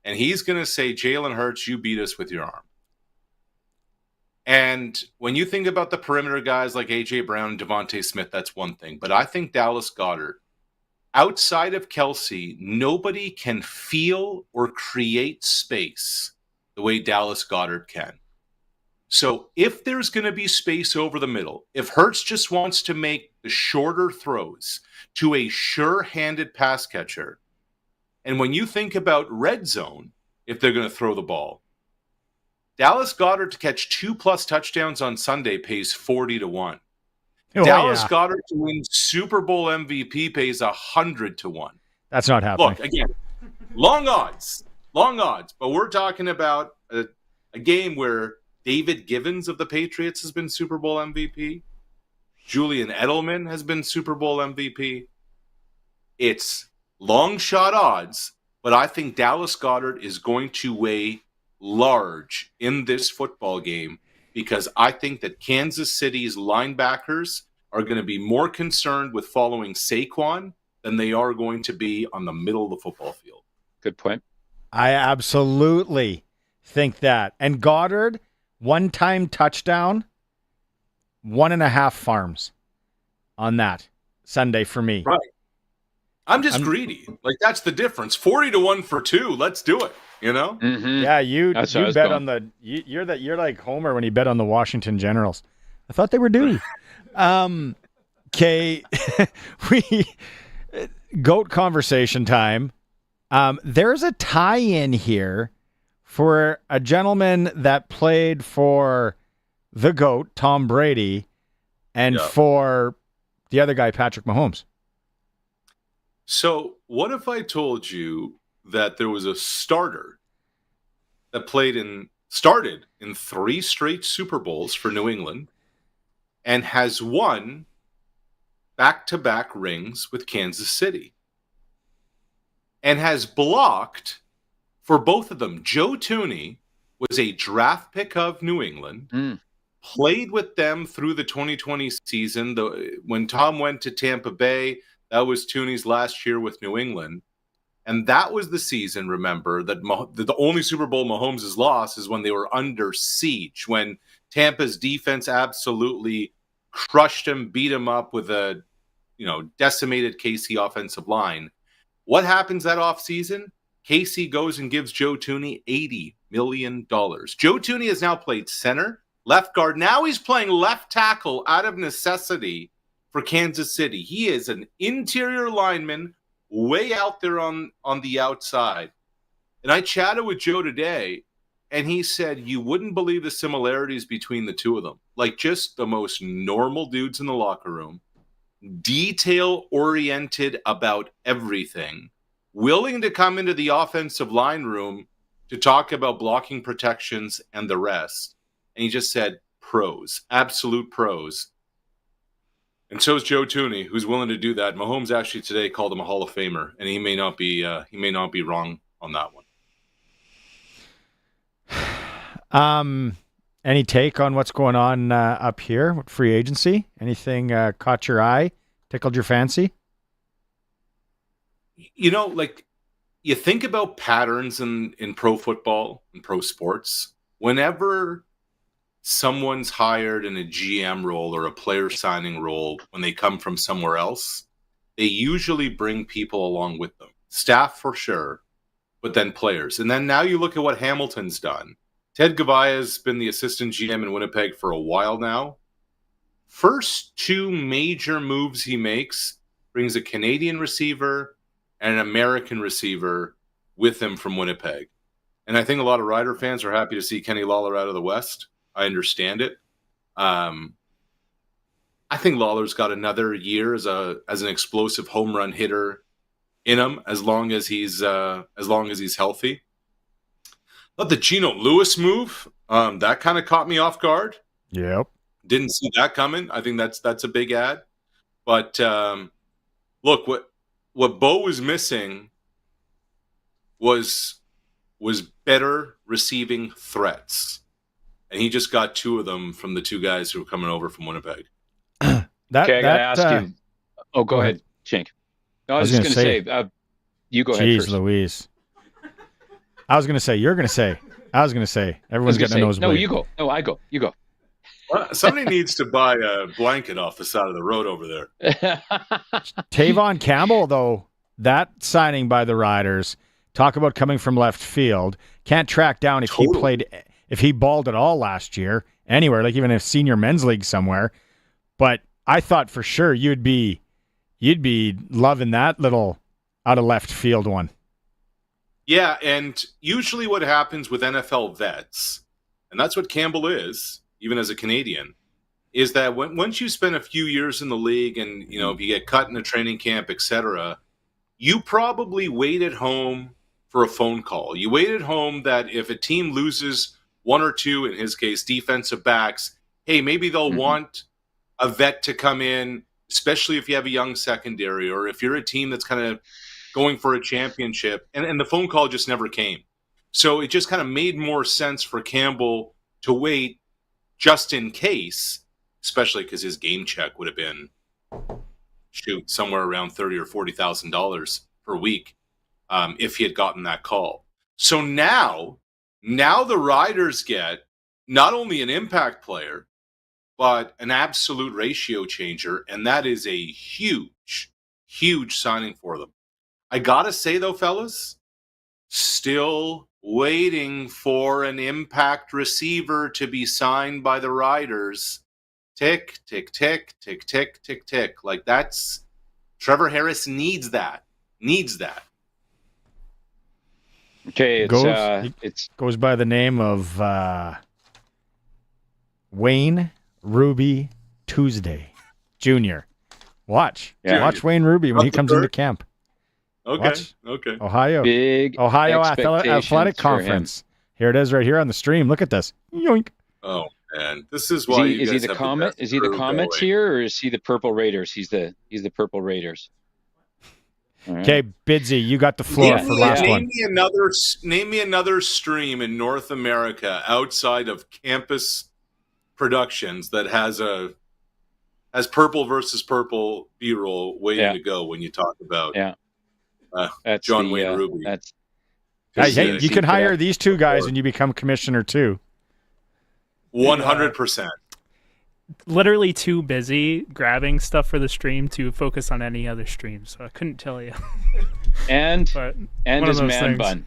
And he's going to say, Jalen Hurts, you beat us with your arm. And when you think about the perimeter guys like A.J. Brown and Devontae Smith, that's one thing. But I think Dallas Goedert outside of Kelsey, nobody can feel or create space the way Dallas Goedert can. So if there's going to be space over the middle, if Hurts just wants to make the shorter throws to a sure-handed pass catcher, and when you think about red zone, if they're going to throw the ball, Dallas Goedert to catch 2+ touchdowns on Sunday pays 40-1. Dallas Goedert to win Super Bowl MVP pays 100-1. That's not happening. Look, again, long odds. But we're talking about a game where David Givens of the Patriots has been Super Bowl MVP. Julian Edelman has been Super Bowl MVP. It's long shot odds, but I think Dallas Goedert is going to weigh large in this football game because I think that Kansas City's linebackers are going to be more concerned with following Saquon than they are going to be on the middle of the football field. Good point. I absolutely think that. And Goddard, one-time touchdown, 1.5 farms on that Sunday for me. Right. I'm greedy. Like, that's the difference. 40-1 for 2. Let's do it. You know? Mm-hmm. Yeah, you bet on the you're like Homer when he bet on the Washington Generals. I thought they were due. Okay, we GOAT conversation time. There's a tie-in here for a gentleman that played for the GOAT, Tom Brady, and for the other guy, Patrick Mahomes. So what if I told you that there was a starter that started in 3 straight Super Bowls for New England and has won back-to-back rings with Kansas City and has blocked for both of them? Joe Thuney was a draft pick of New England, played with them through the 2020 season. When Tom went to Tampa Bay, that was Thuney's last year with New England. And that was the season, remember, that the only Super Bowl Mahomes has lost is when they were under siege, when Tampa's defense absolutely crushed him, beat him up with a decimated KC offensive line. What happens that offseason? KC goes and gives Joe Thuney $80 million. Joe Thuney has now played center, left guard. Now he's playing left tackle out of necessity for Kansas City. He is an interior lineman way out there on the outside. And I chatted with Joe today, and he said you wouldn't believe the similarities between the two of them. Like, just the most normal dudes in the locker room, detail-oriented about everything, willing to come into the offensive line room to talk about blocking protections and the rest. And he just said pros, absolute pros. And so is Joe Thuney, who's willing to do that. Mahomes actually today called him a Hall of Famer, and he may not be wrong on that one. Any take on what's going on up here with free agency? Anything caught your eye, tickled your fancy? You think about patterns in pro football and pro sports. Whenever someone's hired in a GM role or a player signing role, when they come from somewhere else, they usually bring people along with them. Staff for sure, but then players. And then now you look at what Hamilton's done. Ted Gavaya's been the assistant GM in Winnipeg for a while now. First 2 major moves he makes, brings a Canadian receiver and an American receiver with him from Winnipeg. And I think a lot of Rider fans are happy to see Kenny Lawler out of the West. I understand it. I think Lawler's got another year as an explosive home run hitter in him, as long as he's healthy. But the Geno Lewis move, that kind of caught me off guard. Yep, didn't see that coming. I think that's a big ad. But look, what Bo was missing was better receiving threats. And he just got 2 of them from the 2 guys who were coming over from Winnipeg. I got to ask you. Oh, go ahead, Shank. No, I was just going to say, you go ahead first. Jeez Louise. I was going to say, you're going to say. I was going to say. Everyone's getting a nosebleed. No, you go. No, I go. You go. Well, somebody needs to buy a blanket off the side of the road over there. Tavon Campbell, though, that signing by the Riders, talk about coming from left field. Can't track down if he balled at all last year anywhere, like even a senior men's league somewhere. But I thought for sure you'd be loving that little out of left field one. Yeah, and usually what happens with NFL vets, and that's what Campbell is, even as a Canadian, is that once you spend a few years in the league and, if you get cut in a training camp, etc., you probably wait at home for a phone call. You wait at home that if a team loses one or two, in his case, defensive backs, hey, maybe they'll want a vet to come in, especially if you have a young secondary or if you're a team that's kind of going for a championship. And the phone call just never came. So it just kind of made more sense for Campbell to wait just in case, especially because his game check would have been, somewhere around $30,000 or $40,000 per week if he had gotten that call. So now the Riders get not only an impact player, but an absolute ratio changer, and that is a huge, huge signing for them. I gotta say, though, fellas, still waiting for an impact receiver to be signed by the Riders. Tick, tick, tick, tick, tick, tick, tick. Like that's Trevor Harris needs that. Okay, it goes by the name of Wayne Ruby Tuesday Jr. Watch Wayne Ruby when he comes into camp. Okay. Ohio Big Athletic Conference. Here it is, right here on the stream. Look at this. Yoink. Oh man, this is why is he the Comet? Is he the Comets here, or is he the Purple Raiders? He's the Purple Raiders. Okay, Bidsy, you got the floor for last one. Name me another stream in North America outside of Campus Productions that has purple versus purple B-roll waiting to go when you talk about John Wayne Ruby. You can hire these two guys and you become commissioner too. 100%. Literally too busy grabbing stuff for the stream to focus on any other stream, so I couldn't tell you. and his man bun.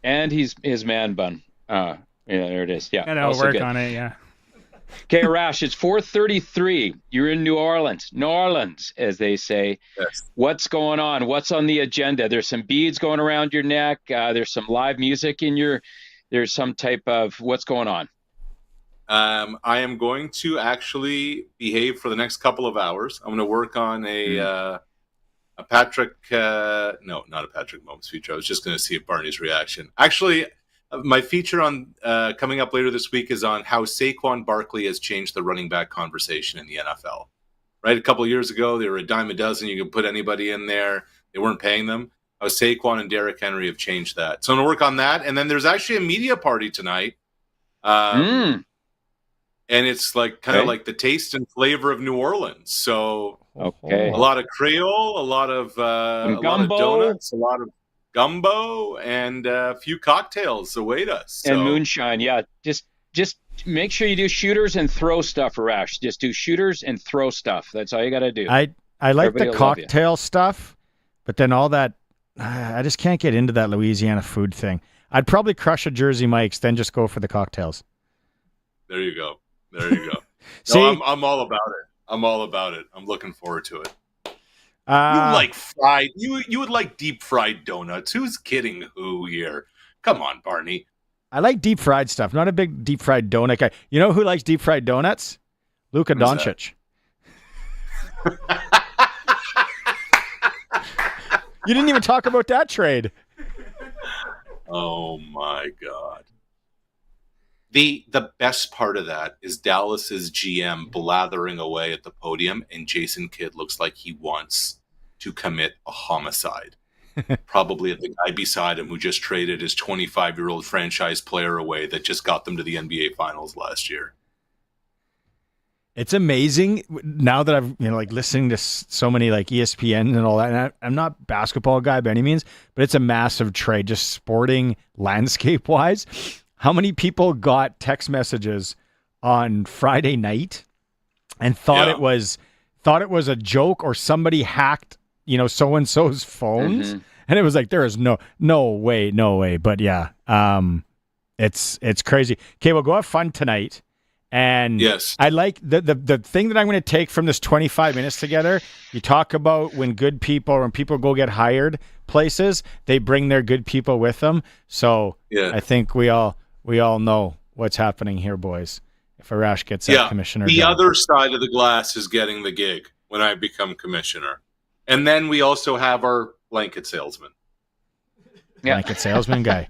And his man bun. There it is. Yeah. And I'll work on it, yeah. Okay, Arash, it's 4:33. You're in New Orleans, as they say. Yes. What's going on? What's on the agenda? There's some beads going around your neck. There's some live music there's some type of, what's going on? I am going to actually behave for the next couple of hours. I'm going to work on a Patrick, no, not a Patrick Mahomes feature. I was just going to see Barney's reaction. Actually, my feature on coming up later this week is on how Saquon Barkley has changed the running back conversation in the NFL. Right, a couple of years ago, they were a dime a dozen. You could put anybody in there. They weren't paying them. How Saquon and Derrick Henry have changed that. So I'm going to work on that. And then there's actually a media party tonight. And it's like kind of like the taste and flavor of New Orleans. So a lot of Creole, a lot of donuts, a lot of gumbo, and a few cocktails await us. And moonshine, yeah. Just make sure you do shooters and throw stuff, Arash. Just do shooters and throw stuff. That's all you got to do. I like Everybody the cocktail stuff, but then all that, I just can't get into that Louisiana food thing. I'd probably crush a Jersey Mike's, then just go for the cocktails. There you go. No, I'm all about it. I'm looking forward to it. You like fried? You would like deep fried donuts? Who's kidding? Who here? Come on, Barney. I like deep fried stuff. Not a big deep fried donut guy. You know who likes deep fried donuts? Luka Doncic. You didn't even talk about that trade. Oh my God. The best part of that is Dallas's GM blathering away at the podium, and Jason Kidd looks like he wants to commit a homicide. Probably at the guy beside him who just traded his 25-year-old franchise player away that just got them to the NBA Finals last year. It's amazing now that I've listening to so many ESPN and all that. And I'm not a basketball guy by any means, but it's a massive trade, just sporting landscape wise. How many people got text messages on Friday night and thought it was a joke or somebody hacked, so and so's phones, and it was like there is no way. But yeah, it's crazy. Okay, we'll go have fun tonight. And yes, I like the thing that I'm going to take from this 25 minutes together. You talk about when people go get hired places, they bring their good people with them. So I think we all know what's happening here, boys. If Arash gets that commissioner, the job. other side of the glass is getting the gig when I become commissioner, and then we also have our blanket salesman. Blanket salesman guy.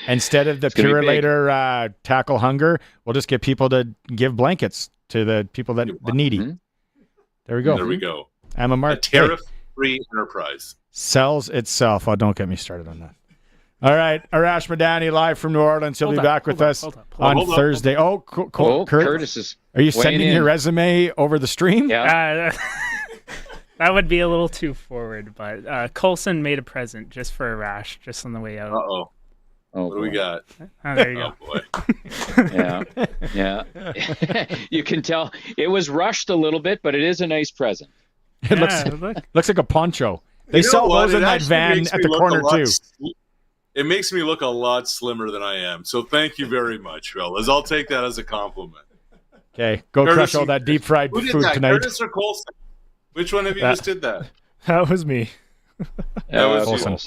Instead of the Purelator tackle hunger, we'll just get people to give blankets to the people the needy. There we go. There we go. I'm a mark. A tariff-free enterprise. Sells itself. Oh, don't get me started on that. All right, Arash Madani live from New Orleans. He'll be back with us on Thursday. Oh, cool. Curtis is. Are you sending your resume over the stream? Yeah. That would be a little too forward, but Coulson made a present just for Arash, just on the way out. Uh-oh. What do we got? Oh, there you go. Boy. Yeah. You can tell it was rushed a little bit, but it is a nice present. It looks like a poncho. They sell those in that van at the corner too. It makes me look a lot slimmer than I am. So thank you very much, fellas. I'll take that as a compliment. Okay, go crush all that deep fried food tonight. Curtis or Coulson? Which one of you just did that? That was me. That was Coulson.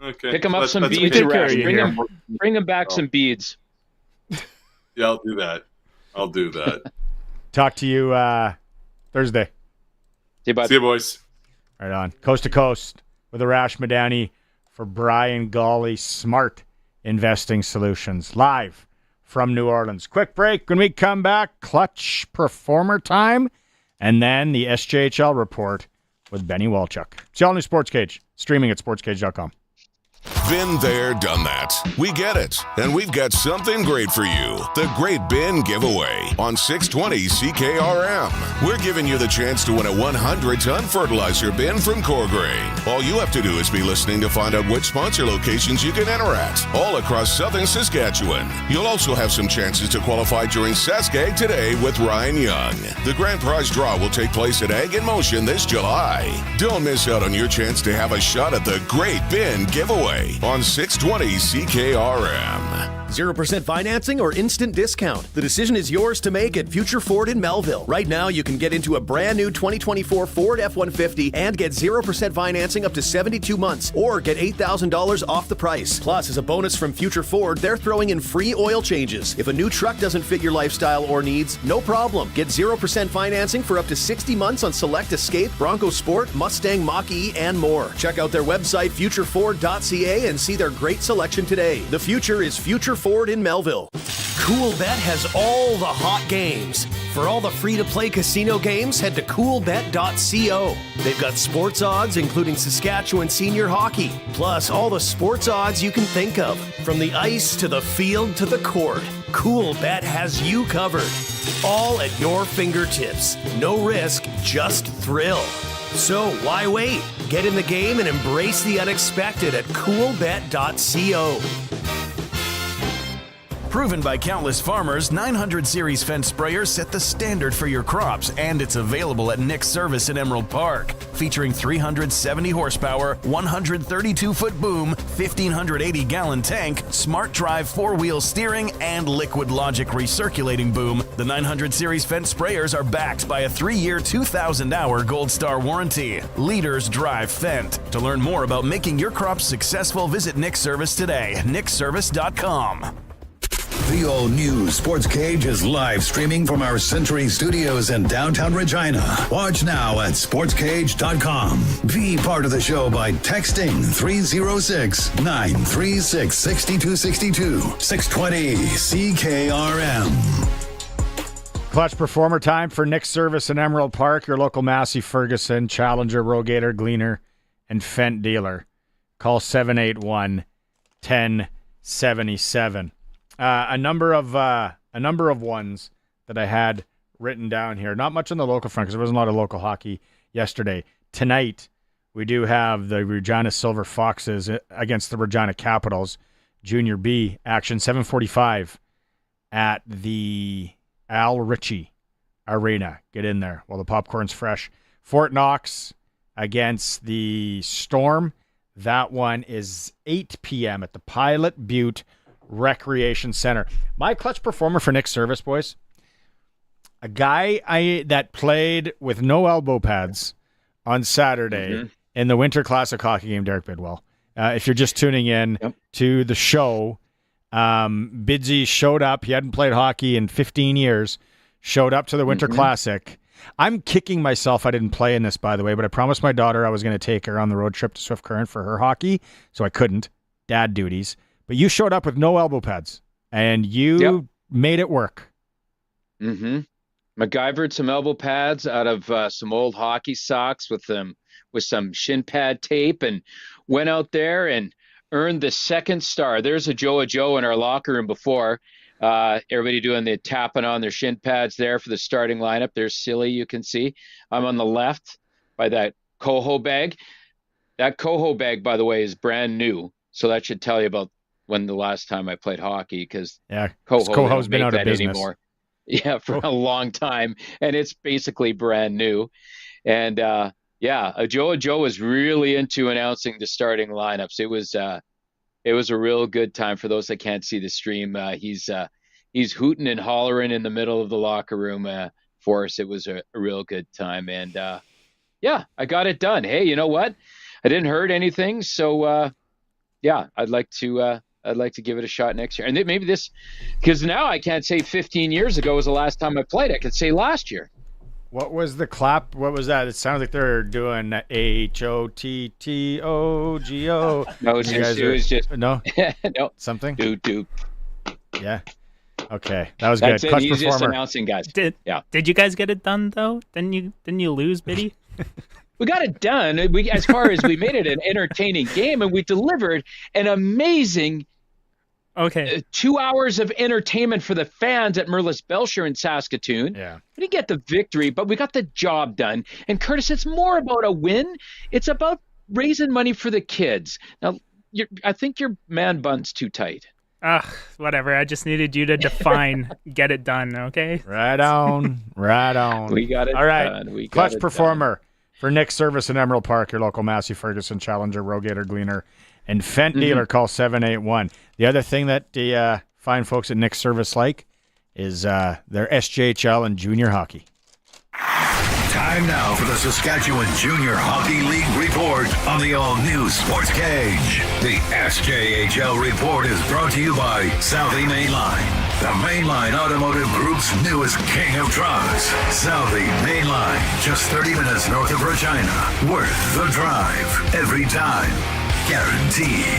Okay. Pick him up some beads, Arash. Bring him back some beads. Yeah, I'll do that. Talk to you Thursday. See you, boys. Right on. Coast to Coast with Arash Madani for Brian Gawley, Smart Investing Solutions, live from New Orleans. Quick break. When we come back, clutch performer time, and then the SJHL report with Benny Walchuk. It's all new Sportscage, streaming at sportscage.com. Been there, done that. We get it. And we've got something great for you. The Great Bin Giveaway on 620 CKRM. We're giving you the chance to win a 100-ton fertilizer bin from Core Grain. All you have to do is be listening to find out which sponsor locations you can enter at, all across southern Saskatchewan. You'll also have some chances to qualify during Saskag Today with Ryan Young. The grand prize draw will take place at Ag in Motion this July. Don't miss out on your chance to have a shot at the Great Bin Giveaway on 620 CKRM. 0% financing or instant discount. The decision is yours to make at Future Ford in Melville. Right now, you can get into a brand new 2024 Ford F-150 and get 0% financing up to 72 months or get $8,000 off the price. Plus, as a bonus from Future Ford, they're throwing in free oil changes. If a new truck doesn't fit your lifestyle or needs, no problem. Get 0% financing for up to 60 months on select Escape, Bronco Sport, Mustang Mach-E, and more. Check out their website, futureford.ca, and see their great selection today. The future is Future Ford in Melville. CoolBet has all the hot games. For all the free-to-play casino games, head to coolbet.co. They've got sports odds, including Saskatchewan senior hockey, plus all the sports odds you can think of. From the ice to the field to the court, CoolBet has you covered. All at your fingertips. No risk, just thrill. So why wait? Get in the game and embrace the unexpected at coolbet.co. Proven by countless farmers, 900 Series fence sprayers set the standard for your crops, and it's available at Nick's Service in Emerald Park. Featuring 370 horsepower, 132-foot boom, 1,580-gallon tank, smart drive 4-wheel steering, and liquid logic recirculating boom, the 900 Series fence sprayers are backed by a 3-year, 2,000-hour Gold Star warranty. Leaders drive Fendt. To learn more about making your crops successful, visit Nick's Service today, nickservice.com. The all-new Sportscage is live streaming from our Century Studios in downtown Regina. Watch now at sportscage.com. Be part of the show by texting 306-936-6262. 620 CKRM. Clutch performer time for Nick's Service in Emerald Park, your local Massey Ferguson, Challenger, Rogator, Gleaner, and Fendt dealer. Call 781-1077. A number of ones that I had written down here. Not much on the local front because there wasn't a lot of local hockey yesterday. Tonight, we do have the Regina Silver Foxes against the Regina Capitals. Junior B action, 7:45 at the Al Ritchie Arena. Get in there while the popcorn's fresh. Fort Knox against the Storm. That one is 8 p.m. at the Pilot Butte Recreation Center. My clutch performer for Nick's service, boys, a guy that played with no elbow pads on Saturday in the Winter Classic hockey game, Derek Bidwell. If you're just tuning in to the show, Bidsy showed up. He hadn't played hockey in 15 years, showed up to the Winter Classic. I'm kicking myself I didn't play in this, by the way, but I promised my daughter I was going to take her on the road trip to Swift Current for her hockey, so I couldn't. Dad duties. But you showed up with no elbow pads, and you made it work. MacGyvered some elbow pads out of some old hockey socks with some shin pad tape, and went out there and earned the second star. There's a Joe in our locker room before. Everybody doing the tapping on their shin pads there for the starting lineup. There's Silly, you can see. I'm on the left by that Coho bag. That Coho bag, by the way, is brand new. So that should tell you about when the last time I played hockey, because Coho's been out of business anymore. Yeah, for a long time. And it's basically brand new. And Joe was really into announcing the starting lineups. It was a real good time. For those that can't see the stream, he's hooting and hollering in the middle of the locker room for us. It was a real good time. And I got it done. Hey, you know what? I didn't hurt anything. So I'd like to give it a shot next year. And then maybe because now I can't say 15 years ago was the last time I played. I could say last year. What was the clap? What was that? It sounds like they're doing HOTTOGO. No, it was just no, no something. Do. Yeah. Okay, that was That's good. it. He's just announcing, guys. Did you guys get it done though? Didn't you lose, Biddy? We got it done. As far as we made it an entertaining game, and we delivered an amazing 2 hours of entertainment for the fans at Merlis Belcher in Saskatoon. Yeah. We didn't get the victory, but we got the job done. And Curtis, it's more about a win. It's about raising money for the kids. Now, I think your man bun's too tight. Whatever. I just needed you to define get it done, okay? Right on. We got it All right. done. Clutch performer for Nick's service in Emerald Park, your local Massey Ferguson Challenger, Rogator Gleaner, and Fent dealer. Call 781. The other thing that the fine folks at Nick's service like is their SJHL and junior hockey. Time now for the Saskatchewan Junior Hockey League report on the all-new Sportscage. The SJHL report is brought to you by Southie Mainline, the Mainline Automotive Group's newest king of trucks. Southie Mainline, just 30 minutes north of Regina. Worth the drive, every time, guaranteed.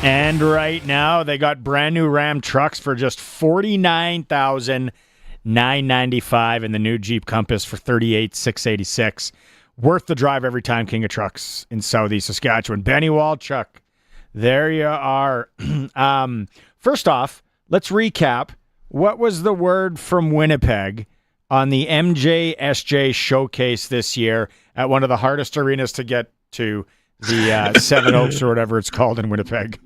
And right now, they got brand new Ram trucks for just $49,995, and the new Jeep Compass for $38,686. Worth the drive every time, king of trucks in Southeast Saskatchewan. Benny Walchuk, there you are. First off, let's recap. What was the word from Winnipeg on the MJSJ showcase this year at one of the hardest arenas to get to, the Seven Oaks or whatever it's called in Winnipeg?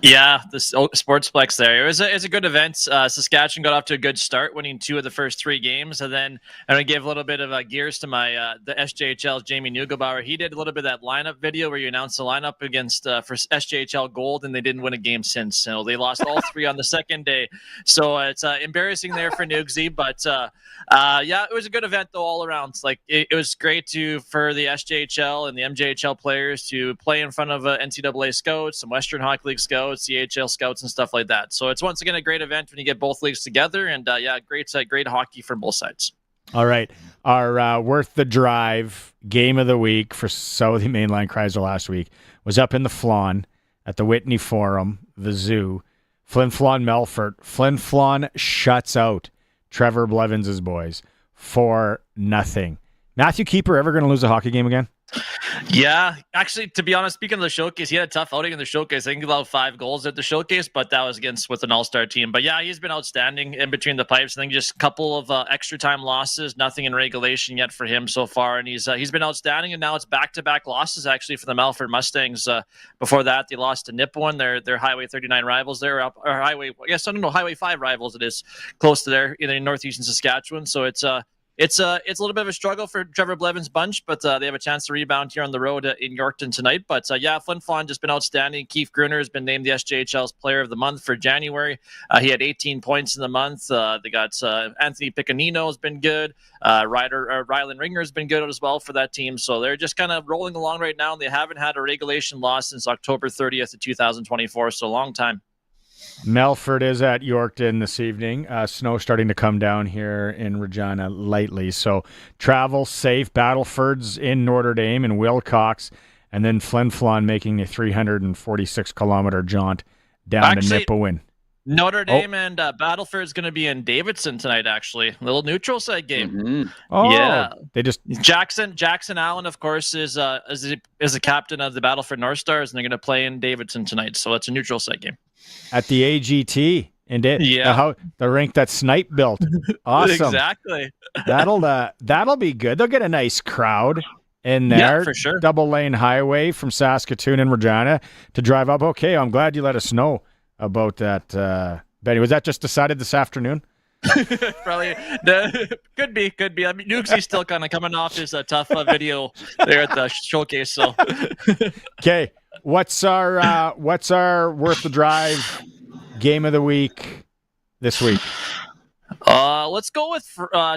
Yeah, the Sportsplex there. It was a good event. Saskatchewan got off to a good start, winning 2 of the first 3 games. And then I'm going to give a little bit of gears to my the SJHL's Jamie Neugebauer. He did a little bit of that lineup video where you announced the lineup against for SJHL Gold, and they didn't win a game since. So they lost all 3 on the second day. So it's embarrassing there for Nugsy. But it was a good event though all around. Like it was great for the SJHL and the MJHL players to play in front of NCAA scouts, some Western Hockey League scouts, CHL scouts, and stuff like that. So it's once again a great event when you get both leagues together, and great hockey from both sides. All right, our worth the drive game of the week for Southie Mainline Chrysler last week was up in the Flawn at the Whitney Forum, the zoo. Flin Flon Melfort. Flin Flon shuts out Trevor Blevins' boys for nothing. Matthew Keeper ever going to lose a hockey game again? Yeah, actually, to be honest, speaking of the showcase, he had a tough outing in the showcase. I think he allowed 5 goals at the showcase, but that was with an all-star team. But yeah, he's been outstanding in between the pipes. I think just a couple of extra time losses, nothing in regulation yet for him so far, and he's been outstanding. And now it's back-to-back losses actually for the Melfort Mustangs. Before that, they lost to Nipawin, their Highway 39 rivals there, or Highway, I guess I don't know, Highway 5 rivals. It is close to there in northeastern Saskatchewan, so it's a little bit of a struggle for Trevor Blevin's bunch, but they have a chance to rebound here on the road in Yorkton tonight. But yeah, Flin Flon just been outstanding. Keith Gruner has been named the SJHL's Player of the Month for January. He had 18 points in the month. They got Anthony Piccanino has been good. Rylan Ringer has been good as well for that team. So they're just kind of rolling along right now. They haven't had a regulation loss since October 30th of 2024, so a long time. Melfort is at Yorkton this evening. Snow starting to come down here in Regina lightly. So travel safe. Battleford's in Notre Dame and Wilcox. And then Flin Flon making a 346-kilometer jaunt down to Nipawin. Notre Dame and Battleford is going to be in Davidson tonight, actually. A little neutral site game. Mm-hmm. Oh, yeah. They just Jackson Allen, of course, is the captain of the Battleford North Stars, and they're going to play in Davidson tonight. So it's a neutral site game. At the AGT. And the rink that Snipe built. Awesome. Exactly. That'll be good. They'll get a nice crowd in there. Yeah, for sure. Double lane highway from Saskatoon and Regina to drive up. Okay, I'm glad you let us know about that, Benny. Was that just decided this afternoon? Probably. Could be. I mean, Nukesy's still kind of coming off his tough video there at the showcase. So, okay, what's our worth the drive game of the week this week? Let's go with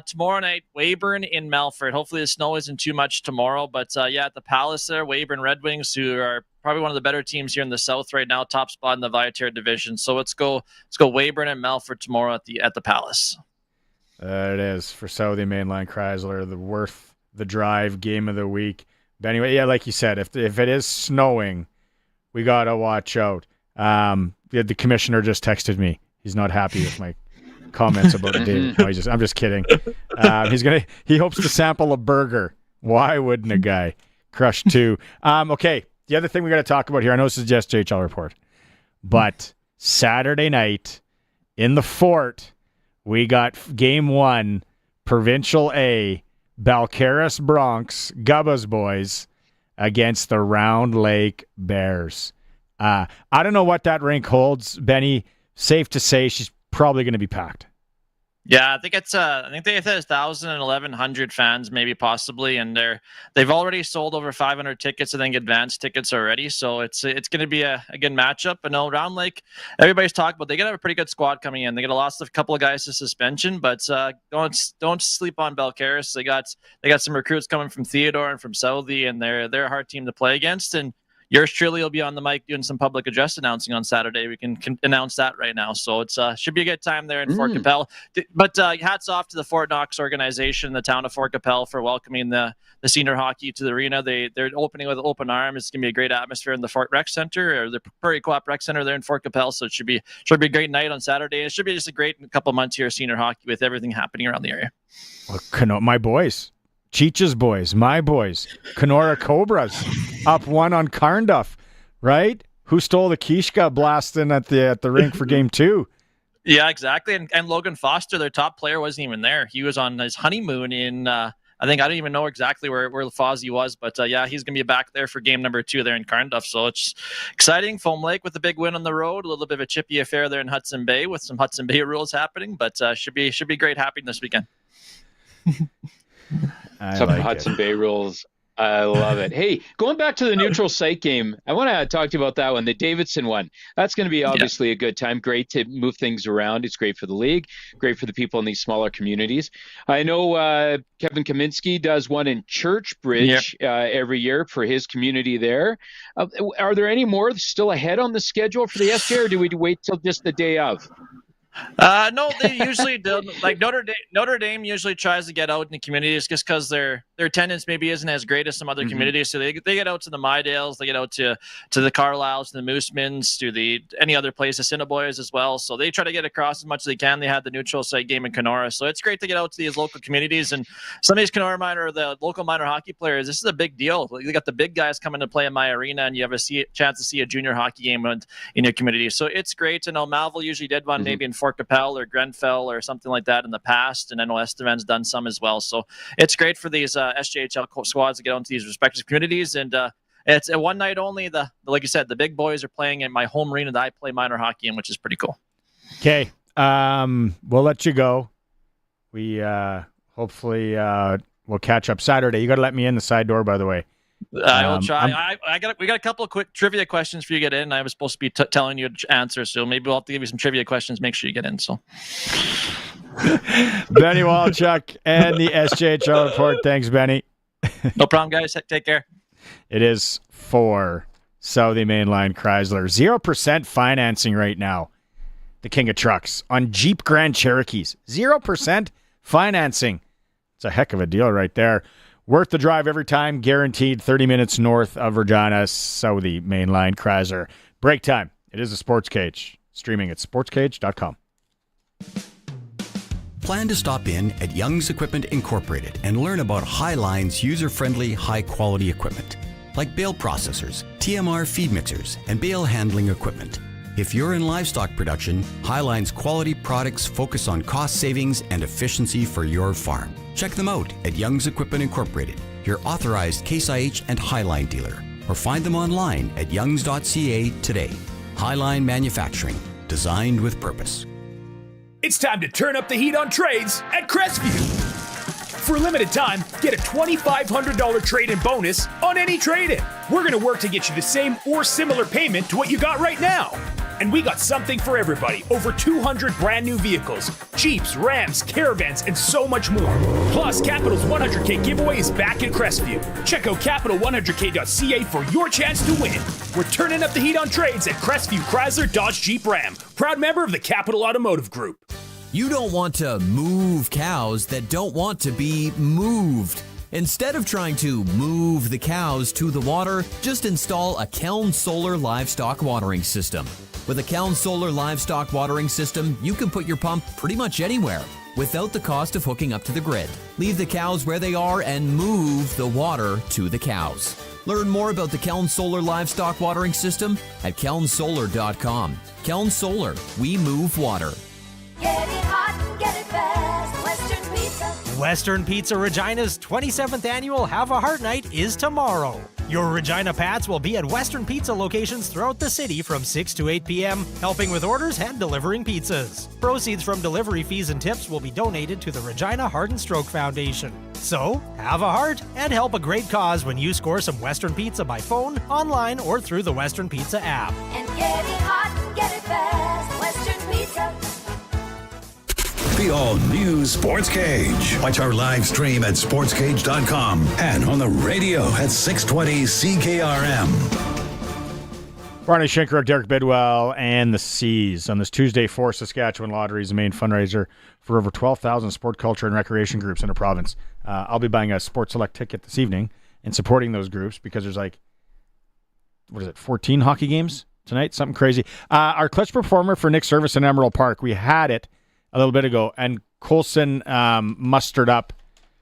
tomorrow night, Weyburn in Melfort. Hopefully the snow isn't too much tomorrow, but at the Palace there, Weyburn Red Wings, who are probably one of the better teams here in the South right now, top spot in the Viator division. So let's go Weyburn and Melfort tomorrow at the Palace. It is for Southey Mainline Chrysler, the worth the drive game of the week. But anyway, yeah, like you said, if it is snowing, we gotta watch out. The commissioner just texted me. He's not happy with my comments about David. No, I'm just kidding. He hopes to sample a burger. Why wouldn't a guy crush 2? Okay. The other thing we got to talk about here, I know this is just JHL report, but Saturday night in the Fort, we got Game 1, Provincial A, Balcarres Bronx, Gubba's boys against the Round Lake Bears. I don't know what that rink holds, Benny. Safe to say she's probably going to be packed. Yeah, I think they have 1,000 and 1,100 fans, maybe possibly, and they've already sold over 500 tickets. I think advanced tickets already, so it's going to be a good matchup. But no, Round Lake, everybody's talking about they got a pretty good squad coming in. They got lost a couple of guys to suspension, but don't sleep on Balcarres. They got some recruits coming from Theodore and from Southey, and they're a hard team to play against. And yours truly will be on the mic doing some public address announcing on Saturday. We can announce that right now. So it's should be a good time there in Fort Capel. But hats off to the Fort Knox organization, the town of Fort Capel, for welcoming the senior hockey to the arena. They're opening with open arms. It's going to be a great atmosphere in the Fort Rec Center, or the Prairie Co-op Rec Center there in Fort Capel. So it should be a great night on Saturday. It should be just a great couple months here of senior hockey with everything happening around the area. Well, my boys. Cheech's boys, my boys, Kenora Cobras, up 1 on Carnduff, right? Who stole the Kishka blasting at the rink for Game 2? Yeah, exactly. And Logan Foster, their top player, wasn't even there. He was on his honeymoon in, I don't even know exactly where Fozzie was, but he's going to be back there for game number 2 there in Carnduff. So it's exciting. Foam Lake with a big win on the road, a little bit of a chippy affair there in Hudson Bay with some Hudson Bay rules happening, but should be great happening this weekend. Some Hudson Bay rules. I love it. Hey, going back to the neutral site game, I want to talk to you about that one, the Davidson one. That's going to be obviously a good time. Great to move things around. It's great for the league, great for the people in these smaller communities. I know Kevin Kaminsky does one in Churchbridge every year for his community there. Are there any more still ahead on the schedule for the SJ, or do we wait till just the day of? No, they usually don't. Like Notre Dame usually tries to get out in the communities just because their attendance maybe isn't as great as some other communities. So they get out to the Mydales, they get out to the Carlisles, to the Moosemans, to any other place, the Cinnaboys as well. So they try to get across as much as they can. They had the neutral site game in Kenora, so it's great to get out to these local communities. And some of these Kenora minor, the local minor hockey players, this is a big deal. They got the big guys coming to play in my arena, and you have a chance to see a junior hockey game in your community. So it's great. And Malville usually did one maybe in Fort Capel or Grenfell or something like that in the past, and I know Estevan's done some as well. So it's great for these SJHL squads to get onto these respective communities, and it's a one night only. Like you said, the big boys are playing in my home arena that I play minor hockey in, which is pretty cool. Okay, we'll let you go. We hopefully we'll catch up Saturday. You got to let me in the side door, by the way. I will try. We got a couple of quick trivia questions for you to get in. I was supposed to be telling you answers, so maybe we'll have to give you some trivia questions. Make sure you get in. So, Benny Walchuk and the SJHL report. Thanks, Benny. No problem, guys. Take care. It is for Southie Mainline Chrysler. 0% financing right now. The king of trucks on Jeep Grand Cherokees. 0% financing. It's a heck of a deal right there. Worth the drive every time, guaranteed. 30 minutes north of Regina, Southie Mainline Chrysler. Break time. It is a Sports Cage. Streaming at sportscage.com. Plan to stop in at Young's Equipment Incorporated and learn about Highline's user-friendly, high-quality equipment, like bale processors, TMR feed mixers, and bale handling equipment. If you're in livestock production, Highline's quality products focus on cost savings and efficiency for your farm. Check them out at Young's Equipment Incorporated, your authorized Case IH and Highline dealer, or find them online at youngs.ca today. Highline Manufacturing, designed with purpose. It's time to turn up the heat on trades at Crestview. For a limited time, get a $2,500 trade-in bonus on any trade-in. We're going to work to get you the same or similar payment to what you got right now. And we got something for everybody. Over 200 brand new vehicles, Jeeps, Rams, Caravans, and so much more. Plus, Capital's 100K giveaway is back at Crestview. Check out capital100k.ca for your chance to win. We're turning up the heat on trades at Crestview Chrysler Dodge Jeep Ram. Proud member of the Capital Automotive Group. You don't want to move cows that don't want to be moved. Instead of trying to move the cows to the water, just install a Keln Solar Livestock Watering System. With a Keln Solar Livestock Watering System, you can put your pump pretty much anywhere without the cost of hooking up to the grid. Leave the cows where they are and move the water to the cows. Learn more about the Keln Solar Livestock Watering System at kelnsolar.com. Keln Solar, we move water. Get it hot and get it fast. Western Pizza. Western Pizza Regina's 27th annual Have a Heart Night is tomorrow. Your Regina Pats will be at Western Pizza locations throughout the city from 6 to 8 p.m., helping with orders and delivering pizzas. Proceeds from delivery fees and tips will be donated to the Regina Heart and Stroke Foundation. So, have a heart and help a great cause when you score some Western Pizza by phone, online, or through the Western Pizza app. And get it hot and get it fast. Western Pizza. The all-new Sports Cage. Watch our live stream at sportscage.com and on the radio at 620 CKRM. Barney Shinker, Derek Bidwell, and the C's on this Tuesday for Saskatchewan Lottery is the main fundraiser for over 12,000 sport, culture, and recreation groups in the province. I'll be buying a Sports Select ticket this evening and supporting those groups because there's 14 hockey games tonight? Something crazy. Our clutch performer for Nick's service in Emerald Park, we had it a little bit ago, and Colson mustered up.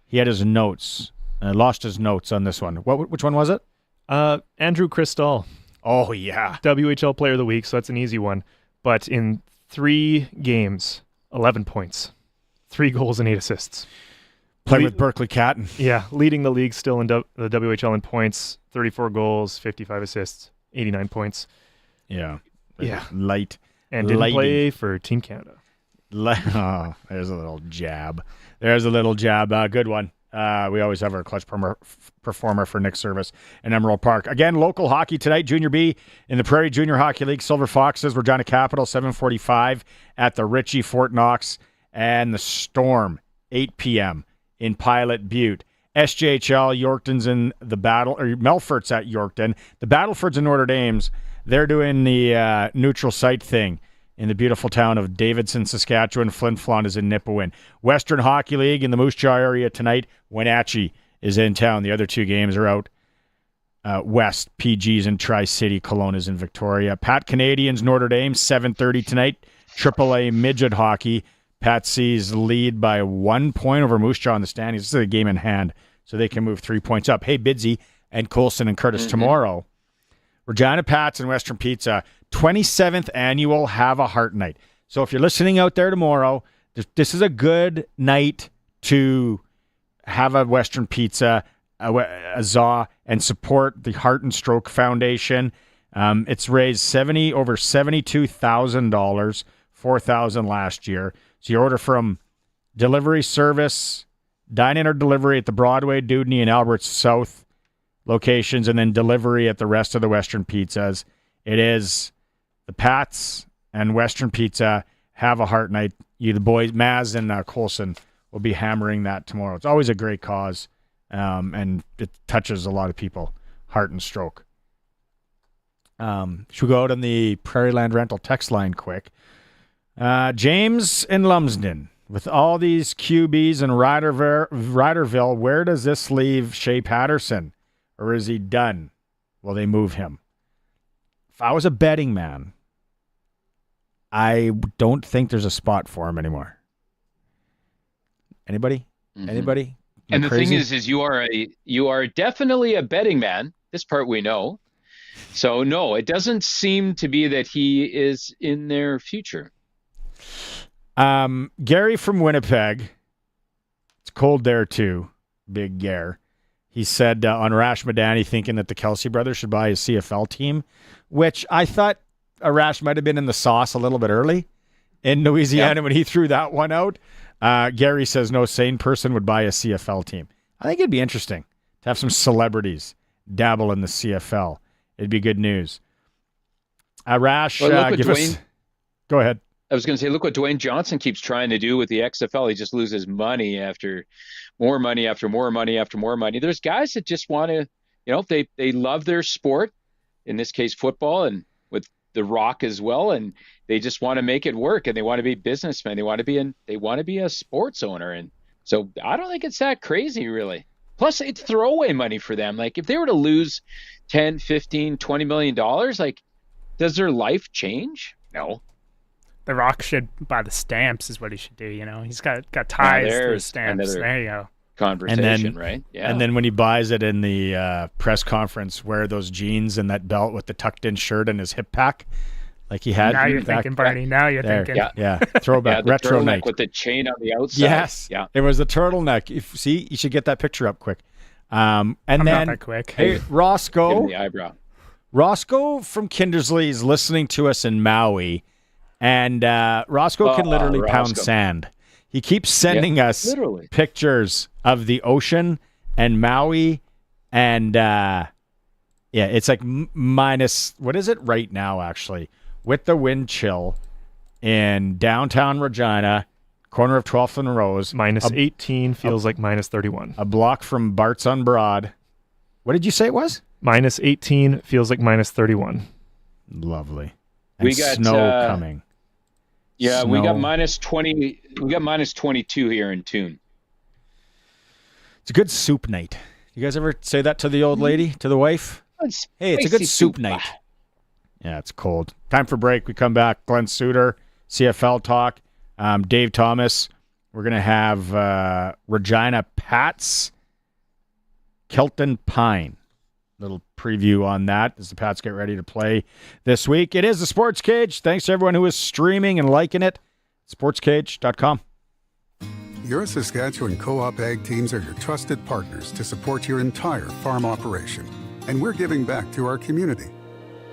He had his notes. Lost his notes on this one. Which one was it? Andrew Cristall. Oh, yeah. WHL Player of the Week, so that's an easy one. But in 3 games, 11 points, 3 goals and 8 assists. Playing with Berkeley Catton. Yeah, leading the league still in the WHL in points, 34 goals, 55 assists, 89 points. Yeah. Yeah. Light. And didn't play for Team Canada. Oh, there's a little jab. Good one. We always have our clutch performer for Nick's service in Emerald Park. Again, local hockey tonight, Junior B in the Prairie Junior Hockey League. Silver Foxes, Regina Capital, 7:45 at the Ritchie, Fort Knox, and the Storm, 8 p.m. in Pilot Butte. SJHL, Yorkton's in the battle, or Melfort's at Yorkton. The Battlefords and Notre Dame's, they're doing the neutral site thing. in the beautiful town of Davidson, Saskatchewan. Flin Flon is in Nipawin. Western Hockey League in the Moose Jaw area tonight. Wenatchee is in town. The other 2 games are out west. PG's in Tri-City. Kelowna is in Victoria. Pat Canadians, Notre Dame, 7:30 tonight. AAA midget hockey. Pat C's lead by 1 point over Moose Jaw in the standings. This is a game in hand, so they can move 3 points up. Hey, Bidsy and Coulson and Curtis tomorrow. Regina Pats and Western Pizza, 27th annual Have a Heart Night. So if you're listening out there tomorrow, this is a good night to have a Western Pizza, a ZA, and support the Heart and Stroke Foundation. It's raised over $72,000, $4,000 last year. So you order from delivery service, dine-in or delivery at the Broadway, Dewdney, and Alberts South locations, and then delivery at the rest of the Western Pizzas. It is the Pats and Western Pizza Have a Heart Night. The boys, Maz and Coulson, will be hammering that tomorrow. It's always a great cause, and it touches a lot of people, heart and stroke. Should we go out on the Prairie Land Rental text line quick? James in Lumsden, with all these QBs in Riderville, where does this leave Shea Patterson? Or is he done? Will they move him? If I was a betting man, I don't think there's a spot for him anymore. Anybody? Anybody? And the thing is you are definitely a betting man. This part we know. So no, it doesn't seem to be that he is in their future. Gary from Winnipeg. It's cold there too. Big Gare. He said on Arash Madani thinking that the Kelsey brothers should buy a CFL team, which I thought Arash might have been in the sauce a little bit early in Louisiana when he threw that one out. Gary says no sane person would buy a CFL team. I think it'd be interesting to have some celebrities dabble in the CFL. It'd be good news. Arash, give us... Go ahead. I was going to say, look what Dwayne Johnson keeps trying to do with the XFL. He just loses money after more money after more money after more money. There's guys that just want to, they love their sport, in this case football, and with The Rock as well, and they just want to make it work, and they want to be businessmen. They want to be a sports owner, and so I don't think it's that crazy, really. Plus, it's throwaway money for them. Like, if they were to lose $10, $15, $20 million, like, does their life change? No. The Rock should buy the stamps is what he should do, He's got ties to the stamps. There you go. Conversation, right? Yeah. And then when he buys it in the press conference, wear those jeans and that belt with the tucked-in shirt and his hip pack like he had. Now you're thinking, Barney. Now you're thinking. Yeah. Throwback, retro night. With the chain on the outside. Yes. Yeah. It was the turtleneck. You should get that picture up quick. And I'm then, not that quick. Hey, Roscoe. Give him the eyebrow. Roscoe from Kindersley is listening to us in Maui. And Roscoe can literally pound sand. He keeps sending us pictures of the ocean and Maui. And, it's like minus, what is it right now, actually? With the wind chill in downtown Regina, corner of 12th and Rose. Minus 18 feels like minus 31. A block from Bart's on Broad. What did you say it was? Minus 18 feels like minus 31. Lovely. And we got snow coming. Yeah, Snow. we got minus 20. We got minus 22 here in Toon. It's a good soup night. You guys ever say that to the old lady, to the wife? Hey, it's a good soup night. Yeah, it's cold. Time for break. We come back. Glen Suitor, CFL talk. Dave Thomas. We're going to have Regina Pats, Kelton Pine. Little preview on that as the Pats get ready to play this week. It is the Sports Cage. Thanks to everyone who is streaming and liking it. Sportscage.com. Your Saskatchewan Co-op Ag teams are your trusted partners to support your entire farm operation. And we're giving back to our community.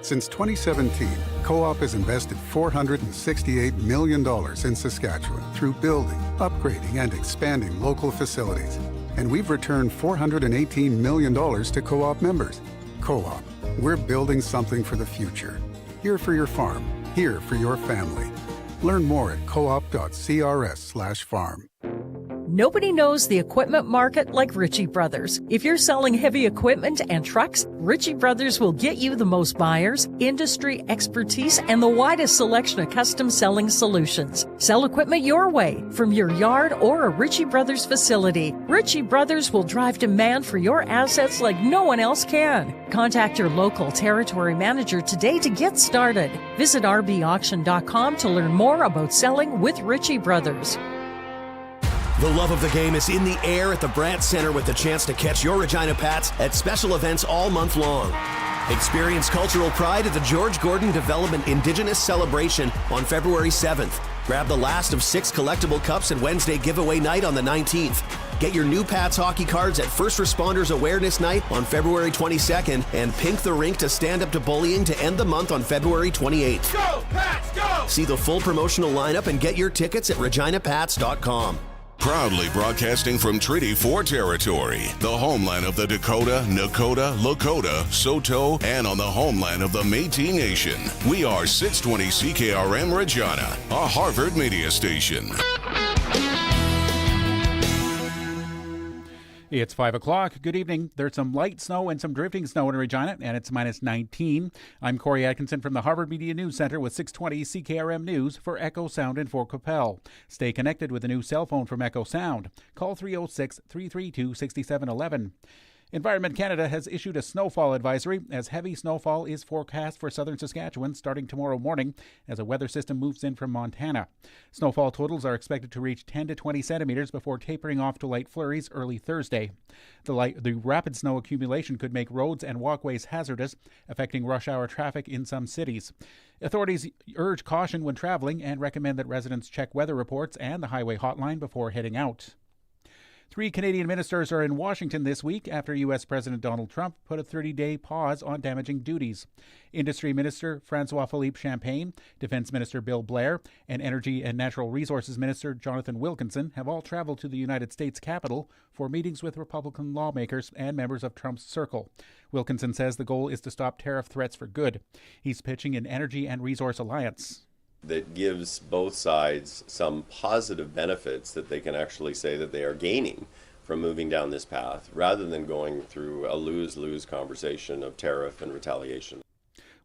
Since 2017, Co-op has invested $468 million in Saskatchewan through building, upgrading, and expanding local facilities. And we've returned $418 million to Co-op members. Co-op, we're building something for the future. Here for your farm, here for your family. Learn more at coop.crs/farm. Nobody knows the equipment market like Ritchie Brothers. If you're selling heavy equipment and trucks, Ritchie Brothers will get you the most buyers, industry expertise, and the widest selection of custom selling solutions. Sell equipment your way from your yard or a Ritchie Brothers facility. Ritchie Brothers will drive demand for your assets like no one else can. Contact your local territory manager today to get started. Visit rbauction.com to learn more about selling with Ritchie Brothers. The love of the game is in the air at the Brandt Center with the chance to catch your Regina Pats at special events all month long. Experience cultural pride at the George Gordon Development Indigenous Celebration on February 7th. Grab the last of 6 collectible cups at Wednesday giveaway night on the 19th. Get your new Pats hockey cards at First Responders Awareness Night on February 22nd and pink the rink to stand up to bullying to end the month on February 28th. Go, Pats, go! See the full promotional lineup and get your tickets at reginapats.com. Proudly broadcasting from Treaty 4 territory, the homeland of the Dakota, Nakota, Lakota, Saulteaux, and on the homeland of the Métis Nation. We are 620 CKRM Regina, a Harvard media station. It's 5 o'clock. Good evening. There's some light snow and some drifting snow in Regina, and it's minus 19. I'm Corey Atkinson from the Harvard Media News Center with 620 CKRM News for Echo Sound in Fort Qu'Appelle. Stay connected with a new cell phone from Echo Sound. Call 306-332-6711. Environment Canada has issued a snowfall advisory as heavy snowfall is forecast for southern Saskatchewan starting tomorrow morning as a weather system moves in from Montana. Snowfall totals are expected to reach 10 to 20 centimeters before tapering off to light flurries early Thursday. The rapid snow accumulation could make roads and walkways hazardous, affecting rush hour traffic in some cities. Authorities urge caution when traveling and recommend that residents check weather reports and the highway hotline before heading out. 3 Canadian ministers are in Washington this week after U.S. President Donald Trump put a 30-day pause on damaging duties. Industry Minister François-Philippe Champagne, Defense Minister Bill Blair, and Energy and Natural Resources Minister Jonathan Wilkinson have all traveled to the United States Capitol for meetings with Republican lawmakers and members of Trump's circle. Wilkinson says the goal is to stop tariff threats for good. He's pitching an energy and resource alliance that gives both sides some positive benefits that they can actually say that they are gaining from moving down this path, rather than going through a lose-lose conversation of tariff and retaliation.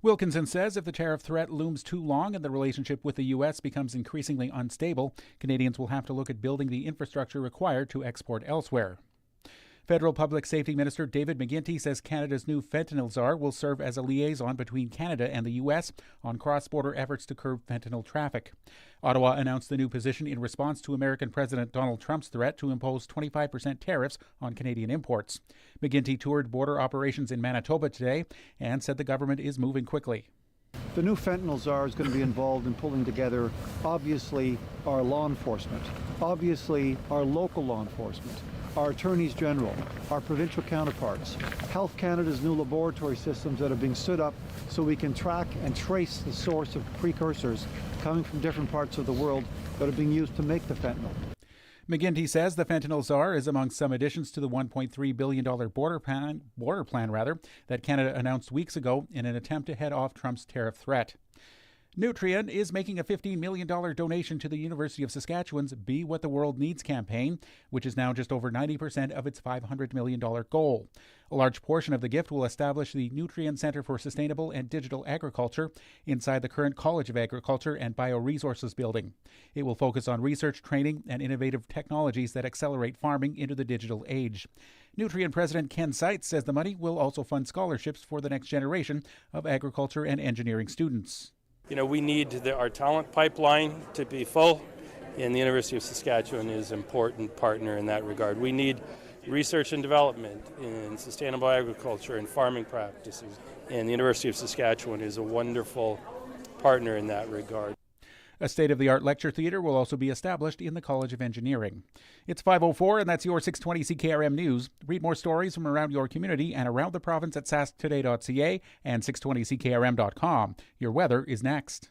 Wilkinson says if the tariff threat looms too long and the relationship with the U.S. becomes increasingly unstable, Canadians will have to look at building the infrastructure required to export elsewhere. Federal Public Safety Minister David McGuinty says Canada's new fentanyl czar will serve as a liaison between Canada and the U.S. on cross-border efforts to curb fentanyl traffic. Ottawa announced the new position in response to American President Donald Trump's threat to impose 25% tariffs on Canadian imports. McGuinty toured border operations in Manitoba today and said the government is moving quickly. The new fentanyl czar is going to be involved in pulling together, obviously, our law enforcement, obviously, our local law enforcement, our attorneys general, our provincial counterparts, Health Canada's new laboratory systems that are being stood up so we can track and trace the source of precursors coming from different parts of the world that are being used to make the fentanyl. McGuinty says the fentanyl czar is among some additions to the $1.3 billion border plan that Canada announced weeks ago in an attempt to head off Trump's tariff threat. Nutrien is making a $15 million donation to the University of Saskatchewan's Be What the World Needs campaign, which is now just over 90% of its $500 million goal. A large portion of the gift will establish the Nutrien Center for Sustainable and Digital Agriculture inside the current College of Agriculture and Bioresources building. It will focus on research, training, and innovative technologies that accelerate farming into the digital age. Nutrien President Ken Seitz says the money will also fund scholarships for the next generation of agriculture and engineering students. You know, we need our talent pipeline to be full, and the University of Saskatchewan is an important partner in that regard. We need research and development in sustainable agriculture and farming practices, and the University of Saskatchewan is a wonderful partner in that regard. A state-of-the-art lecture theater will also be established in the College of Engineering. It's 5:04, and that's your 620 CKRM News. Read more stories from around your community and around the province at sasktoday.ca and 620ckrm.com. Your weather is next.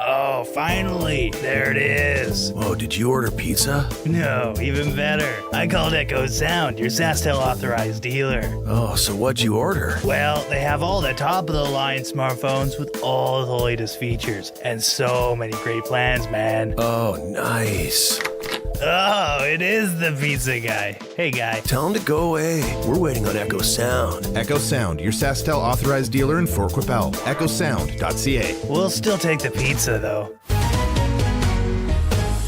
Oh, finally, there it is. Oh, did you order pizza? No, even better. I called Echo Sound, your SaskTel authorized dealer. Oh, so what'd you order? Well, they have all the top-of-the-line smartphones with all the latest features and so many great plans, man. Oh, nice. Oh, it is the pizza guy. Hey, guy. Tell him to go away. We're waiting on Echo Sound. Echo Sound, your SaskTel authorized dealer in Fort Qu'Appelle. EchoSound.ca. We'll still take the pizza, though.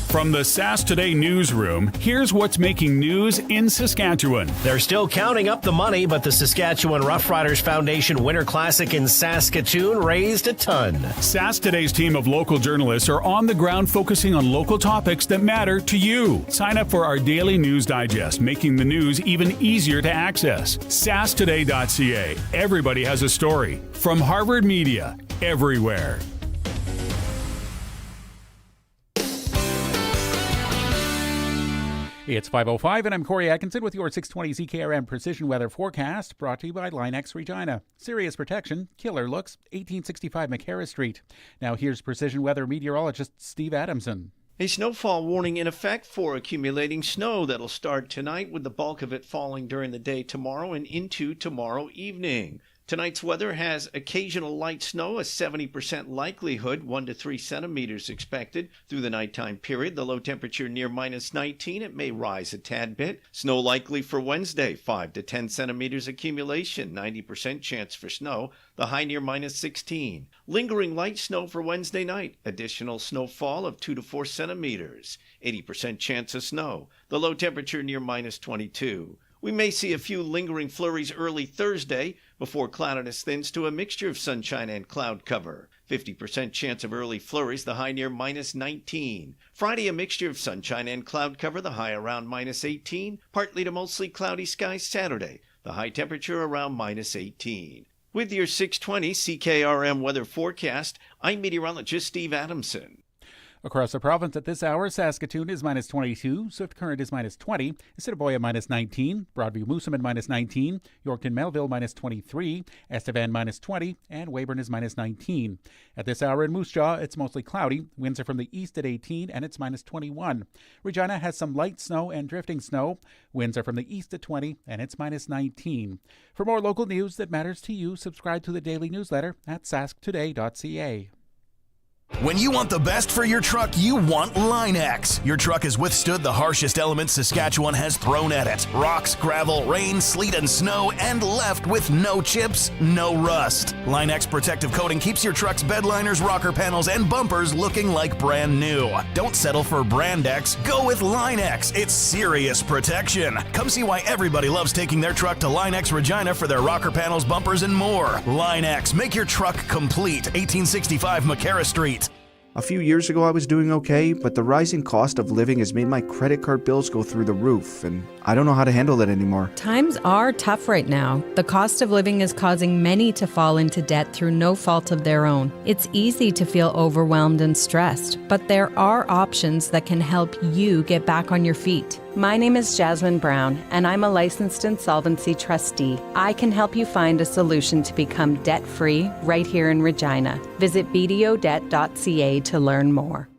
From the Sask Today newsroom, here's what's making news in Saskatchewan. They're still counting up the money, but the Saskatchewan Roughriders Foundation Winter Classic in Saskatoon raised a ton. Sask Today's team of local journalists are on the ground focusing on local topics that matter to you. Sign up for our daily news digest, making the news even easier to access. SaskToday.ca. Everybody has a story. From Harvard Media, everywhere. It's 5:05, and I'm Corey Atkinson with your 620 CKRM Precision Weather Forecast, brought to you by Linex Regina. Serious protection, killer looks, 1865 McHarris Street. Now here's Precision Weather meteorologist Steve Adamson. A snowfall warning in effect for accumulating snow that'll start tonight, with the bulk of it falling during the day tomorrow and into tomorrow evening. Tonight's weather has occasional light snow, a 70% likelihood, 1 to 3 centimeters expected through the nighttime period. The low temperature near minus 19. It may rise a tad bit. Snow likely for Wednesday, 5 to 10 centimeters accumulation, 90% chance for snow. The high near minus 16. Lingering light snow for Wednesday night. Additional snowfall of 2 to 4 centimeters, 80% chance of snow. The low temperature near minus 22. We may see a few lingering flurries early Thursday before cloudiness thins to a mixture of sunshine and cloud cover. 50% chance of early flurries, the high near minus 19. Friday, a mixture of sunshine and cloud cover, the high around minus 18. Partly to mostly cloudy skies Saturday, the high temperature around minus 18. With your 620 CKRM weather forecast, I'm meteorologist Steve Adamson. Across the province at this hour, Saskatoon is minus 22, Swift Current is minus 20, Assiniboia minus 19, Broadview Moosomin minus 19, Yorkton Melville minus 23, Estevan minus 20, and Weyburn is minus 19. At this hour in Moose Jaw, it's mostly cloudy. Winds are from the east at 18, and it's minus 21. Regina has some light snow and drifting snow. Winds are from the east at 20, and it's minus 19. For more local news that matters to you, subscribe to the daily newsletter at sasktoday.ca. When you want the best for your truck, you want Line-X. Your truck has withstood the harshest elements Saskatchewan has thrown at it. Rocks, gravel, rain, sleet, and snow, and left with no chips, no rust. Line-X protective coating keeps your truck's bed liners, rocker panels, and bumpers looking like brand new. Don't settle for Brand X. Go with Line-X. It's serious protection. Come see why everybody loves taking their truck to Line-X Regina for their rocker panels, bumpers, and more. Line-X. Make your truck complete. 1865 McHarris Street. A few years ago I was doing okay, but the rising cost of living has made my credit card bills go through the roof, and I don't know how to handle it anymore. Times are tough right now. The cost of living is causing many to fall into debt through no fault of their own. It's easy to feel overwhelmed and stressed, but there are options that can help you get back on your feet. My name is Jasmine Brown, and I'm a licensed insolvency trustee. I can help you find a solution to become debt-free right here in Regina. Visit bdodebt.ca to learn more.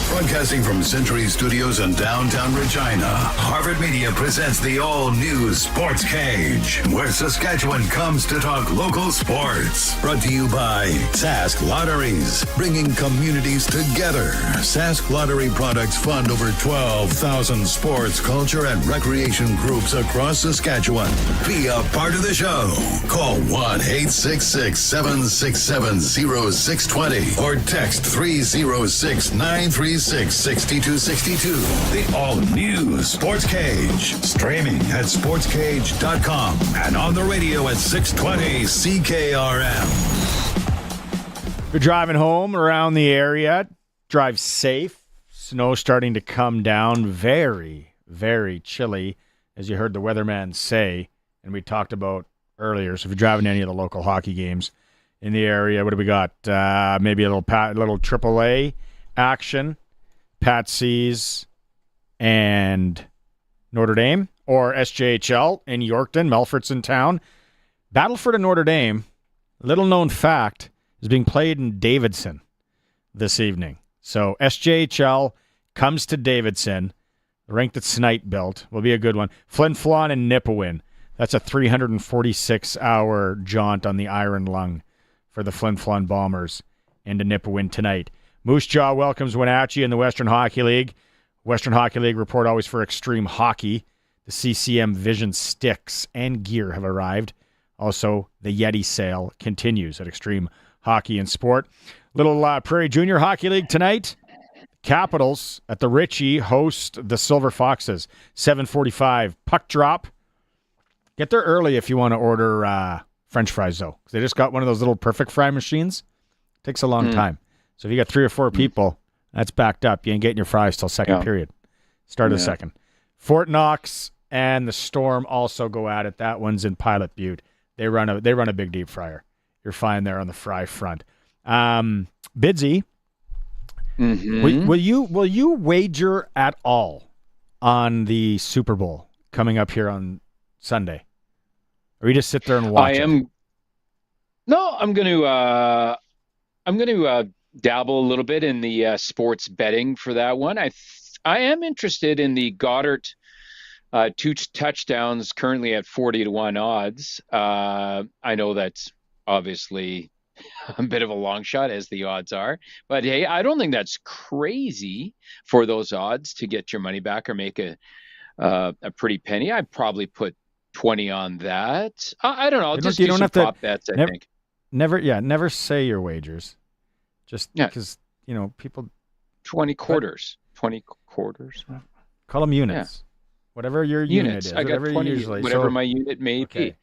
Broadcasting from Century Studios in downtown Regina, Harvard Media presents the all-new Sportscage, where Saskatchewan comes to talk local sports. Brought to you by Sask Lotteries, bringing communities together. Sask Lottery products fund over 12,000 sports, culture, and recreation groups across Saskatchewan. Be a part of the show. Call 1-866-767-0620 or text 306-936. 6262. The all-new Sportscage. Streaming at sportscage.com and on the radio at 620 CKRM. You're driving home around the area. Drive safe. Snow starting to come down. Very, very chilly, as you heard the weatherman say, and we talked about earlier. So if you're driving to any of the local hockey games in the area, what do we got? Maybe a little AAA action. Patsies and Notre Dame, or SJHL in Yorkton, Melfort's in town. Battleford and Notre Dame, little known fact, is being played in Davidson this evening. So SJHL comes to Davidson, the rink that Snite built, will be a good one. Flin Flon and Nipawin. That's a 346-hour jaunt on the Iron Lung for the Flin Flon Bombers into Nipawin tonight. Moose Jaw welcomes Wenatchee in the Western Hockey League. Western Hockey League report always for Extreme Hockey. The CCM Vision sticks and gear have arrived. Also, the Yeti sale continues at Extreme Hockey and Sport. Little Prairie Junior Hockey League tonight. Capitals at the Ritchie host the Silver Foxes. 7:45 puck drop. Get there early if you want to order French fries, though, because they just got one of those little perfect fry machines. Takes a long time. So if you got 3 or 4 people, that's backed up. You ain't getting your fries till second period. Start of the second. Fort Knox and the Storm also go at it. That one's in Pilot Butte. They run a big deep fryer. You're fine there on the fry front. Bidsy, will you wager at all on the Super Bowl coming up here on Sunday? Or you just sit there and watch it? No, I'm going to dabble a little bit in the sports betting for that one. I am interested in the Goddard 2 touchdowns currently at 40-1 odds. I know that's obviously a bit of a long shot, as the odds are, but hey, I don't think that's crazy for those odds to get your money back or make a pretty penny. I'd probably put 20 on that. I don't know. I'll just do some prop bets. I think. Never say your wagers. Just because people 20 quarters. Call them units. Whatever your unit is. I got 20, whatever my unit may be.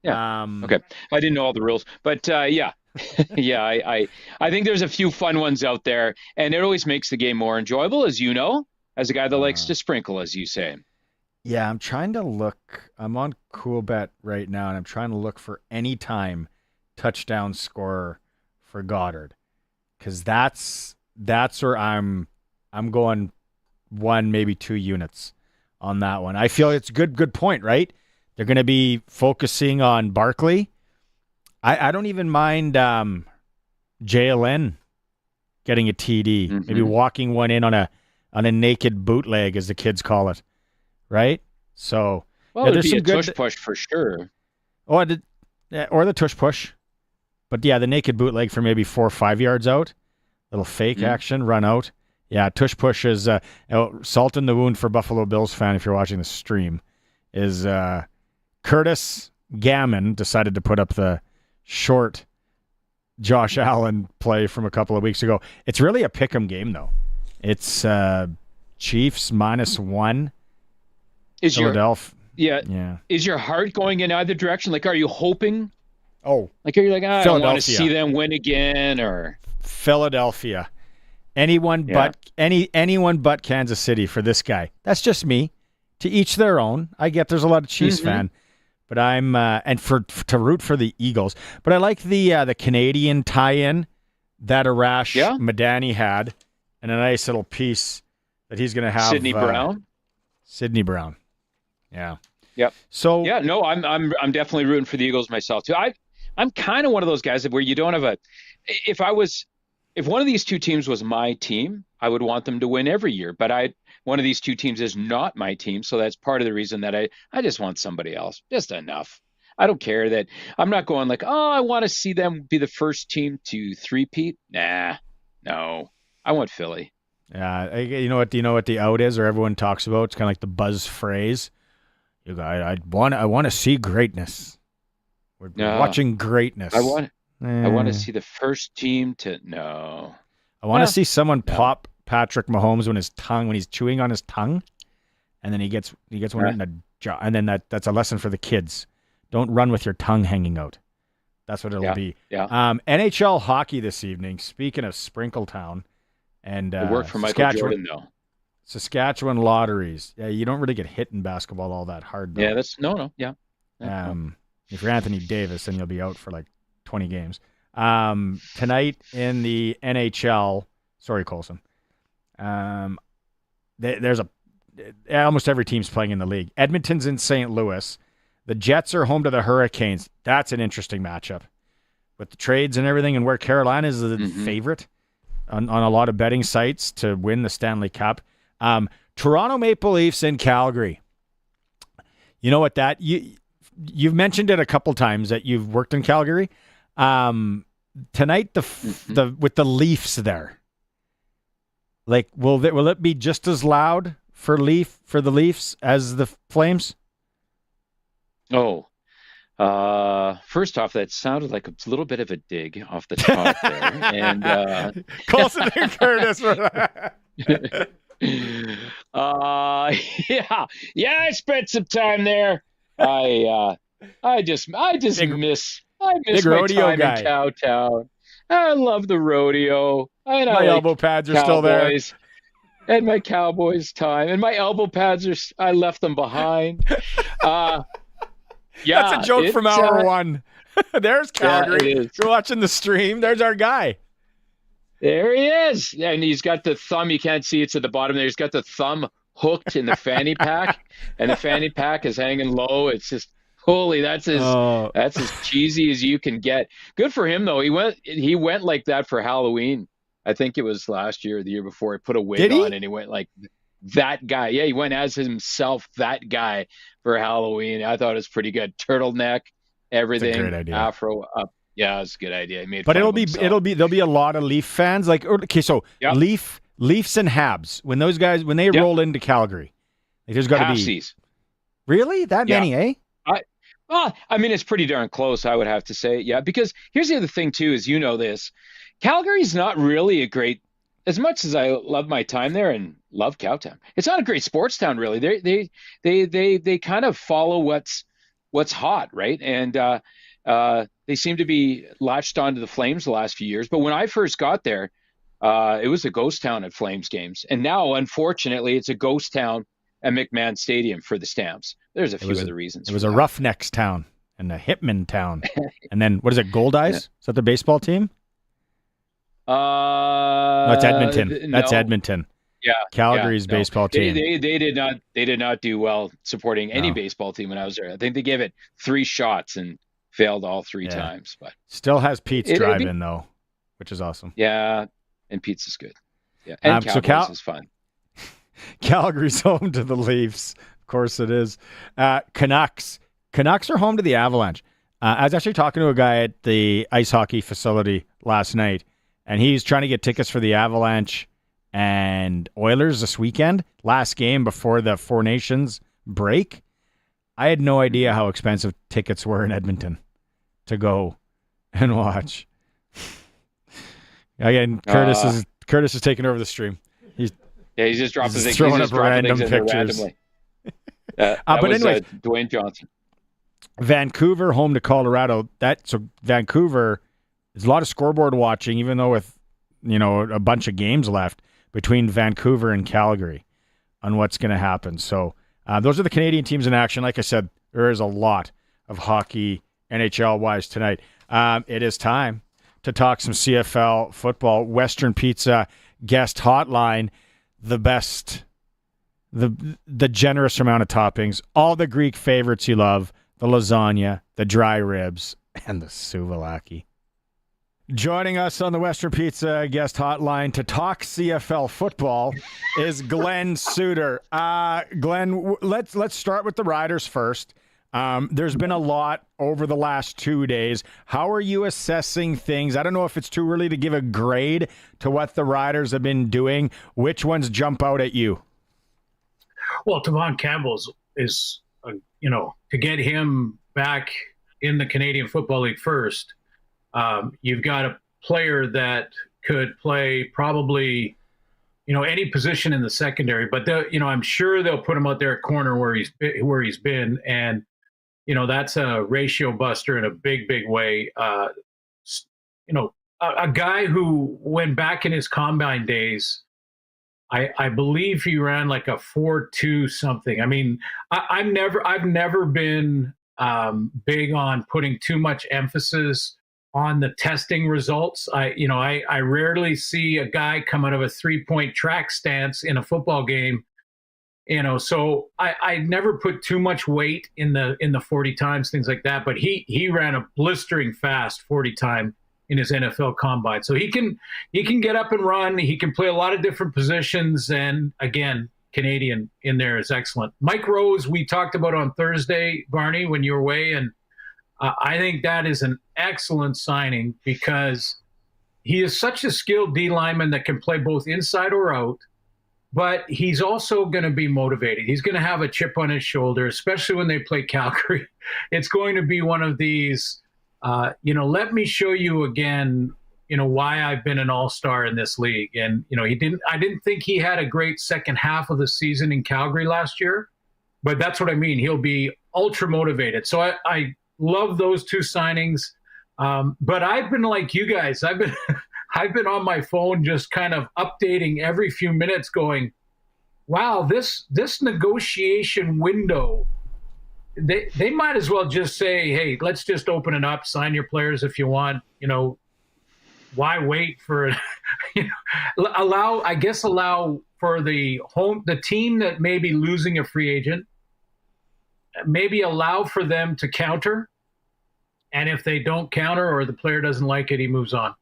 Yeah. Okay. I didn't know all the rules, but yeah. I think there's a few fun ones out there, and it always makes the game more enjoyable, as you know, as a guy that likes to sprinkle, as you say. Yeah, I'm trying to look. I'm on CoolBet right now, and I'm trying to look for any time touchdown scorer for Goddard, because that's where I'm going 1, maybe 2 units on that one. I feel it's good point, right? They're going to be focusing on Barkley. I don't even mind JLN getting a TD, maybe walking one in on a naked bootleg, as the kids call it, right? So there's some good tush push for sure. Or the tush push, but yeah, the naked bootleg for maybe 4 or 5 yards out, little fake action, run out. Yeah, tush push is salt in the wound for Buffalo Bills fan. If you're watching the stream, is Curtis Gammon decided to put up the short Josh Allen play from a couple of weeks ago. It's really a pick'em game, though. It's Chiefs -1. Is Philadelphia? Yeah. Is your heart going in either direction? Like, are you hoping? Oh, like, are you like, I don't want to see them win again, or Philadelphia? Anyone but Kansas City for this guy. That's just me. To each their own. I get there's a lot of Chiefs fan, but I'm and to root for the Eagles. But I like the Canadian tie-in that Arash Madani had, and a nice little piece that he's going to have. Sidney Brown. Yeah. Yep. So no, I'm definitely rooting for the Eagles myself too. I'm kind of one of those guys where you don't have if one of these two teams was my team, I would want them to win every year. But one of these two teams is not my team, so that's part of the reason that I just want somebody else. Just enough. I don't care that I'm not going like, I want to see them be the first team to three-peat. Nah, no. I want Philly. Yeah, you know what the out is, or everyone talks about? It's kind of like the buzz phrase. I want to see greatness. We're watching greatness. I want to see the first team to no. I want to see someone pop Patrick Mahomes when he's chewing on his tongue, and then he gets one in the jaw, and then that's a lesson for the kids. Don't run with your tongue hanging out. That's what it'll be. Yeah. NHL hockey this evening. Speaking of Sprinkletown, and it worked for Michael Jordan though. Saskatchewan Lotteries. Yeah, you don't really get hit in basketball all that hard, though. Yeah, that's no. Yeah. If you're Anthony Davis, then you'll be out for like 20 games. Tonight in the NHL, sorry, Colson. There's almost every team's playing in the league. Edmonton's in St. Louis. The Jets are home to the Hurricanes. That's an interesting matchup with the trades and everything, and where Carolina is the favorite on a lot of betting sites to win the Stanley Cup. Toronto Maple Leafs in Calgary. You know what you've mentioned it a couple times that you've worked in Calgary. Tonight with the Leafs there. Like, will it be just as loud for the Leafs as the Flames? Oh, first off, that sounded like a little bit of a dig off the top there, and Colson and Curtis for that. yeah, I spent some time there. I just miss big my rodeo time guy. in Cowtown. I love the rodeo. And My elbow pads are still there. And my Cowboys time. And my elbow pads I left them behind. Yeah, that's a joke from hour one. There's Calgary. Yeah, You're watching the stream. There's our guy. There he is. And he's got the thumb. You can't see it's at the bottom there. He's got the thumb hooked in the fanny pack, and the fanny pack is hanging low. It's just holy. That's as cheesy as you can get. Good for him though. He went like that for Halloween. I think it was last year or the year before. He put a wig on and he went like that guy. Yeah, he went as himself, that guy, for Halloween. I thought it was pretty good. Turtleneck, everything, That's a great idea. afro up. Yeah, it's a good idea. He made But fun there'll of himself. be a lot of Leaf fans. Like, okay, so Leafs and Habs, when those guys roll into Calgary, like, there's got to be Halfsies. Really that many, eh? I mean, it's pretty darn close, I would have to say. Yeah, because here's the other thing too, is this. Calgary's not really a great, as much as I love my time there and love Cowtown, it's not a great sports town really. They kind of follow what's hot, right? And they seem to be latched onto the Flames the last few years. But when I first got there, it was a ghost town at Flames games. And now, unfortunately, it's a ghost town at McMahon Stadium for the Stamps. There's a few other reasons. It was a Roughnecks town and a Hitman town. And then, what is it, Gold Eyes? Is that the baseball team? No, it's Edmonton. That's Edmonton. Yeah, Calgary's no. baseball team. They did not do well supporting any baseball team when I was there. I think they gave it 3 shots and failed all 3 times. But still has Pete's drive-in though, which is awesome. Yeah, and Pete's is good. Yeah, and Cowboys is fun. Calgary's home to the Leafs, of course it is. Canucks are home to the Avalanche. I was actually talking to a guy at the ice hockey facility last night, and he's trying to get tickets for the Avalanche and Oilers this weekend, last game before the Four Nations break. I had no idea how expensive tickets were in Edmonton to go and watch. Again, Curtis is taking over the stream. He's just dropping things. Throwing up random pictures. Randomly. But was, anyways, Dwayne Johnson. Vancouver home to Colorado. Vancouver, there's a lot of scoreboard watching, even though with a bunch of games left between Vancouver and Calgary on what's going to happen. So those are the Canadian teams in action. Like I said, there is a lot of hockey NHL-wise tonight. It is time to talk some CFL football. Western Pizza guest hotline, the best, the generous amount of toppings, all the Greek favorites you love, the lasagna, the dry ribs, and the souvlaki. Joining us on the Western Pizza guest hotline to talk CFL football is Glen Suitor. Glen, let's start with the Riders first. There's been a lot over the last 2 days. How are you assessing things? I don't know if it's too early to give a grade to what the Riders have been doing. Which ones jump out at you? Well, Tavon Campbell's is, to get him back in the Canadian Football League first, you've got a player that could play probably, any position in the secondary, but I'm sure they'll put him out there at corner where he's been. And, that's a ratio buster in a big, big way. A guy who went back in his combine days, I believe he ran like a 4.2 something. I mean, I've never been big on putting too much emphasis on the testing results. I rarely see a guy come out of a 3-point track stance in a football game, so I never put too much weight in the 40 times, things like that. But he ran a blistering fast 40 time in his NFL combine. So he can get up and run. He can play a lot of different positions. And again, Canadian in there is excellent. Mike Rose, we talked about on Thursday, Barney, when you were away. And I think that is an excellent signing because he is such a skilled D lineman that can play both inside or out, but he's also going to be motivated. He's going to have a chip on his shoulder, especially when they play Calgary. It's going to be one of these, let me show you again, why I've been an all-star in this league. And, I didn't think he had a great second half of the season in Calgary last year, but that's what I mean. He'll be ultra motivated. So I love those two signings. But I've been like you guys. I've been on my phone just kind of updating every few minutes going, wow, this negotiation window, they might as well just say, hey, let's just open it up, sign your players if you want, why wait for allow for the team that may be losing a free agent, maybe allow for them to counter. And if they don't counter or the player doesn't like it, he moves on.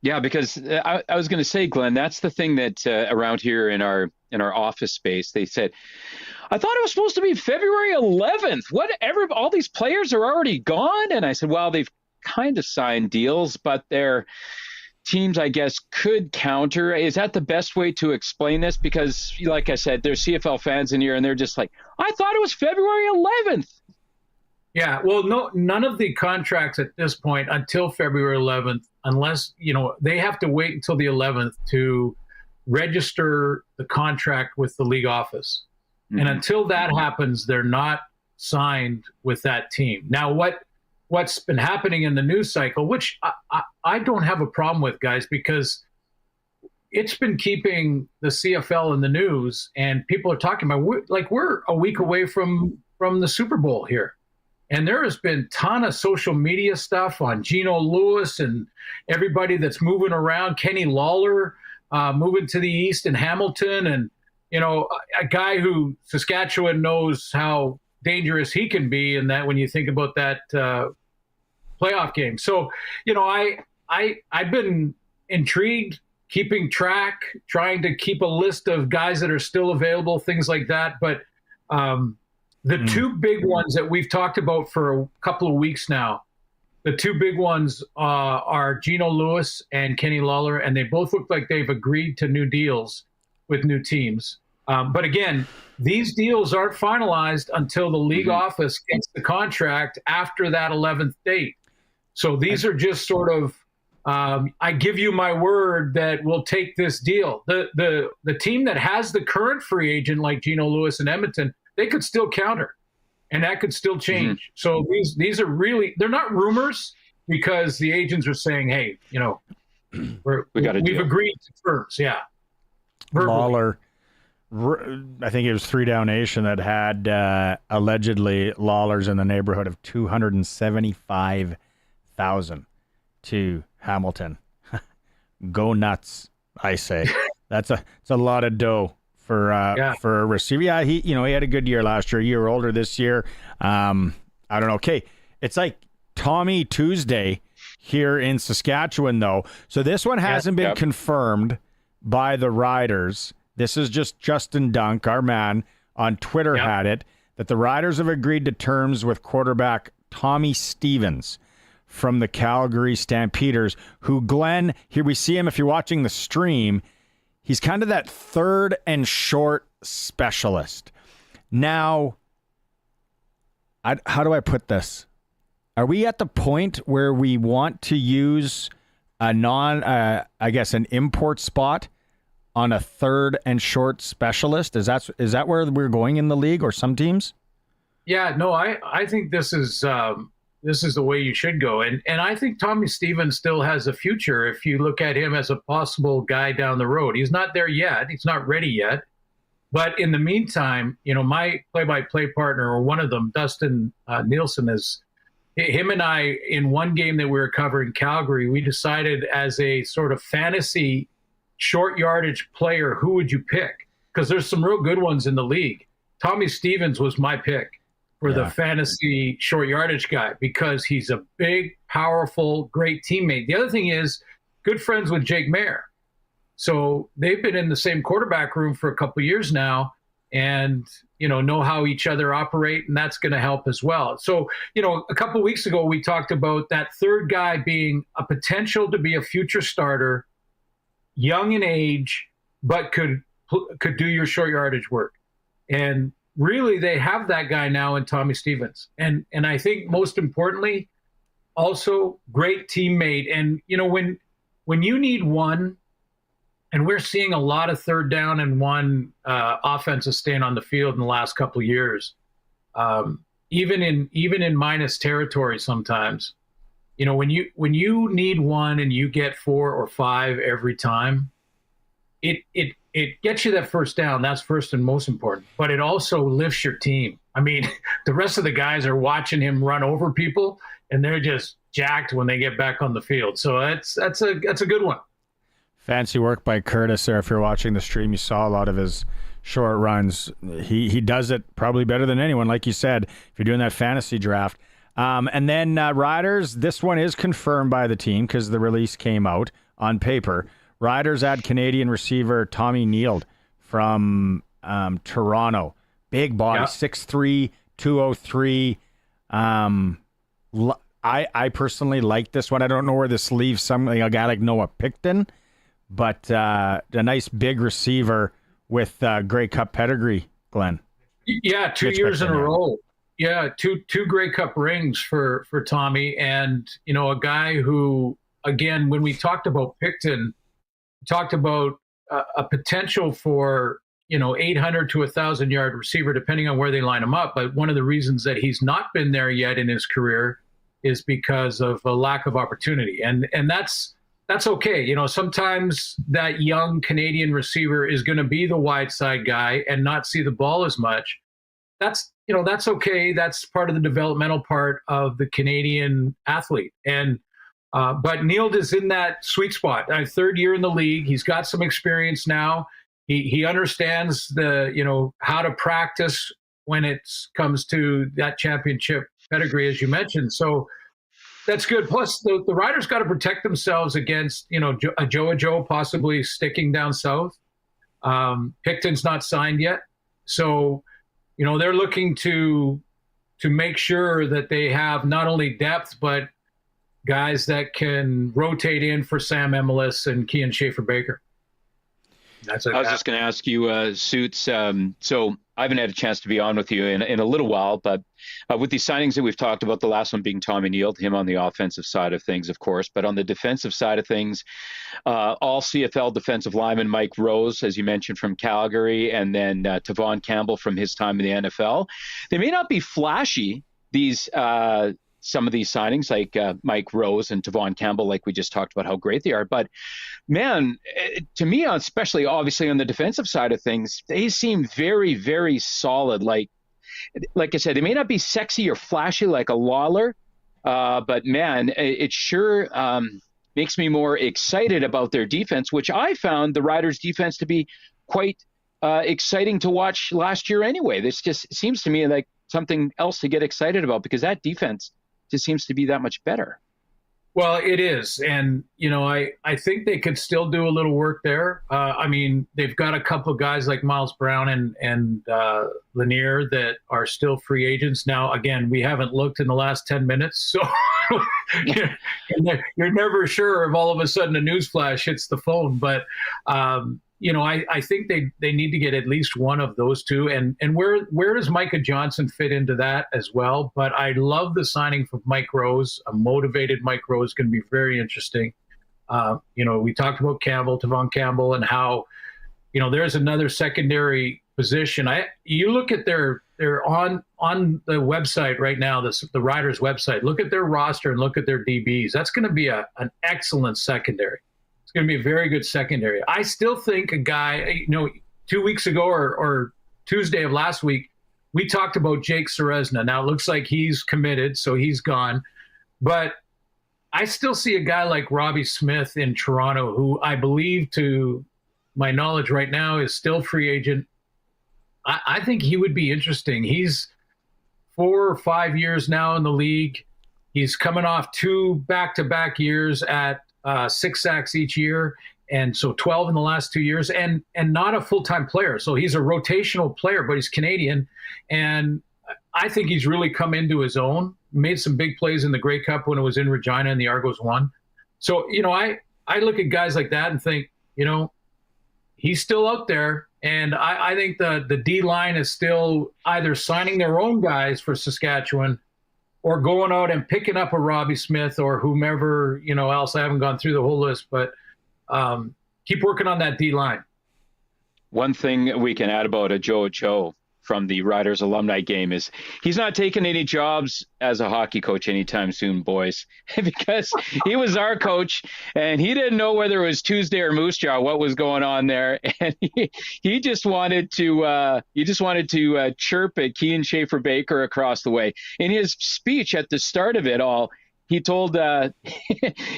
Yeah, because I was going to say, Glenn, that's the thing that around here in our office space, they said, I thought it was supposed to be February 11th. All these players are already gone. And I said, well, they've kind of signed deals, but their teams, I guess, could counter. Is that the best way to explain this? Because, like I said, there's CFL fans in here, and they're just like, I thought it was February 11th. Yeah, well, no, none of the contracts at this point until February 11th, unless, they have to wait until the 11th to register the contract with the league office. Mm-hmm. And until that happens, they're not signed with that team. Now, what's been happening in the news cycle, which I don't have a problem with, guys, because it's been keeping the CFL in the news, and people are talking about, we're a week away from the Super Bowl here. And there has been a ton of social media stuff on Geno Lewis and everybody that's moving around. Kenny Lawler moving to the east in Hamilton. And, a guy who Saskatchewan knows how dangerous he can be, and that when you think about that playoff game. So, I've been intrigued, keeping track, trying to keep a list of guys that are still available, things like that. But the two big ones that we've talked about for a couple of weeks now, the two big ones are Geno Lewis and Kenny Lawler, and they both look like they've agreed to new deals with new teams. But again, these deals aren't finalized until the league office gets the contract after that 11th date. So these are just sort of, I give you my word that we'll take this deal. The team that has the current free agent like Geno Lewis and Edmonton, they could still counter, and that could still change. Mm-hmm. So these are really, they're not rumors, because the agents are saying, hey, we've agreed to terms. Yeah. Verbally. Lawler, I think it was 3 Down Nation that had allegedly Lawler's in the neighborhood of $275,000 to Hamilton. Go nuts, I say. It's a lot of dough for a receiver. Yeah, he had a good year last year, a year older this year. I don't know. Okay, it's like Tommy Tuesday here in Saskatchewan, though. So this one hasn't been confirmed by the Riders. This is just Justin Dunk, our man, on Twitter had it, that the Riders have agreed to terms with quarterback Tommy Stevens from the Calgary Stampeders, who, Glenn, here we see him if you're watching the stream, he's kind of that third and short specialist. Now, how do I put this? Are we at the point where we want to use an import spot on a third and short specialist? Is that where we're going in the league, or some teams? Yeah, no, I think this is the way you should go. And I think Tommy Stevens still has a future if you look at him as a possible guy down the road. He's not there yet. He's not ready yet. But in the meantime, my play-by-play partner, or one of them, Dustin Nielsen, him and I, in one game that we were covering Calgary, we decided as a sort of fantasy short yardage player, who would you pick? Because there's some real good ones in the league. Tommy Stevens was my pick for the fantasy short yardage guy, because he's a big, powerful, great teammate. The other thing is, good friends with Jake Mayer. So they've been in the same quarterback room for a couple of years now. And know how each other operate, and that's going to help as well. So, a couple of weeks ago, we talked about that third guy being a potential to be a future starter, young in age, but could do your short yardage work. And really, they have that guy now in Tommy Stevens. And I think most importantly, also great teammate. And, when you need one, and we're seeing a lot of third down and one offenses staying on the field in the last couple of years, even in minus territory sometimes. When you need one and you get 4 or 5 every time, it gets you that first down. That's first and most important. But it also lifts your team. I mean, the rest of the guys are watching him run over people, and they're just jacked when they get back on the field. So that's a good one. Fancy work by Curtis there. If you're watching the stream, you saw a lot of his short runs. He does it probably better than anyone, like you said, if you're doing that fantasy draft. And then Riders, this one is confirmed by the team because the release came out on paper. Riders add Canadian receiver Tommy Neild from Toronto. Big body, 6'3", 203. I personally like this one. I don't know where this leaves a guy like Noah Picton, but a nice big receiver with Grey Cup pedigree, Glenn. Yeah, 2 years in a row. Yeah, two Grey Cup rings for Tommy, and a guy who, again, when we talked about Picton, talked about a potential for 800 to 1,000 yard receiver, depending on where they line him up. But one of the reasons that he's not been there yet in his career is because of a lack of opportunity, and that's okay. Sometimes that young Canadian receiver is going to be the wide side guy and not see the ball as much. That's okay. That's part of the developmental part of the Canadian athlete. And but Neild is in that sweet spot. Third year in the league, he's got some experience now. He understands how to practice when it comes to that championship pedigree, as you mentioned. So that's good. Plus, the Riders got to protect themselves against a Joe possibly sticking down south. Picton's not signed yet, so they're looking to make sure that they have not only depth but guys that can rotate in for Sam Emelis and Kean Schaefer-Baker. I was just going to ask you, Suits. So I haven't had a chance to be on with you in a little while, but with these signings that we've talked about, the last one being Tommy Neild, him on the offensive side of things, of course, but on the defensive side of things, all CFL defensive lineman Mike Rose, as you mentioned, from Calgary, and then Tavon Campbell from his time in the NFL. They may not be flashy, some of these signings, like Mike Rose and Tavon Campbell, like we just talked about how great they are. But, man, to me, especially obviously on the defensive side of things, they seem very, very solid. Like I said, they may not be sexy or flashy like a Lawler, but, man, it sure makes me more excited about their defense, which I found the Riders' defense to be quite exciting to watch last year anyway. This just seems to me like something else to get excited about because that defense just seems to be that much better. Well, it is. And, I think they could still do a little work there. They've got a couple of guys like Miles Brown and Lanier that are still free agents. Now, again, we haven't looked in the last 10 minutes, so you're never sure if all of a sudden a news flash hits the phone. But, I think they need to get at least one of those two. And where does Micah Johnson fit into that as well? But I love the signing from Mike Rose. A motivated Mike Rose is going to be very interesting. We talked about Tavon Campbell, and how, there's another secondary position. You look at they're on the website right now, the Riders website. Look at their roster and look at their DBs. That's going to be an excellent secondary. It's going to be a very good secondary. I still think a guy, 2 weeks ago or Tuesday of last week, we talked about Jake Ceresna. Now it looks like he's committed, so he's gone. But I still see a guy like Robbie Smith in Toronto, who I believe, to my knowledge right now, is still free agent. I think he would be interesting. He's 4 or 5 years now in the league. He's coming off 2 back-to-back years at 6 sacks each year. And so 12 in the last 2 years, and not a full-time player. So he's a rotational player, but he's Canadian. And I think he's really come into his own, made some big plays in the Grey Cup when it was in Regina and the Argos won. So, I look at guys like that and think, he's still out there. And I think the D-line is still either signing their own guys for Saskatchewan or going out and picking up a Robbie Smith or whomever, else. I haven't gone through the whole list, but keep working on that D-line. One thing we can add about a Joe Ochoa from the Riders alumni game is he's not taking any jobs as a hockey coach anytime soon, boys, because he was our coach and he didn't know whether it was Tuesday or Moose Jaw, what was going on there. And he just wanted to chirp at Kean Schaefer-Baker across the way. In his speech at the start of it all, he told Luke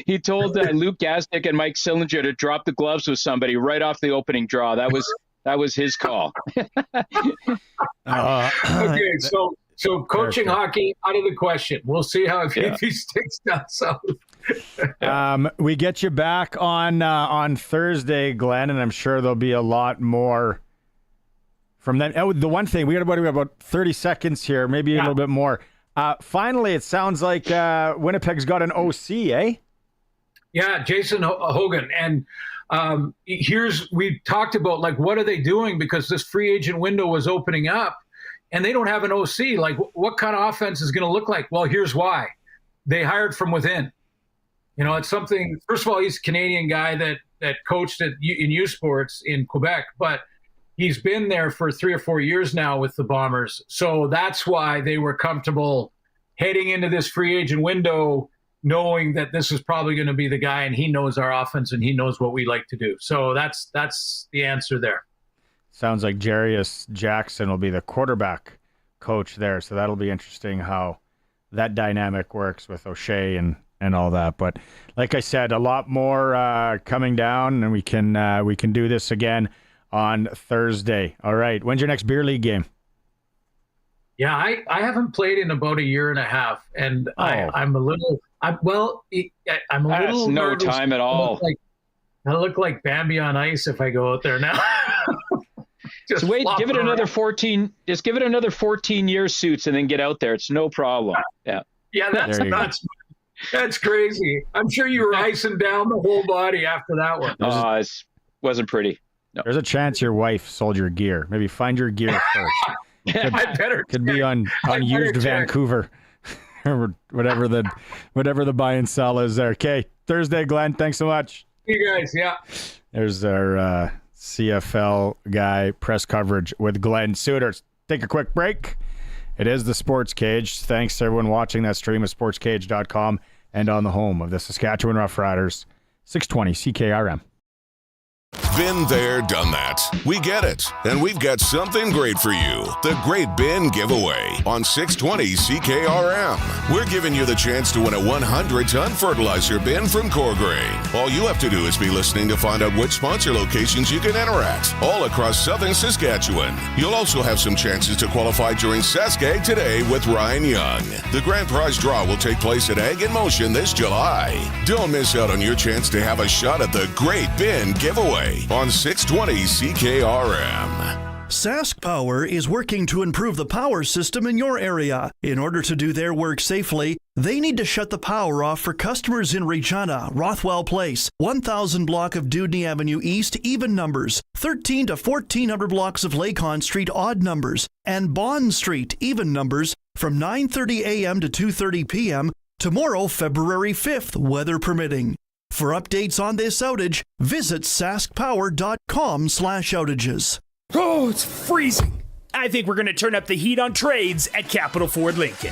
Gazdic and Mike Sillinger to drop the gloves with somebody right off the opening draw. That was his call. Okay, so coaching hockey out of the question. We'll see how if he sticks down south. We get you back on Thursday, Glenn, and I'm sure there'll be a lot more from them. Oh, the one thing we got about 30 seconds here, maybe a little bit more. Finally, it sounds like Winnipeg's got an OC, eh? Yeah, Jason Hogan. And we talked about, like, what are they doing? Because this free agent window was opening up and they don't have an OC. Like, what kind of offense is going to look like? Well, here's why. They hired from within. It's something, first of all, he's a Canadian guy that coached in U Sports in Quebec, but he's been there for 3 or 4 years now with the Bombers. So that's why they were comfortable heading into this free agent window, knowing that this is probably going to be the guy, and he knows our offense and he knows what we like to do. So that's the answer there. Sounds like Jarius Jackson will be the quarterback coach there. So that'll be interesting how that dynamic works with O'Shea and all that. But like I said, a lot more coming down, and we can do this again on Thursday. All right. When's your next beer league game? Yeah, I haven't played in about a year and a half, and I'm a little. I'm a little. That's no time at all. I look like Bambi on ice if I go out there now. Just wait, give it another 14. Just give it another 14 years, Suits, and then get out there. It's no problem. Yeah. Yeah, that's nuts. That's crazy. I'm sure you were icing down the whole body after that one. It wasn't pretty. No. There's a chance your wife sold your gear. Maybe find your gear first. Could be on used Vancouver or whatever the buy and sell is there. Okay, Thursday, Glenn. Thanks so much. You guys, yeah. There's our CFL guy press coverage with Glen Suitor. Take a quick break. It is the Sports Cage. Thanks to everyone watching that stream at sportscage.com and on the home of the Saskatchewan Roughriders, 620 CKRM. Been there, done that. We get it. And we've got something great for you. The Great Bin Giveaway on 620 CKRM. We're giving you the chance to win a 100-ton fertilizer bin from Core Grain. All you have to do is be listening to find out which sponsor locations you can enter at, all across southern Saskatchewan. You'll also have some chances to qualify during Saskag Today with Ryan Young. The grand prize draw will take place at Ag in Motion this July. Don't miss out on your chance to have a shot at the Great Bin Giveaway on 620 CKRM. Sask Power is working to improve the power system in your area. In order to do their work safely, they need to shut the power off for customers in Regina, Rothwell Place, 1000 block of Dudney Avenue East, even numbers, 13 to 1400 blocks of Lakon Street, odd numbers, and Bond Street, even numbers, from 9:30 a.m. to 2:30 p.m. tomorrow, February 5th, weather permitting. For updates on this outage, visit saskpower.com/outages. Oh, it's freezing. I think we're going to turn up the heat on trades at Capital Ford Lincoln.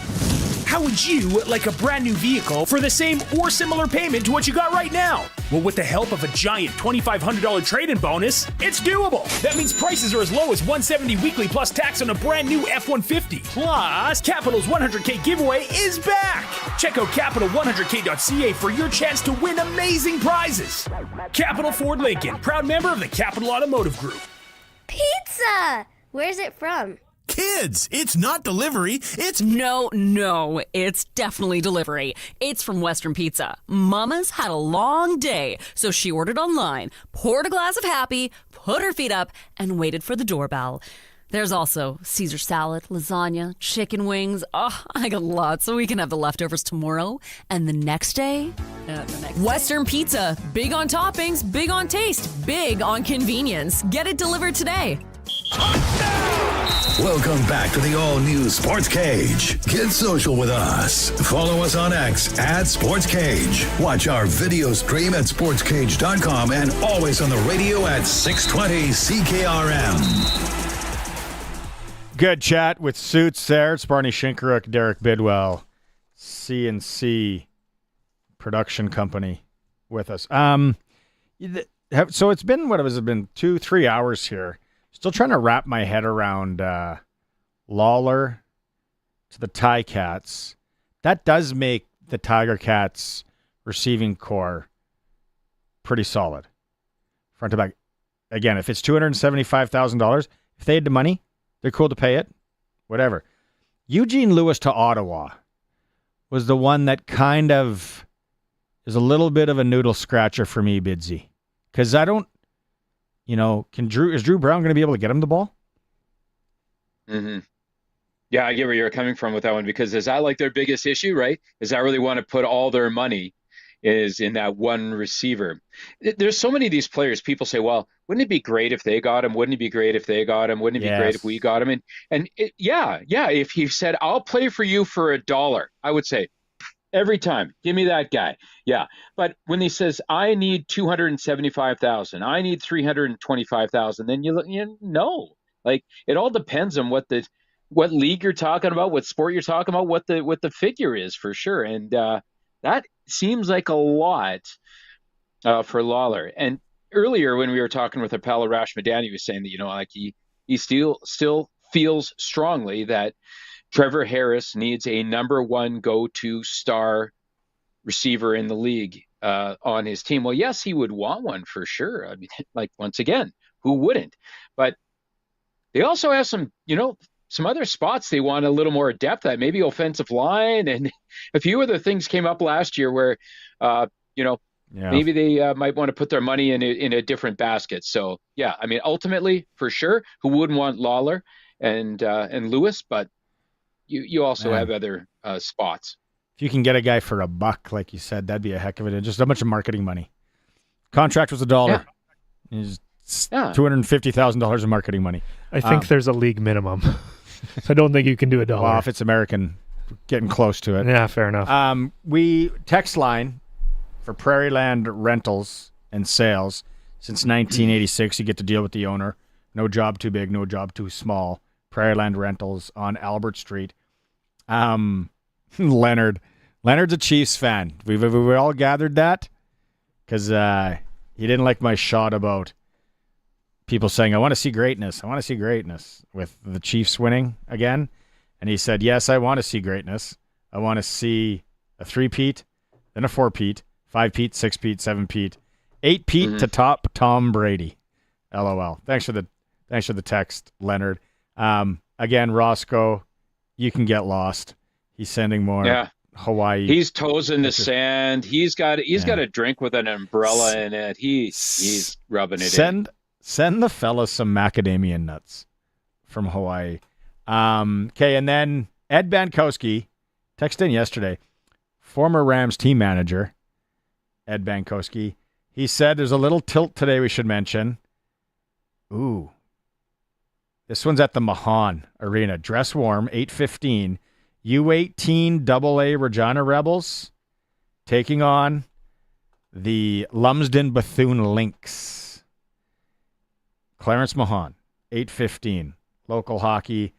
How would you like a brand new vehicle for the same or similar payment to what you got right now? Well, with the help of a giant $2,500 trade-in bonus, it's doable. That means prices are as low as $170 weekly plus tax on a brand new F-150. Plus, Capital's 100K giveaway is back. Check out capital100k.ca for your chance to win amazing prizes. Capital Ford Lincoln, proud member of the Capital Automotive Group. Pizza! Where's it from? Kids, it's not delivery, it's... No, it's definitely delivery. It's from Western Pizza. Mama's had a long day, so she ordered online, poured a glass of Happy, put her feet up, and waited for the doorbell. There's also Caesar salad, lasagna, chicken wings. Oh, I got lots, so we can have the leftovers tomorrow and the next day. Western Pizza. Big on toppings, big on taste, big on convenience. Get it delivered today. Welcome back to the all-new Sports Cage. Get social with us. Follow us on X at Sports Cage. Watch our video stream at sportscage.com and always on the radio at 620 CKRM. Good chat with Suits there. It's Barney Shinkaruk, Derek Bidwell, CNC Production Company with us. So it's been, what has it been, 2-3 hours here. Still trying to wrap my head around Lawler to the Ticats. That does make the Tiger Cats receiving core pretty solid. Front to back. Again, if it's $275,000, if they had the money, they're cool to pay it. Whatever. Eugene Lewis to Ottawa was the one that kind of is a little bit of a noodle scratcher for me, Bidsy. Because I don't, is Drew Brown going to be able to get him the ball? Mm-hmm. Yeah, I get where you're coming from with that one, because is that like their biggest issue, right? Is that really want to put all their money is in that one receiver. There's so many of these players. People say, well, wouldn't it be great if they got him? Wouldn't it be great if they got him? Wouldn't it be great if we got him? Yeah. If he said, I'll play for you for $1, I would say, every time, give me that guy. Yeah. But when he says, I need $275,000, I need $325,000, then you know, like it all depends on what league you're talking about, what sport you're talking about, what the figure is for sure. And that seems like a lot for Lawler. And earlier when we were talking with our pal Arash Madani, he was saying that, he still feels strongly that Trevor Harris needs a number one go-to star receiver in the league on his team. Well, yes, he would want one for sure. I mean, like, once again, who wouldn't? But they also have some other spots they want a little more depth at, maybe offensive line. And a few other things came up last year where, maybe they might want to put their money in a different basket. So, yeah, I mean, ultimately, for sure, who wouldn't want Lawler and Lewis? But you also have other spots. If you can get a guy for $1, like you said, that'd be a heck of it. Just a bunch of marketing money. Contract was $1. Yeah. $250,000 of marketing money. I think there's a league minimum. So I don't think you can do $1. Well, if it's American, getting close to it. Yeah, fair enough. We text line for Prairie Land rentals and sales. Since 1986, you get to deal with the owner. No job too big, no job too small. Prairie Land Rentals on Albert Street. Leonard's a Chiefs fan. We all gathered that because he didn't like my shot about people saying, I want to see greatness. I want to see greatness with the Chiefs winning again. And he said, yes, I want to see greatness. I want to see a 3-peat, then a 4-peat, 5-peat, 6-peat, 7-peat, 8-peat to top Tom Brady. LOL. Thanks for the text, Leonard. Again, Roscoe, you can get lost. He's sending more Hawaii. He's toes in the sand. He's got a drink with an umbrella in it. He's rubbing it in. Send the fellas some macadamia nuts from Hawaii. Okay, and then Ed Bankowski texted in yesterday, former Rams team manager, Ed Bankowski. He said there's a little tilt today we should mention. Ooh. This one's at the Mahan Arena. Dress warm, 8:15. U18 AA Regina Rebels taking on the Lumsden Bethune Lynx. Clarence Mahan, 8:15. Local hockey.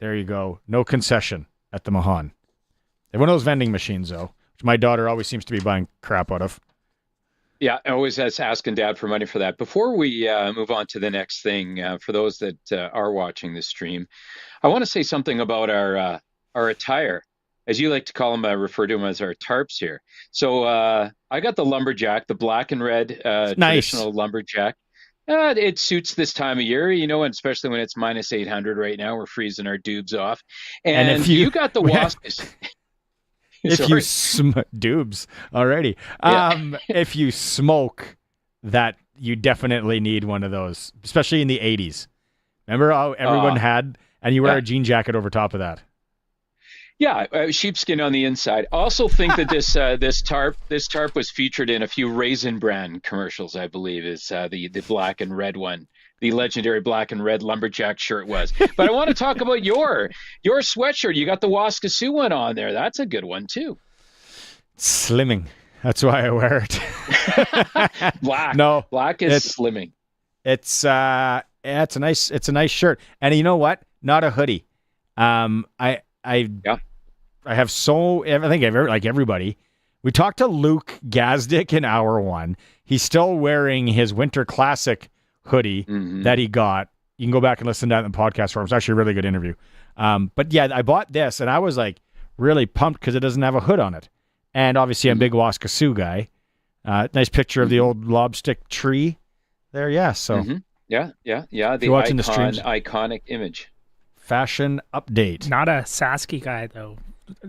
There you go. No concession at the Mahan. They have one of those vending machines, though, which my daughter always seems to be buying crap out of. Yeah, I always asking Dad for money for that. Before we move on to the next thing, for those that are watching this stream, I want to say something about our attire, as you like to call them, refer to them as our tarps here. So I got the lumberjack, the black and red traditional lumberjack. It suits this time of year, you know, and especially when it's minus 800 right now. We're freezing our dubs off. And if you got the Wasps. If Sorry. you dubs already. If you smoke, that you definitely need one of those, especially in the 80s. Remember how everyone had, and you wear a jean jacket over top of that. Yeah, sheepskin on the inside. I also think that this tarp was featured in a few Raisin Bran commercials. I believe is the black and red one, the legendary black and red lumberjack shirt was. But I want to talk about your sweatshirt. You got the Waskasoo one on there. That's a good one too. Slimming. That's why I wear it. Black. No, black is slimming. It's it's a nice shirt. And you know what? Not a hoodie. I have I think like everybody. We talked to Luke Gazdic in hour one. He's still wearing his Winter Classic hoodie that he got. You can go back and listen to that in the podcast form. It's actually a really good interview. But yeah, I bought this and I was like really pumped because it doesn't have a hood on it. And obviously I'm a big Waskasoo guy. Nice picture of the old lobstick tree there. Yeah. So yeah. The watching the streams, iconic image. Fashion update. Not a Sasky guy though.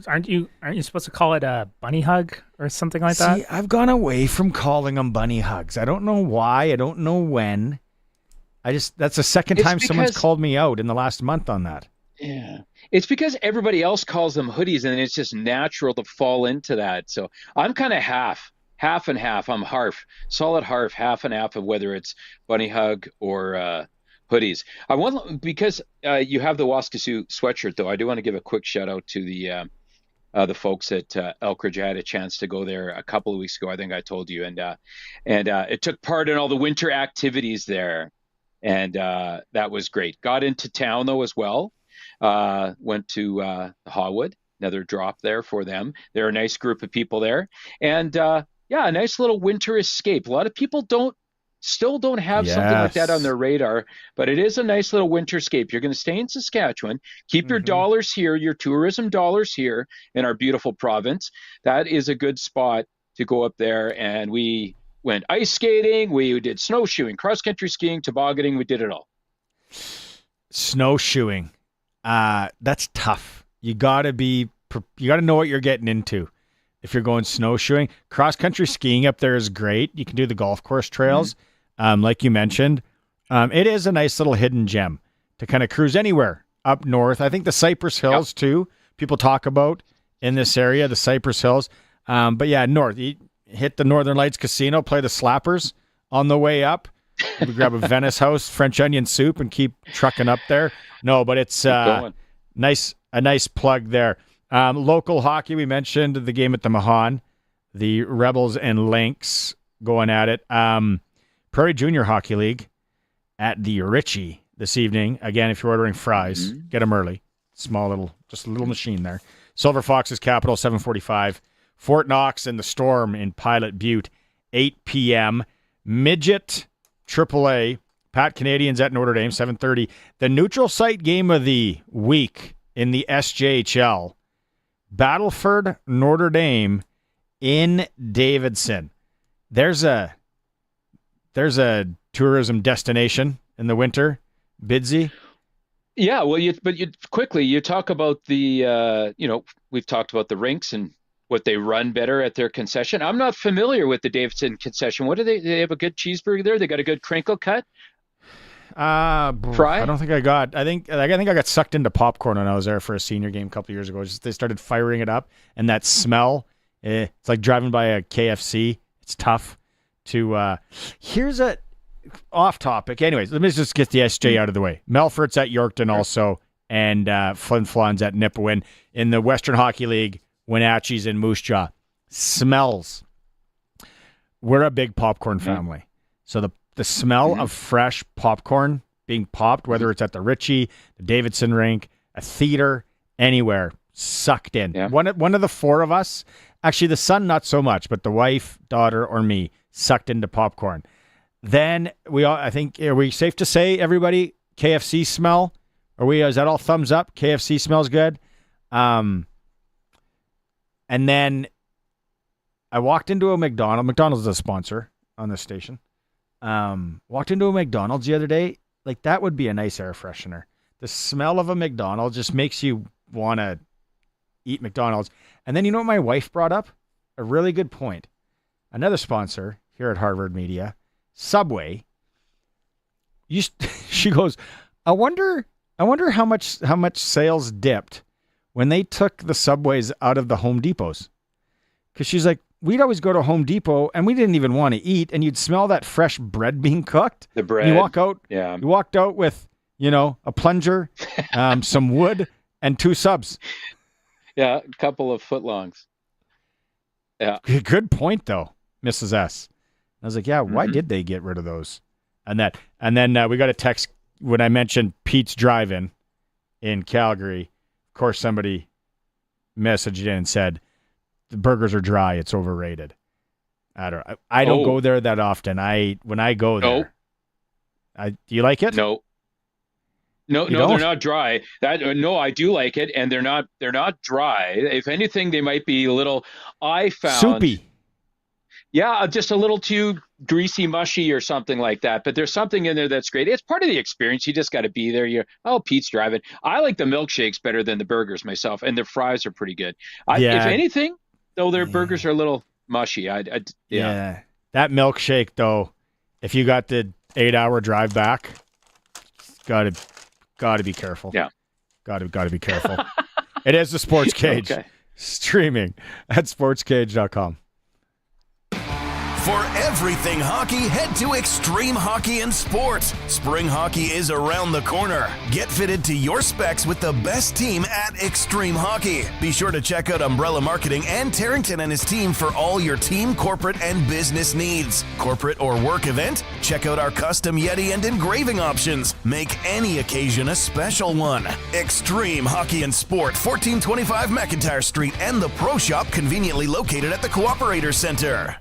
Aren't you supposed to call it a bunny hug or something like that? See, I've gone away from calling them bunny hugs. I don't know why. I don't know when. That's the second time someone's called me out in the last month on that. Yeah. It's because everybody else calls them hoodies and it's just natural to fall into that. So I'm kind of half and half. I'm solid half and half of whether it's bunny hug or hoodies. I want, because you have the Waskasoo sweatshirt though. I do want to give a quick shout out to the folks at Elkridge. I had a chance to go there a couple of weeks ago. I think I told you, and it took part in all the winter activities there, and that was great. Got into town though as well. Went to Hawood, another drop there for them. They're a nice group of people there, and a nice little winter escape. A lot of people still don't have something like that on their radar, but it is a nice little winter escape. You're going to stay in Saskatchewan, keep your dollars here, your tourism dollars here in our beautiful province. That is a good spot to go up there. And we went ice skating, we did snowshoeing, cross-country skiing, tobogganing, we did it all. Snowshoeing. That's tough. You got to know what you're getting into. If you're going snowshoeing, cross-country skiing up there is great. You can do the golf course trails. Like you mentioned, it is a nice little hidden gem to kind of cruise anywhere up north. I think the Cypress Hills too, people talk about in this area, the Cypress Hills. But yeah, north, you hit the Northern Lights Casino, play the slappers on the way up. We grab a Venice House French onion soup and keep trucking up there. No, but it's a nice plug there. Local hockey, we mentioned the game at the Mahan, the Rebels and Lynx going at it. Prairie Junior Hockey League at the Ritchie this evening. Again, if you're ordering fries, get them early. Just a little machine there. Silver Foxes Capital, 7:45. Fort Knox and the Storm in Pilot Butte, 8 p.m. Midget AAA, Pat Canadians at Notre Dame, 7:30. The neutral site game of the week in the SJHL, Battleford, Notre Dame in Davidson. There's a tourism destination in the winter, Bidsy. Yeah, well, you talk about the, we've talked about the rinks and what they run better at their concession. I'm not familiar with the Davidson concession. What do they have a good cheeseburger there? They got a good crinkle cut? Fry? I don't think I got. I think I got sucked into popcorn when I was there for a senior game a couple of years ago. They started firing it up, and that smell, it's like driving by a KFC. It's tough to. Here's a off topic. Anyways, let me just get the SJ out of the way. Melfort's at Yorkton also, and Flin Flon's at Nipawin. In the Western Hockey League, Wenatchee's in Moose Jaw. Smells. We're a big popcorn family, so the smell of fresh popcorn being popped, whether it's at the Ritchie, the Davidson rink, a theater, anywhere, sucked in. Yeah. One of the four of us, actually the son not so much, but the wife, daughter, or me, sucked into popcorn. Then I think, are we safe to say, everybody, KFC smell? Is that all thumbs up? KFC smells good. And then I walked into a McDonald's. McDonald's is a sponsor on this station. walked into a McDonald's the other day. Like, that would be a nice air freshener. The smell of a McDonald's just makes you want to eat McDonald's. And then you know what my wife brought up? A really good point. Another sponsor here at Harvard Media, Subway. She goes, I wonder how much sales dipped when they took the Subways out of the Home Depots. Because she's like, we'd always go to Home Depot and we didn't even want to eat, and you'd smell that fresh bread being cooked. The bread. You walk out. Yeah. You walked out with, a plunger, some wood, and 2 subs. Yeah, a couple of footlongs. Yeah. Good point, though, Mrs. S. I was like, yeah, why did they get rid of those? And then we got a text when I mentioned Pete's Drive-In in Calgary. Of course, somebody messaged in and said, the burgers are dry. It's overrated. I don't go there that often. When I go there, do you like it? No, they're not dry. I do like it, and they're not dry. If anything, they might be a little. I found soupy. Yeah, just a little too greasy, mushy, or something like that. But there's something in there that's great. It's part of the experience. You just got to be there. Pete's Drive-In. I like the milkshakes better than the burgers myself, and their fries are pretty good. If anything, though, their burgers are a little mushy. Yeah. That milkshake, though, if you got the 8-hour drive back, gotta be careful. Yeah, gotta be careful. It is the Sportscage. Okay. Streaming at sportscage.com. For everything hockey, head to Extreme Hockey and Sport. Spring hockey is around the corner. Get fitted to your specs with the best team at Extreme Hockey. Be sure to check out Umbrella Marketing and Tarrington and his team for all your team, corporate, and business needs. Corporate or work event? Check out our custom Yeti and engraving options. Make any occasion a special one. Extreme Hockey and Sport, 1425 McIntyre Street, and the Pro Shop conveniently located at the Cooperator Center.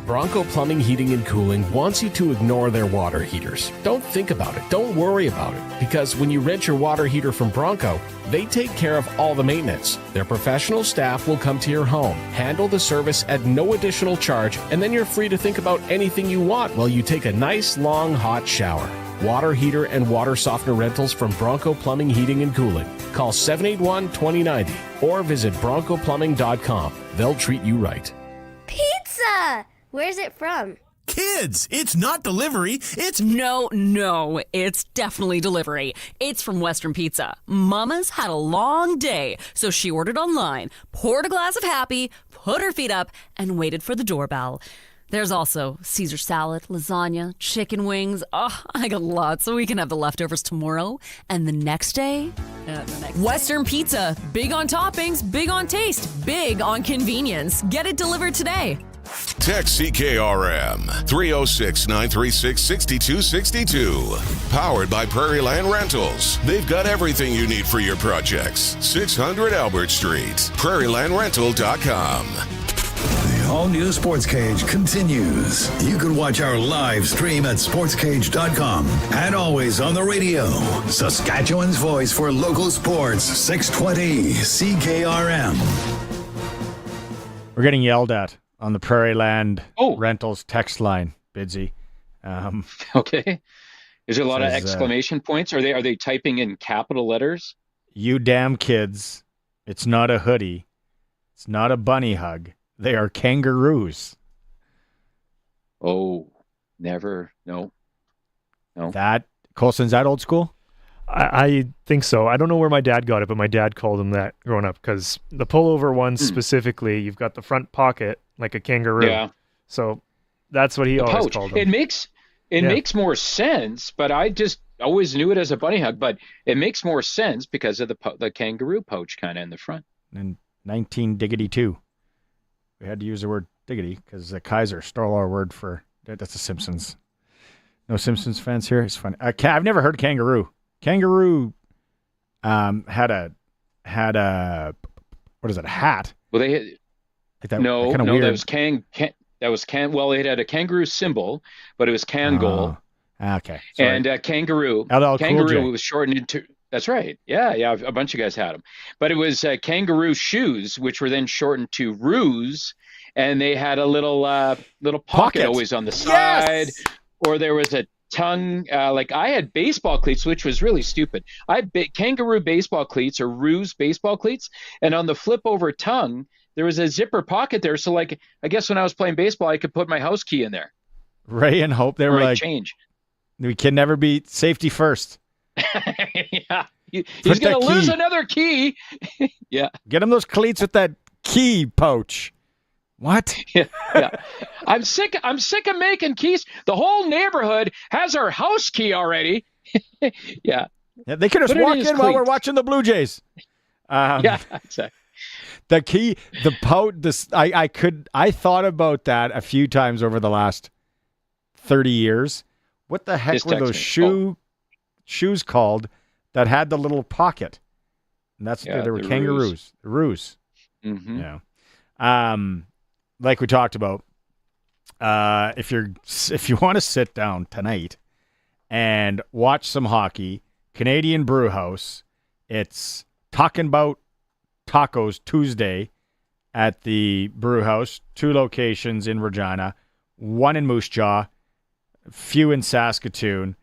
Bronco Plumbing, Heating, and Cooling wants you to ignore their water heaters. Don't think about it. Don't worry about it. Because when you rent your water heater from Bronco, they take care of all the maintenance. Their professional staff will come to your home, handle the service at no additional charge, and then you're free to think about anything you want while you take a nice, long, hot shower. Water heater and water softener rentals from Bronco Plumbing, Heating, and Cooling. Call 781-2090 or visit broncoplumbing.com. They'll treat you right. Pizza! Where's it from? Kids, it's not delivery. It's... No, it's definitely delivery. It's from Western Pizza. Mama's had a long day, so she ordered online, poured a glass of happy, put her feet up, and waited for the doorbell. There's also Caesar salad, lasagna, chicken wings. Oh, I got lots, so we can have the leftovers tomorrow. And the next day? Western Pizza. Big on toppings, big on taste, big on convenience. Get it delivered today. Text CKRM 306-936-6262. Powered by Prairie Land Rentals. They've got everything you need for your projects. 600 Albert Street. PrairieLandRental.com. The all-new Sportscage continues. You can watch our live stream at sportscage.com and always on the radio. Saskatchewan's voice for local sports, 620 CKRM. We're getting yelled at on the Prairie Land Rentals text line, Bidsy. Okay. Is there a lot of exclamation points? Are they typing in capital letters? You damn kids. It's not a hoodie. It's not a bunny hug. They are kangaroos. Oh, never. No. Colson's that old school? I think so. I don't know where my dad got it, but my dad called them that growing up because the pullover ones specifically, you've got the front pocket like a kangaroo. Yeah. So that's what he always called them. It makes more sense, but I just always knew it as a bunny hug. But it makes more sense because of the kangaroo pouch kind of in the front. In 1992, we had to use the word diggity because the Kaiser stole our word for that's the Simpsons. No Simpsons fans here. It's funny. I've never heard kangaroo. Kangaroo had a what is it? A hat? Well, they had like that. No, weird. that was Well, it had a kangaroo symbol, but it was Kangol. Okay. Sorry. And kangaroo. Kangaroo was shortened into. That's right. Yeah. A bunch of guys had them, but it was kangaroo shoes, which were then shortened to roos, and they had a little pocket always on the side. Yes! or there was a tongue. Like I had baseball cleats, which was really stupid. I had kangaroo baseball cleats or ruse baseball cleats, and on the flip over tongue, there was a zipper pocket there. So like, I guess when I was playing baseball, I could put my house key in there. Ray and Hope, they were like, change. We can never be safety first. Yeah. He's going to lose another key. Yeah. Get him those cleats with that key pouch. What? Yeah. I'm sick of making keys. The whole neighborhood has our house key already. Yeah. They could just walk in while we're watching the Blue Jays. Yeah, exactly. The key, the pouch, I thought about that a few times over the last 30 years. What the heck were those shoes called that had the little pocket? And they were kangaroos. The ruse. Mm-hmm. Yeah. Like we talked about, if you want to sit down tonight and watch some hockey, Canadian Brew House, it's Talking About Tacos Tuesday at the Brew House, 2 locations in Regina, 1 in Moose Jaw, few in Saskatoon.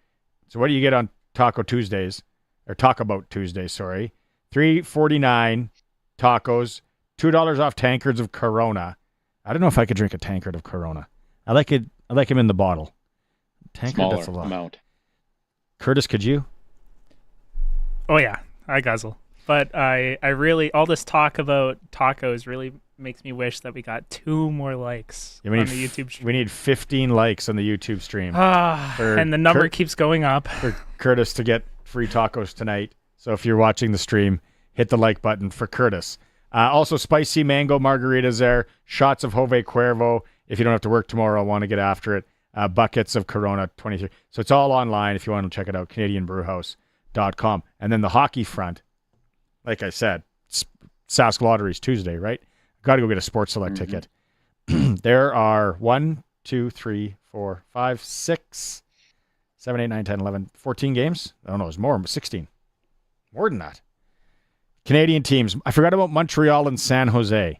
So what do you get on Taco Tuesdays? Or Talk About Tuesdays, sorry. $3.49 tacos, $2 off tankards of Corona. I don't know if I could drink a tankard of Corona. I like him in the bottle. Tankard, smaller that's a lot. Amount. Curtis, could you? Oh yeah, I guzzle. But I really, all this talk about tacos really makes me wish that we got 2 more likes on the YouTube stream. We need 15 likes on the YouTube stream. And the number keeps going up. For Curtis to get free tacos tonight. So if you're watching the stream, hit the like button for Curtis. Also, spicy mango margaritas there. Shots of Jose Cuervo. If you don't have to work tomorrow, want to get after it. Buckets of Corona 23. So it's all online if you want to check it out. CanadianBrewHouse.com. And then the hockey front. Like I said, Sask Lotteries Tuesday, right? Got to go get a Sports Select ticket. There are 1, 2, 3, 4, 5, 6, 7, 8, 9, 10, 11, 14 games. I don't know, it's more, 16. More than that. Canadian teams. I forgot about Montreal and San Jose.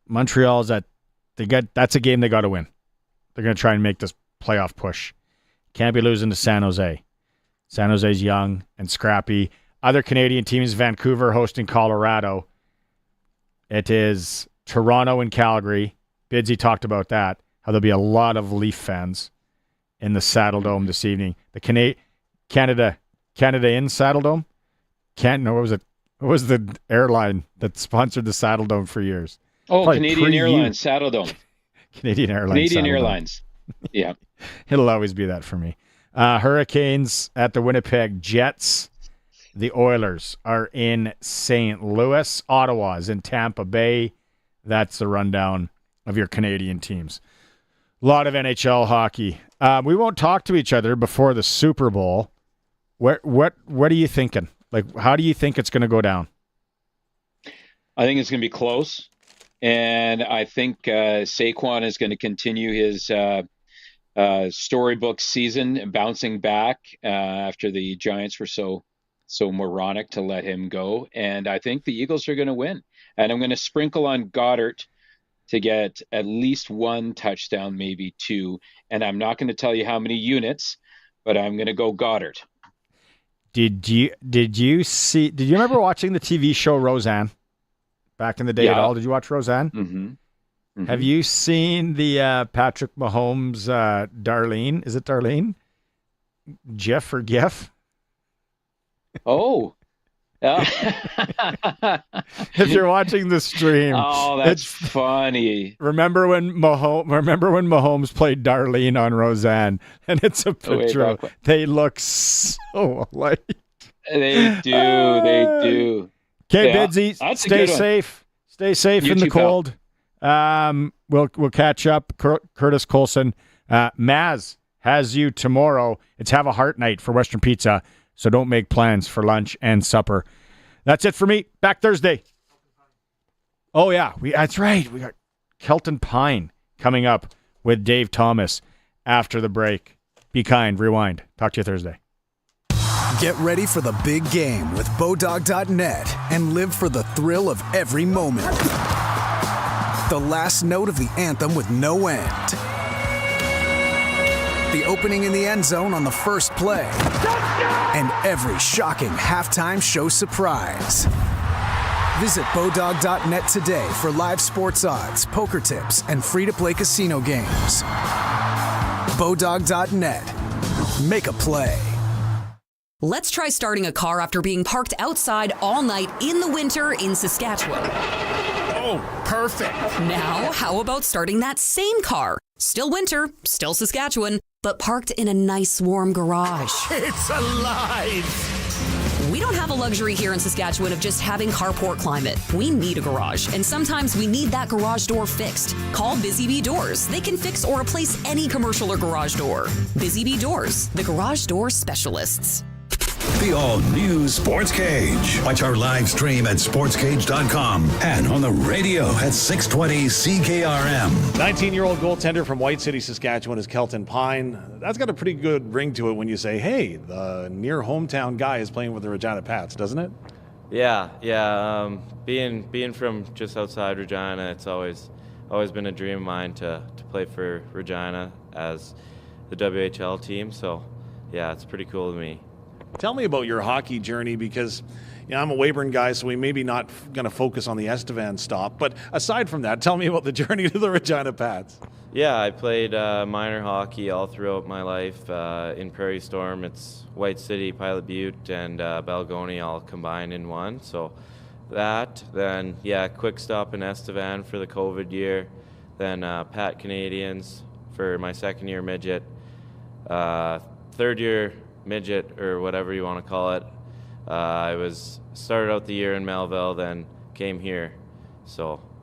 Montreal's that's a game they got to win. They're going to try and make this playoff push. Can't be losing to San Jose. San Jose's young and scrappy. Other Canadian teams, Vancouver hosting Colorado. It is Toronto and Calgary. Bidsy talked about that, how there'll be a lot of Leaf fans in the Saddle Dome this evening. The Canada in Saddle Dome? What was the airline that sponsored the Saddle Dome for years? Oh, probably Canadian Airlines, Saddle Dome. Canadian Airlines. Canadian Airlines. Yeah. It'll always be that for me. Hurricanes at the Winnipeg Jets. The Oilers are in St. Louis. Ottawa's in Tampa Bay. That's the rundown of your Canadian teams. A lot of NHL hockey. We won't talk to each other before the Super Bowl. What are you thinking? Like, how do you think it's going to go down? I think it's going to be close. And I think Saquon is going to continue his storybook season, bouncing back after the Giants were so moronic to let him go. And I think the Eagles are going to win. And I'm going to sprinkle on Goddard to get at least 1 touchdown, maybe 2. And I'm not going to tell you how many units, but I'm going to go Goddard. Did you remember watching the TV show Roseanne back in the day at all? Did you watch Roseanne? Mm-hmm. Mm-hmm. Have you seen the Patrick Mahomes Darlene? Is it Darlene? Jeff or Geff? Oh. If you're watching the stream. Oh, that's funny. Remember when Mahomes played Darlene on Roseanne? And it's a picture. They look so alike. They do. Okay, Bidsy, stay safe. Stay safe in the cold. We'll catch up. Curtis Colson. Maz has you tomorrow. It's Have a Heart Night for Western Pizza. So don't make plans for lunch and supper. That's it for me. Back Thursday. Oh, yeah. That's right. We got Kelton Pine coming up with Dave Thomas after the break. Be kind. Rewind. Talk to you Thursday. Get ready for the big game with Bodog.net and live for the thrill of every moment. The last note of the anthem with no end. the opening in the end zone on the first play, and every shocking halftime show surprise. Visit Bodog.net today for live sports odds, poker tips, and free-to-play casino games. Bodog.net. Make a play. Let's try starting a car after being parked outside all night in the winter in Saskatchewan. Oh, perfect. Now, how about starting that same car? Still winter, still Saskatchewan, but parked in a nice warm garage. It's alive. We don't have a luxury here in Saskatchewan of just having carport climate. We need a garage, and sometimes we need that garage door fixed. Call Busy Bee Doors. They can fix or replace any commercial or garage door. Busy Bee Doors, the garage door specialists. The all-new Sports Cage. Watch our live stream at sportscage.com and on the radio at 620 CKRM. 19-year-old goaltender from White City, Saskatchewan is Kelton Pine. That's got a pretty good ring to it when you say, hey, the near hometown guy is playing with the Regina Pats, doesn't it? Yeah. Being from just outside Regina, it's always been a dream of mine to play for Regina as the WHL team. So, yeah, it's pretty cool to me. Tell me about your hockey journey, because I'm a Weyburn guy, so we maybe not going to focus on the Estevan stop. But aside from that, tell me about the journey to the Regina Pats. Yeah, I played minor hockey all throughout my life. In Prairie Storm, it's White City, Pilot Butte, and Balgony all combined in one. So that, then, quick stop in Estevan for the COVID year. Then Pat Canadians for my second year midget. Third year midget, or whatever you want to call it. I started out the year in Melville, then came here.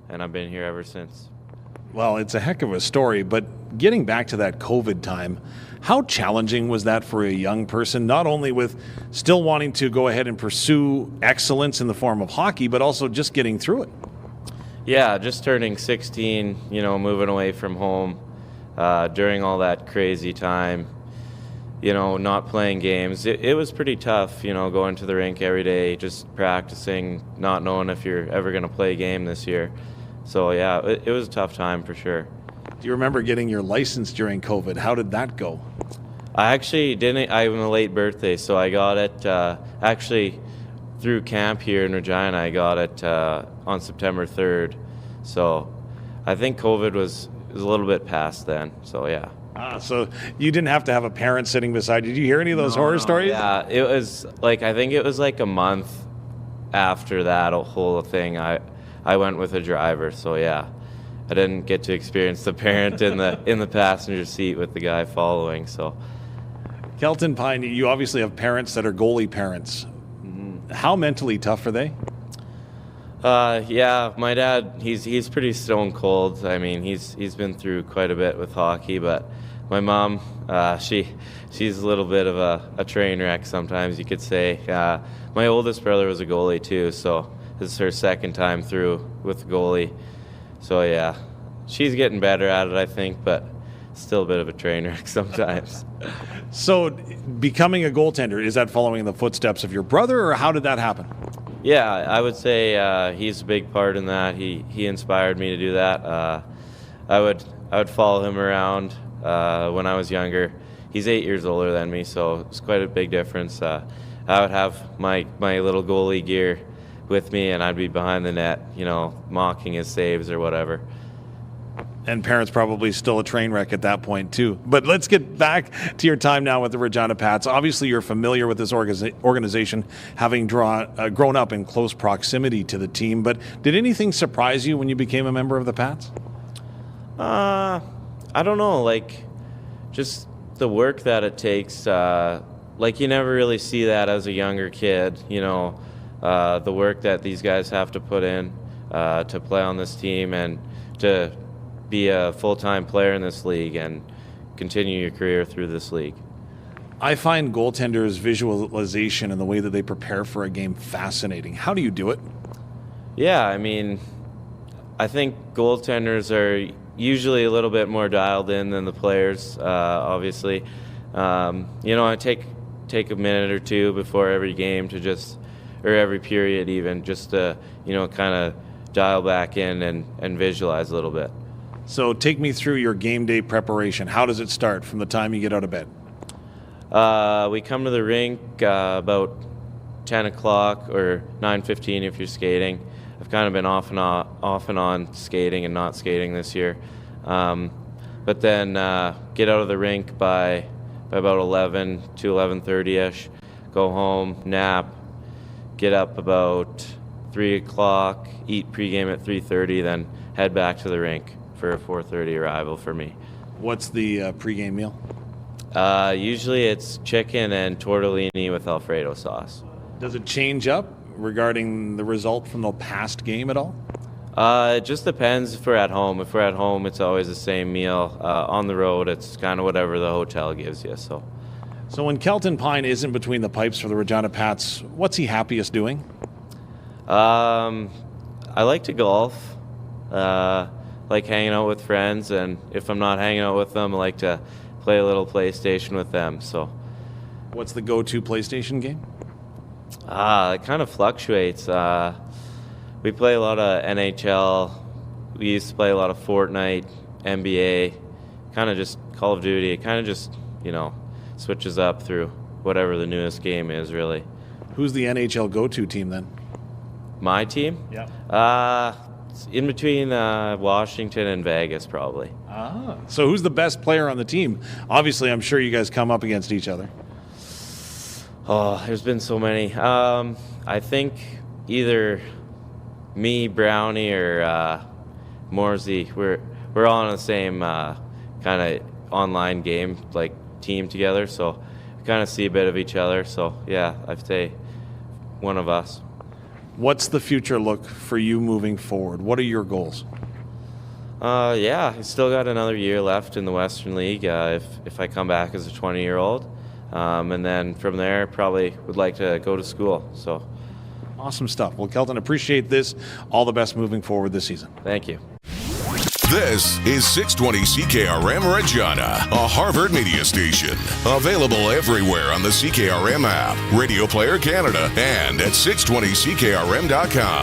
And I've been here ever since. Well, it's a heck of a story, but getting back to that COVID time, how challenging was that for a young person, not only with still wanting to go ahead and pursue excellence in the form of hockey, but also just getting through it? Yeah, just turning 16, moving away from home during all that crazy time. Not playing games. It was pretty tough, going to the rink every day, just practicing, not knowing if you're ever going to play a game this year. So, yeah, it was a tough time for sure. Do you remember getting your license during COVID? How did that go? I actually didn't. I'm a late birthday, so I got it actually through camp here in Regina. I got it on September 3rd. So I think COVID was a little bit past then. So, yeah. So you didn't have to have a parent sitting beside you. Did you hear any of those horror stories? Yeah, it was I think it was a month after that whole thing. I went with a driver, so yeah, I didn't get to experience the parent in the passenger seat with the guy following. So, Kelton Pine, you obviously have parents that are goalie parents. Mm-hmm. How mentally tough are they? Yeah, my dad, he's pretty stone cold. I mean, he's been through quite a bit with hockey, but my mom, she's a little bit of a train wreck sometimes, you could say. My oldest brother was a goalie too, so this is her second time through with the goalie. So yeah, she's getting better at it, I think, but still a bit of a train wreck sometimes. So becoming a goaltender, is that following in the footsteps of your brother, or how did that happen? Yeah, I would say he's a big part in that. He inspired me to do that. I would follow him around when I was younger. He's 8 years older than me, so it's quite a big difference. I would have my little goalie gear with me, and I'd be behind the net, mocking his saves or whatever. And parents probably still a train wreck at that point too. But let's get back to your time now with the Regina Pats. Obviously, you're familiar with this organization, having grown up in close proximity to the team. But did anything surprise you when you became a member of the Pats? I don't know. Just the work that it takes. You never really see that as a younger kid. The work that these guys have to put in to play on this team and to be a full-time player in this league and continue your career through this league. I find goaltenders' visualization and the way that they prepare for a game fascinating. How do you do it? Yeah, I mean, I think goaltenders are usually a little bit more dialed in than the players, obviously. I take a minute or two before every game or every period even, just to, kind of dial back in and visualize a little bit. So take me through your game day preparation. How does it start from the time you get out of bed? We come to the rink about 10 o'clock or 9:15 if you're skating. I've kind of been off and on skating and not skating this year. But then get out of the rink by about 11 to 11:30ish, go home, nap, get up about 3 o'clock, eat pregame at 3:30, then head back to the rink for a 4:30 arrival for me. What's the pregame meal? Usually it's chicken and tortellini with Alfredo sauce. Does it change up regarding the result from the past game at all? It just depends if we're at home. If we're at home, it's always the same meal. On the road, it's kind of whatever the hotel gives you. So when Kelton Pine isn't between the pipes for the Regina Pats, what's he happiest doing? I like to golf, like hanging out with friends, and if I'm not hanging out with them, I like to play a little PlayStation with them. So, what's the go-to PlayStation game? It kind of fluctuates. We play a lot of NHL. We used to play a lot of Fortnite, NBA, kind of just Call of Duty. It kind of just, switches up through whatever the newest game is, really. Who's the NHL go-to team then? My team? Yeah. In between Washington and Vegas, probably. So who's the best player on the team? Obviously, I'm sure you guys come up against each other. Oh, there's been so many. I think either me, Brownie, or Morsey, we're all on the same kind of online game, like team together, so we kind of see a bit of each other. So yeah, I'd say one of us. What's the future look for you moving forward? What are your goals? Yeah, I still got another year left in the Western League if I come back as a 20-year-old. And then from there, probably would like to go to school. So, awesome stuff. Well, Kelton, appreciate this. All the best moving forward this season. Thank you. This is 620 CKRM Regina, a Harvard media station. Available everywhere on the CKRM app, Radio Player Canada, and at 620CKRM.com.